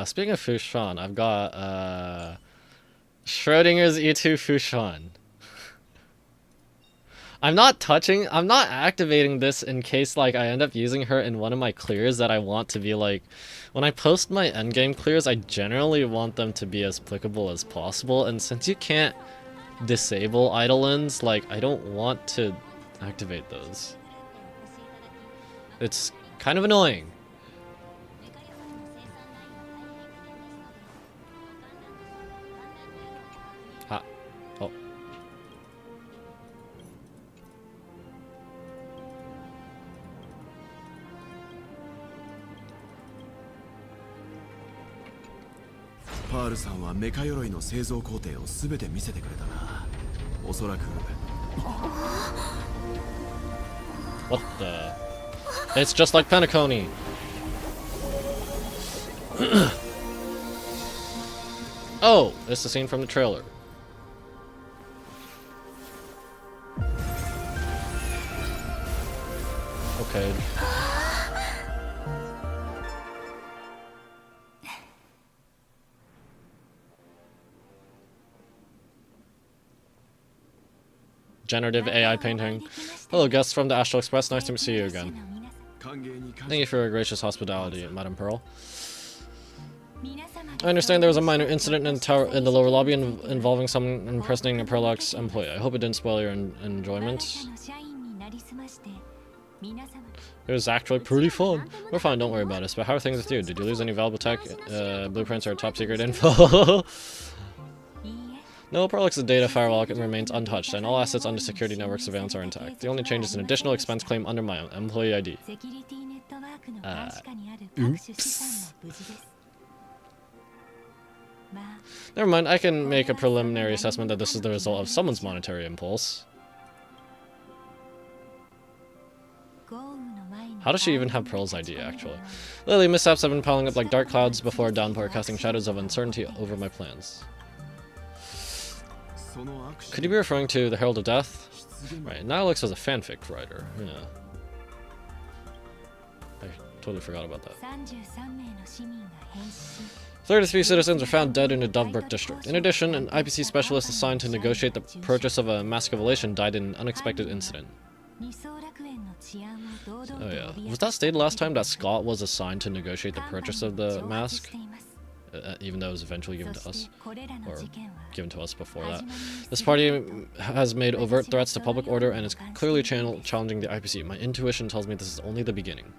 Speaking of Fushan, I've got Schrodinger's E2 Fushan. I'm not activating this in case like I end up using her in one of my clears that I want to be like, when I post my endgame clears, I generally want them to be as applicable as possible, and since you can't disable Eidolons, like I don't want to activate those. It's kind of annoying. Oh. Pearl さんはメカ鎧の製造工程をすべて見せてくれたな。おそらく。What the? It's just like Penacony. Oh, it's the scene from the trailer. Okay. Generative AI painting. Hello, guests from the Astral Express. Nice to see you again. Thank you for your gracious hospitality, Madame Pearl. I understand there was a minor incident in the lower lobby involving someone impersonating a Perlox employee. I hope it didn't spoil your enjoyment. It was actually pretty fun. We're fine, don't worry about us. But how are things with you? Did you lose any valuable tech, blueprints, or top secret info? No, Perlux's data firewall remains untouched, and all assets under security network surveillance are intact. The only change is an additional expense claim under my employee ID. Oops. Never mind, I can make a preliminary assessment that this is the result of someone's monetary impulse. How does she even have Pearl's ID, actually? Lately, mishaps have been piling up like dark clouds before a downpour, casting shadows of uncertainty over my plans. Could you be referring to the Herald of Death? Right, Nihilix was a fanfic writer, yeah. I totally forgot about that. 33 citizens were found dead in the Dovebrook district. In addition, an IPC specialist assigned to negotiate the purchase of a mask of elation died in an unexpected incident. Oh yeah. Was that stated last time that Scott was assigned to negotiate the purchase of the mask? Even though it was eventually given to us, or given to us before that. This party has made overt threats to public order and is clearly challenging the IPC. My intuition tells me this is only the beginning.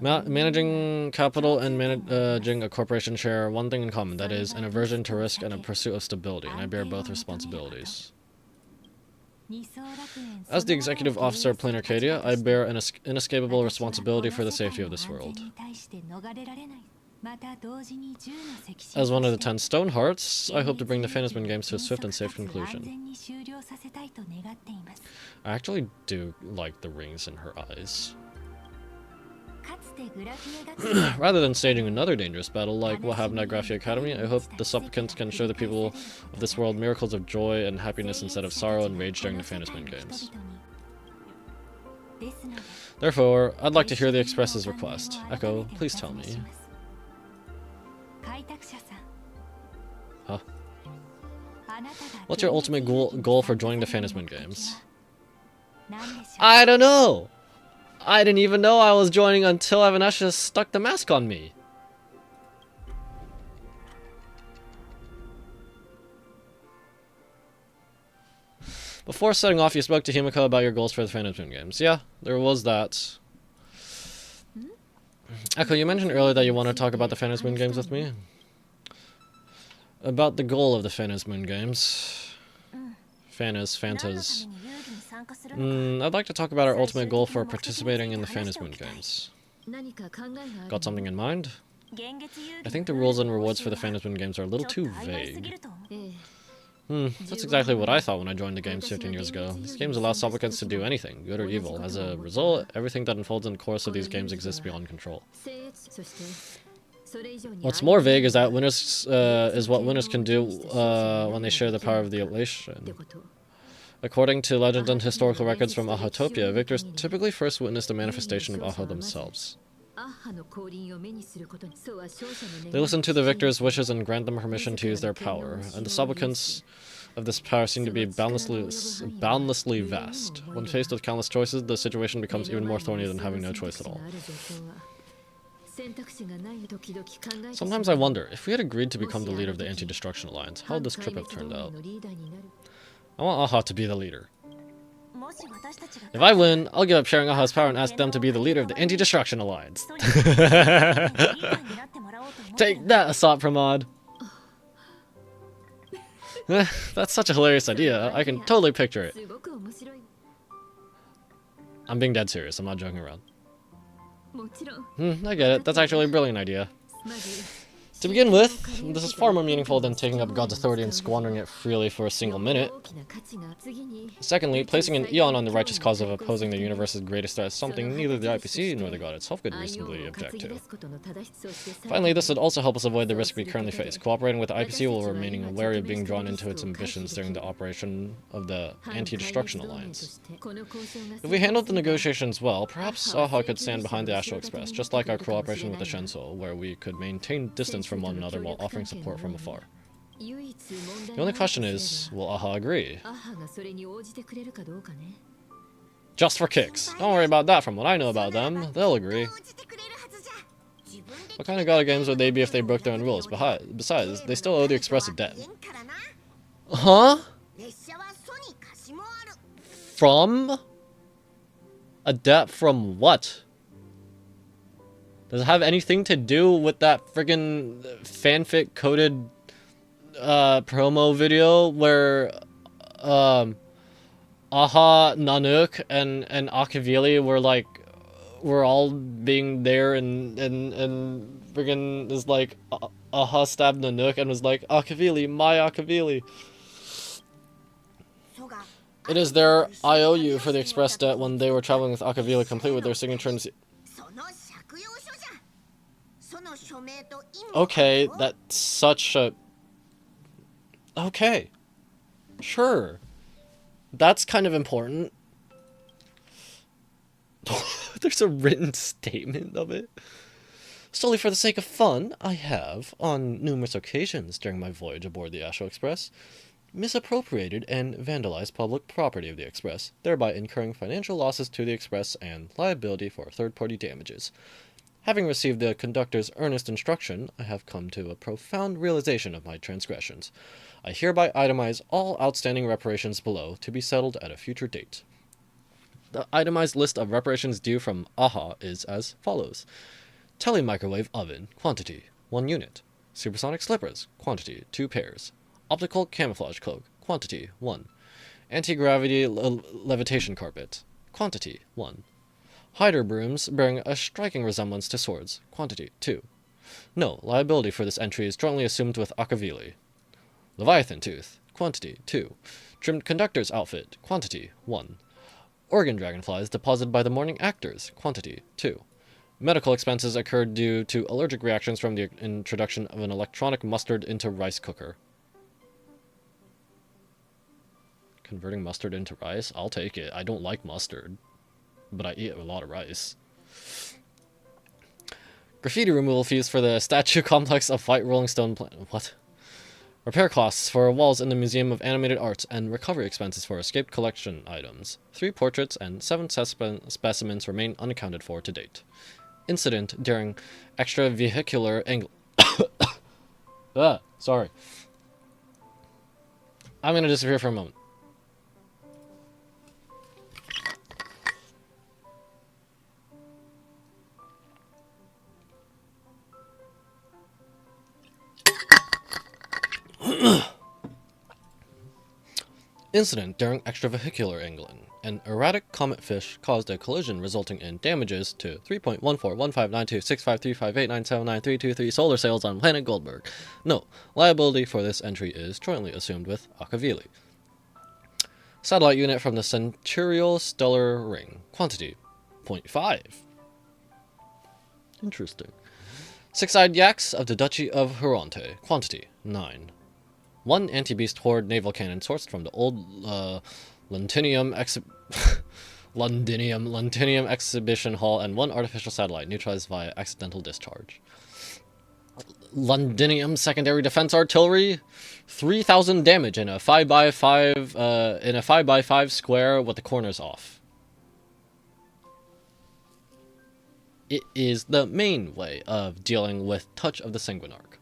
Managing capital and managing a corporation share one thing in common, that is, an aversion to risk and a pursuit of stability, and I bear both responsibilities. As the executive officer of Plain Arcadia, I bear an inescapable responsibility for the safety of this world. As one of the 10 Stone Hearts, I hope to bring the Phantasm games to a swift and safe conclusion. I actually do like the rings in her eyes. Rather than staging another dangerous battle like what happened at Graphia Academy, I hope the supplicants can show the people of this world miracles of joy and happiness instead of sorrow and rage during the Phantasm games. Therefore, I'd like to hear the Express's request. Echo, please tell me. Huh? What's your ultimate goal for joining the Phantasm games? I don't know! I didn't even know I was joining until Evanescia stuck the mask on me. Before setting off, you spoke to Himiko about your goals for the Phantom Moon games. Yeah, there was that. Echo, you mentioned earlier that you want to talk about the Phantom Moon games with me. About the goal of the Phantom Moon games. Fantas. I'd like to talk about our ultimate goal for participating in the Phantom Moon games. Got something in mind? I think the rules and rewards for the Phantom Moon games are a little too vague. That's exactly what I thought when I joined the games 15 years ago. These games allow supplicants to do anything, good or evil. As a result, everything that unfolds in the course of these games exists beyond control. What's more vague is that winners is what winners can do when they share the power of the elation. According to legends and historical records from Ahatopia, victors typically first witness the manifestation of Aha themselves. They listen to the victor's wishes and grant them permission to use their power, and the supplicants of this power seem to be boundlessly vast. When faced with countless choices, the situation becomes even more thorny than having no choice at all. Sometimes I wonder, if we had agreed to become the leader of the Anti-Destruction Alliance, how would this trip have turned out? I want Aha to be the leader. If I win, I'll give up sharing Aha's power and ask them to be the leader of the Anti-Destruction Alliance. Take that, Assault Pramod. That's such a hilarious idea. I can totally picture it. I'm being dead serious. I'm not joking around. I get it. That's actually a brilliant idea. To begin with, this is far more meaningful than taking up God's authority and squandering it freely for a single minute. Secondly, placing an Eon on the righteous cause of opposing the universe's greatest threat is something neither the IPC nor the God itself could reasonably object to. Finally, this would also help us avoid the risk we currently face. Cooperating with the IPC while remaining wary of being drawn into its ambitions during the operation of the Anti-Destruction Alliance. If we handled the negotiations well, perhaps Aha could stand behind the Astral Express, just like our cooperation with the Shensoul, where we could maintain distance from one another while offering support from afar. The only question is, will Aha agree? Just for kicks. Don't worry about that. From what I know about them, they'll agree. What kind of God games would they be if they broke their own rules? Besides, they still owe the Express a debt. Huh? From? A debt from what? Does it have anything to do with that friggin' fanfic coded promo video where Aha, Nanook, and Akavili were all being there and friggin' is like Aha stabbed Nanook and was like, Akavili, my Akavili. It is their IOU for the Express debt when they were traveling with Akavili, complete with their signatures. Okay, that's such a... Okay. Sure. That's kind of important. There's a written statement of it. Solely for the sake of fun, I have, on numerous occasions during my voyage aboard the Astral Express, misappropriated and vandalized public property of the Express, thereby incurring financial losses to the Express and liability for third-party damages. Having received the conductor's earnest instruction, I have come to a profound realization of my transgressions. I hereby itemize all outstanding reparations below to be settled at a future date. The itemized list of reparations due from Aha is as follows. Telemicrowave oven, quantity, 1 unit. Supersonic slippers, quantity, 2 pairs. Optical camouflage cloak, quantity, 1. Anti-gravity levitation carpet, quantity, 1. Hider brooms bearing a striking resemblance to swords, quantity, 2. No, liability for this entry is jointly assumed with Akavili. Leviathan tooth, quantity, 2. Trimmed conductor's outfit, quantity, 1. Organ dragonflies deposited by the morning actors, quantity, 2. Medical expenses occurred due to allergic reactions from the introduction of an electronic mustard into rice cooker. Converting mustard into rice? I'll take it. I don't like mustard, but I eat a lot of rice. Graffiti removal fees for the statue complex of White Rolling Stone What? Repair costs for walls in the Museum of Animated Arts and recovery expenses for escaped collection items. 3 portraits and 7 specimens remain unaccounted for to date. Incident during extravehicular angle. Sorry. I'm gonna disappear for a moment. Incident during extravehicular angling. An erratic comet fish caused a collision resulting in damages to 3.14159265358979323 solar sails on planet Goldberg. No, liability for this entry is jointly assumed with Akavili. Satellite unit from the Centurial Stellar Ring. Quantity 0.5. Interesting. Six-eyed yaks of the Duchy of Huronte. Quantity 9. One anti-beast horde naval cannon sourced from the old Londinium exhibition hall, and one artificial satellite neutralized via accidental discharge. Londinium secondary defense artillery, 3,000 damage in a 5x5 square with the corners off. It is the main way of dealing with Touch of the Sanguinarch.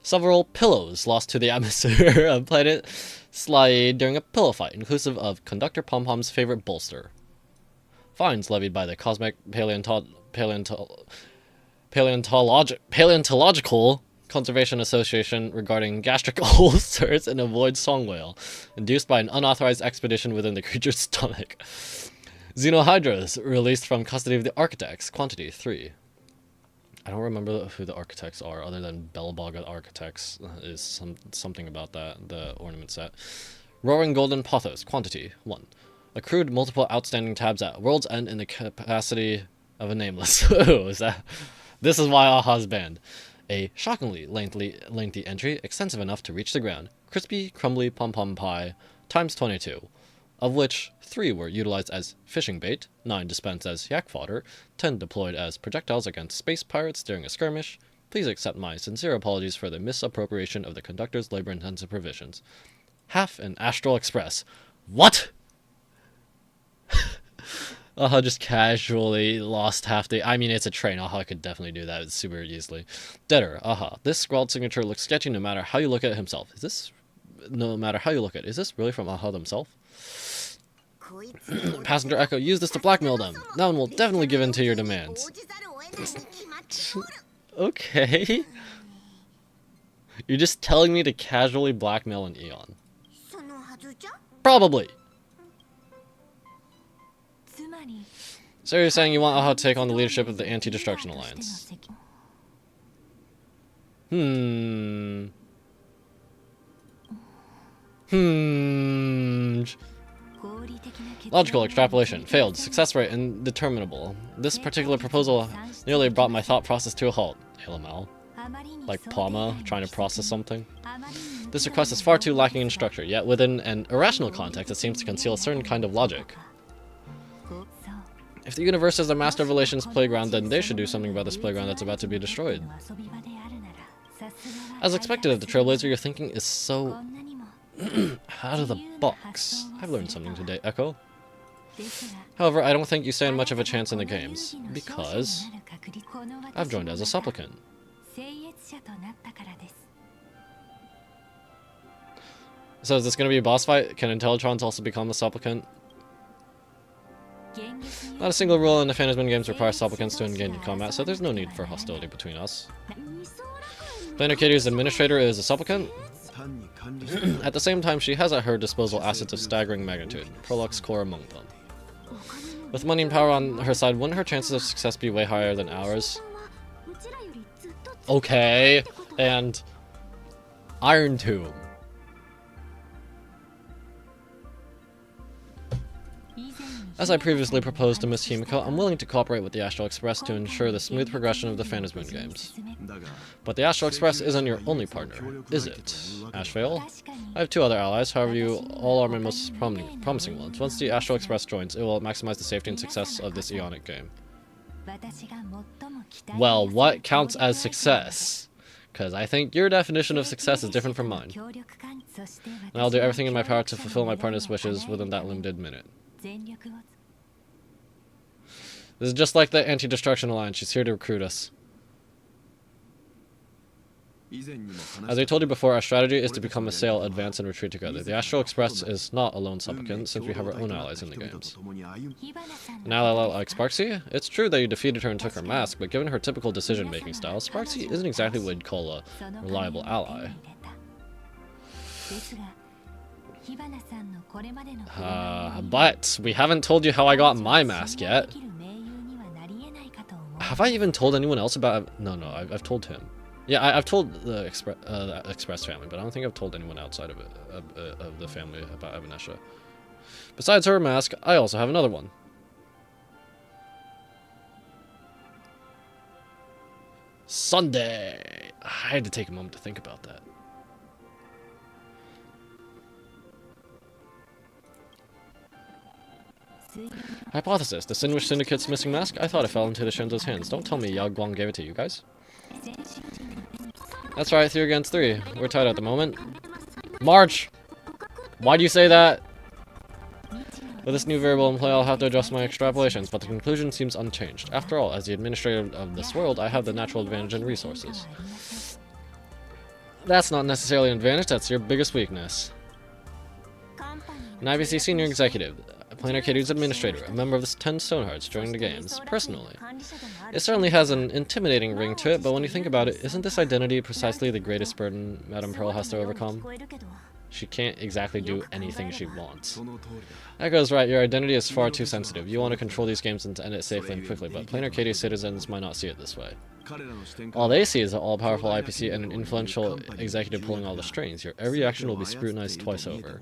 Several pillows lost to the atmosphere of planet Slide during a pillow fight, inclusive of Conductor Pom-Pom's favorite bolster. Fines levied by the Cosmic Paleontological Conservation Association regarding gastric ulcers in a void song whale, induced by an unauthorized expedition within the creature's stomach. Xenohydras released from custody of the architects. Quantity 3. I don't remember who the architects are, other than Belboga Architects is something about that, the ornament set. Roaring Golden Pothos. Quantity 1. Accrued multiple outstanding tabs at World's End in the capacity of a nameless. Oh, is that? This is why Aha's banned. A shockingly lengthy entry, extensive enough to reach the ground. Crispy, crumbly pom-pom pie, times 22. Of which 3 were utilized as fishing bait, 9 dispensed as yak fodder, 10 deployed as projectiles against space pirates during a skirmish. Please accept my sincere apologies for the misappropriation of the conductor's labor-intensive provisions. Half an Astral Express. What? Aha just casually lost half the... I mean, it's a train. Aha could definitely do that super easily. Deader. Aha. This scrawled signature looks sketchy no matter how you look at it himself. Is this... No matter how you look at it. Is this really from Aha themselves? Passenger Echo, use this to blackmail them. That one will definitely give in to your demands. Okay. You're just telling me to casually blackmail an Eon. Probably. So you're saying you want Aha to take on the leadership of the Anti-Destruction Alliance. Logical extrapolation. Failed. Success rate indeterminable. This particular proposal nearly brought my thought process to a halt. LML. Like Palma, trying to process something. This request is far too lacking in structure, yet within an irrational context it seems to conceal a certain kind of logic. If the universe is a master of relations playground, then they should do something about this playground that's about to be destroyed. As expected of the Trailblazer, your thinking is so out of the box. I've learned something today, Echo. However, I don't think you stand much of a chance in the games, because I've joined as a supplicant. So is this going to be a boss fight? Can Intellitrons also become the supplicant? Not a single rule in the Phantasm games requires supplicants to engage in combat, so there's no need for hostility between us. Planar Katie's administrator is a supplicant. At the same time, she has at her disposal assets of staggering magnitude, Prolux core among them. With money and power on her side, wouldn't her chances of success be way higher than ours? Okay, and Iron Tomb. As I previously proposed to Miss Himiko, I'm willing to cooperate with the Astral Express to ensure the smooth progression of the Phantasm games. But the Astral Express isn't your only partner, is it? Ashvale? I have 2 other allies, however you all are my most promising ones. Once the Astral Express joins, it will maximize the safety and success of this Eonic game. Well, what counts as success? Because I think your definition of success is different from mine. And I'll do everything in my power to fulfill my partner's wishes within that limited minute. This is just like the Anti-Destruction Alliance. She's here to recruit us. As I told you before, our strategy is to become a sail, advance, and retreat together. The Astral Express is not a lone supplicant, since we have our own allies in the games. An ally like Sparksy? It's true that you defeated her and took her mask, but given her typical decision-making style, Sparksy isn't exactly what you'd call a reliable ally. But we haven't told you how I got my mask yet. Have I even told anyone else about... No, I've told him. Yeah, I've told the Express family, but I don't think I've told anyone outside of it, of the family about evanescia. Besides her mask, I also have another one. Sunday! I had to take a moment to think about that. Hypothesis. Distinguished Syndicate's missing mask? I thought it fell into the Shinzo's hands. Don't tell me Yao Guang gave it to you guys. That's right, 3 against 3. We're tied at the moment. March! Why do you say that? With this new variable in play, I'll have to adjust my extrapolations, but the conclusion seems unchanged. After all, as the administrator of this world, I have the natural advantage in resources. That's not necessarily an advantage, that's your biggest weakness. An IBC senior executive, a Planar K2's administrator, a member of the 10 Stonehearts joining the games, personally. It certainly has an intimidating ring to it, but when you think about it, isn't this identity precisely the greatest burden Madame Pearl has to overcome? She can't exactly do anything she wants. Echo's right, your identity is far too sensitive. You want to control these games and end it safely and quickly, but Planar K2 citizens might not see it this way. All they see is an all-powerful IPC and an influential executive pulling all the strings. Your every action will be scrutinized twice over.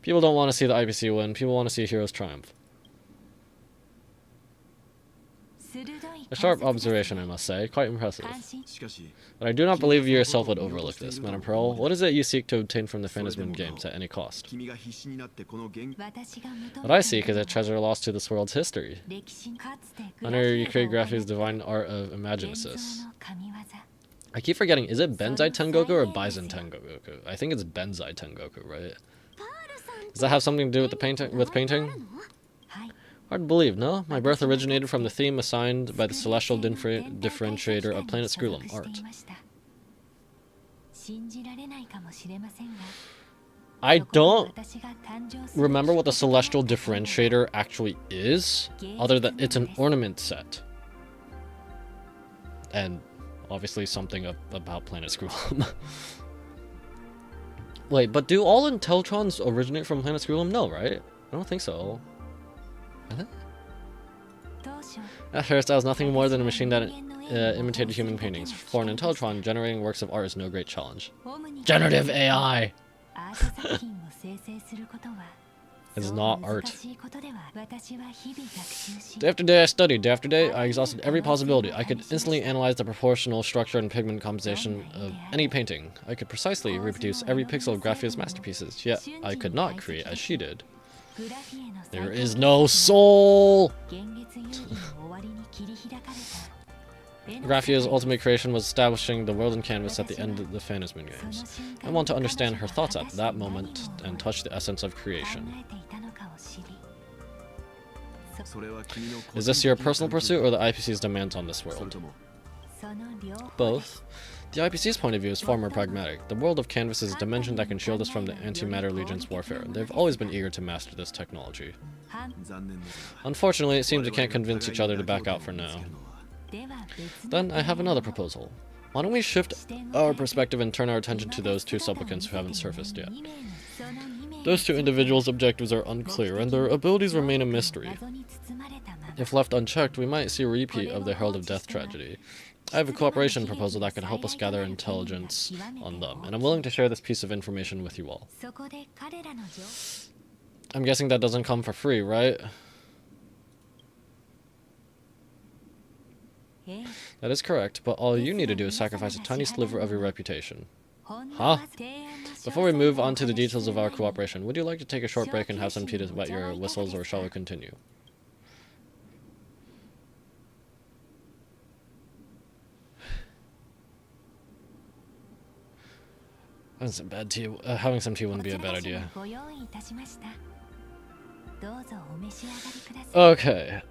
People don't want to see the IPC win, people want to see heroes triumph. A sharp observation, I must say. Quite impressive. But I do not believe you yourself would overlook this. Madame Pearl, what is it you seek to obtain from the Phantasm games at any cost? What I seek is a treasure lost to this world's history. Under you create Graphi's divine art of evanescence. I keep forgetting, is it Benzai Tengoku or Bison Tengoku? I think it's Benzai Tengoku, right? Does that have something to do with the painting? Hard to believe, no? My birth originated from the theme assigned by the celestial differentiator of Planet Screwlum, art. I don't remember what the celestial differentiator actually is, other than it's an ornament set. And obviously something about Planet Screwlum. Wait, but do all Intellitrons originate from Planet Screwlum? No, right? I don't think so. At first, I was nothing more than a machine that imitated human paintings. For an Intellitron, generating works of art is no great challenge. Generative AI! It's not art. Day after day I studied. Day after day I exhausted every possibility. I could instantly analyze the proportional structure and pigment composition of any painting. I could precisely reproduce every pixel of Graphia's masterpieces, yet I could not create as she did. There is no soul! Graphia's ultimate creation was establishing the world and canvas at the end of the Phantasm games. I want to understand her thoughts at that moment and touch the essence of creation. Is this your personal pursuit or the IPC's demands on this world? Both. The IPC's point of view is far more pragmatic. The world of canvas is a dimension that can shield us from the Antimatter Legion's warfare. They've always been eager to master this technology. Unfortunately, it seems we can't convince each other to back out for now. Then I have another proposal. Why don't we shift our perspective and turn our attention to those two supplicants who haven't surfaced yet? Those two individuals' objectives are unclear, and their abilities remain a mystery. If left unchecked, we might see a repeat of the Herald of Death tragedy. I have a cooperation proposal that can help us gather intelligence on them, and I'm willing to share this piece of information with you all. I'm guessing that doesn't come for free, right? That is correct, but all you need to do is sacrifice a tiny sliver of your reputation. Huh? Before we move on to the details of our cooperation, would you like to take a short break and have some tea to wet your whistles, or shall we continue? Having some tea wouldn't be a bad idea. Okay,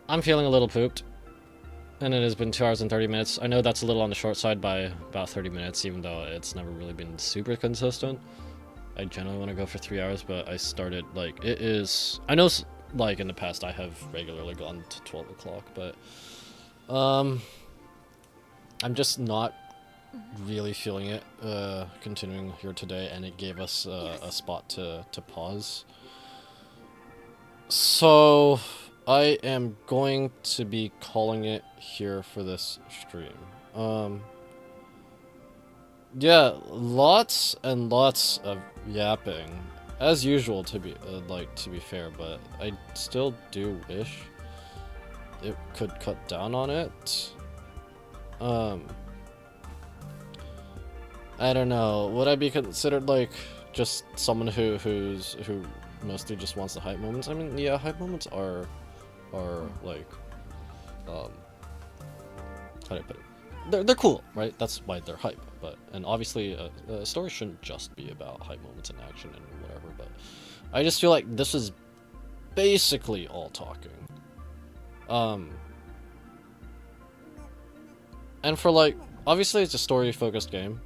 I'm feeling a little pooped, and it has been 2 hours and 30 minutes. I know that's a little on the short side by about 30 minutes, even though it's never really been super consistent. I generally want to go for 3 hours, but I started, like, it is... I know, like, in the past I have regularly gone to 12 o'clock, but I'm just not really feeling it continuing here today, and it gave us a spot to pause. So I am going to be calling it here for this stream. Yeah, lots and lots of yapping, as usual. To be fair, but I still do wish it could cut down on it. I don't know. Would I be considered like just someone who mostly just wants the hype moments? I mean, yeah, hype moments are like how do I put it? They're cool, right? That's why they're hype. But and obviously a story shouldn't just be about hype moments and action and whatever. But I just feel like this is basically all talking. And for like, obviously it's a story-focused game,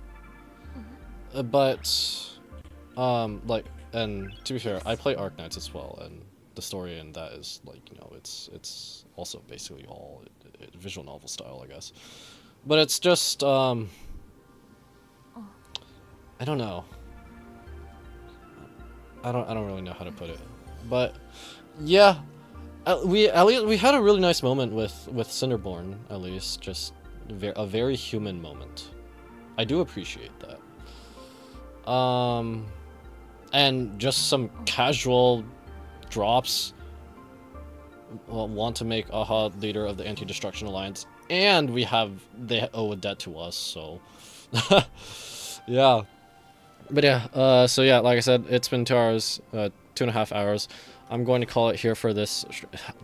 but like, and to be fair, I play Arknights as well, and the story in that is like, you know, it's also basically all visual novel style, I guess. But it's just I don't know. I don't really know how to put it, but yeah, at least we had a really nice moment with Cinderborn, at least just a very human moment. I do appreciate that. And just some casual drops. Want to make Aha leader of the Anti-Destruction Alliance, and they owe a debt to us, so yeah. But yeah, so yeah, like I said, it's been 2 hours, 2.5 hours. I'm going to call it here for this.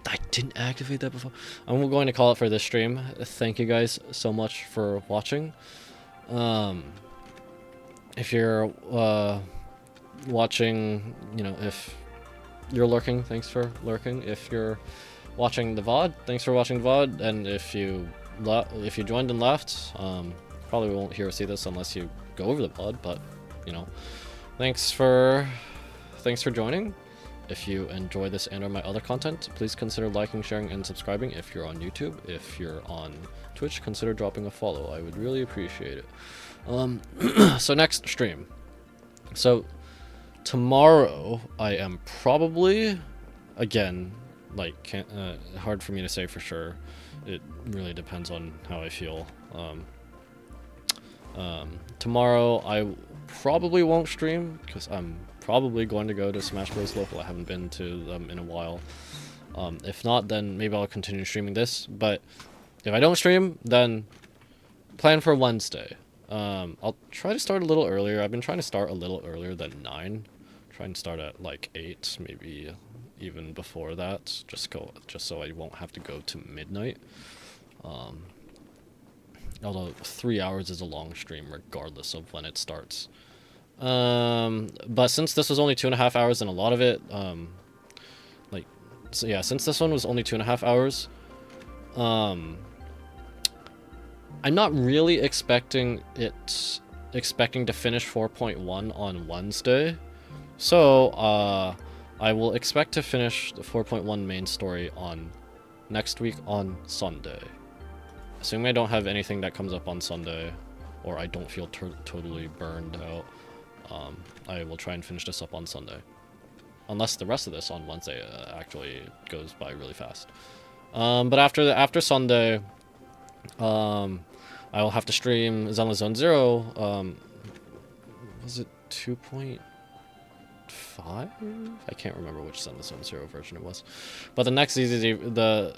I didn't activate that before. I'm going to call it for this stream. Thank you guys so much for watching. If you're watching, you know, if you're lurking, thanks for lurking. If you're watching the VOD, thanks for watching the VOD. And if you joined and left, probably won't hear or see this unless you go over the VOD. But you know, thanks for joining. If you enjoy this and or my other content, please consider liking, sharing, and subscribing. If you're on YouTube, if you're on Twitch, consider dropping a follow. I would really appreciate it. So next stream. So tomorrow I am probably, again, like hard for me to say for sure. It really depends on how I feel. Tomorrow I probably won't stream because I'm probably going to go to Smash Bros. Local. I haven't been to them in a while. If not, then maybe I'll continue streaming this. But if I don't stream, then plan for Wednesday. I'll try to start a little earlier. I've been trying to start a little earlier than 9. Try and start at like 8, maybe even before that. Just so I won't have to go to midnight. Although 3 hours is a long stream regardless of when it starts. But since this was only 2.5 hours, and a lot of it, since this one was only 2.5 hours, I'm not really expecting to finish 4.1 on Wednesday, so I will expect to finish the 4.1 main story on next week on Sunday. Assuming I don't have anything that comes up on Sunday, or I don't feel totally burned out, I will try and finish this up on Sunday. Unless the rest of this on Wednesday actually goes by really fast. But after Sunday, I will have to stream Zenless Zone Zero. Was it 2.5? I can't remember which Zenless Zone Zero version it was. But the next ZZZ, the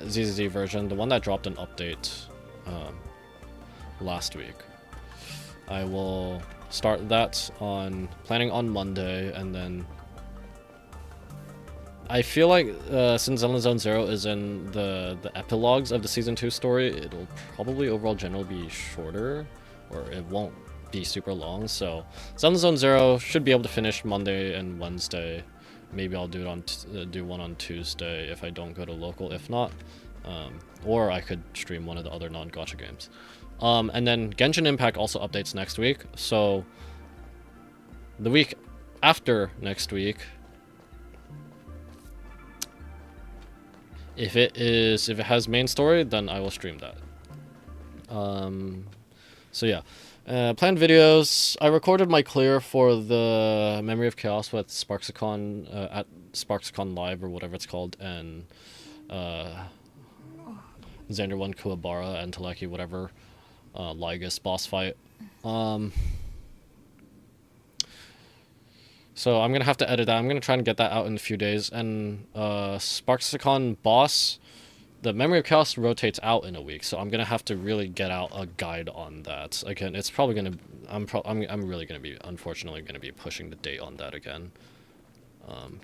ZZZ version, the one that dropped an update last week, I will start that planning on Monday, and then I feel like since Zenless Zone Zero is in the epilogues of the Season 2 story, it'll probably overall generally be shorter, or it won't be super long, so Zenless Zone Zero should be able to finish Monday and Wednesday. Maybe I'll do it do one on Tuesday if I don't go to local. If not, or I could stream one of the other non-gacha games. And then Genshin Impact also updates next week, so the week after next week, If it has main story, then I will stream that. So yeah, planned videos. I recorded my clear for the Memory of Chaos with Sparksicon at Sparksicon Live or whatever it's called, and Xander 1 Kuwabara and Teleki whatever Lygus boss fight. So I'm gonna have to edit that. I'm gonna try and get that out in a few days. And Sparksicon boss, the Memory of Chaos rotates out in a week, so I'm gonna have to really get out a guide on that again. It's probably gonna. I'm really gonna be, unfortunately, gonna be pushing the date on that again.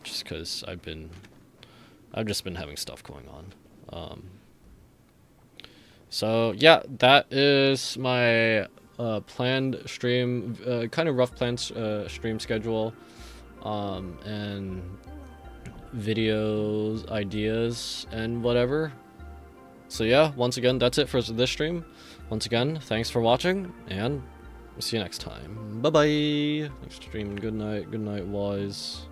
Just because I've just been having stuff going on. So yeah, that is my planned stream, kind of rough planned stream schedule, and videos, ideas, and whatever. So yeah, once again, that's it for this stream. Once again, thanks for watching, and see you next time. Bye bye. Next stream. Good night. Good night, Weiss.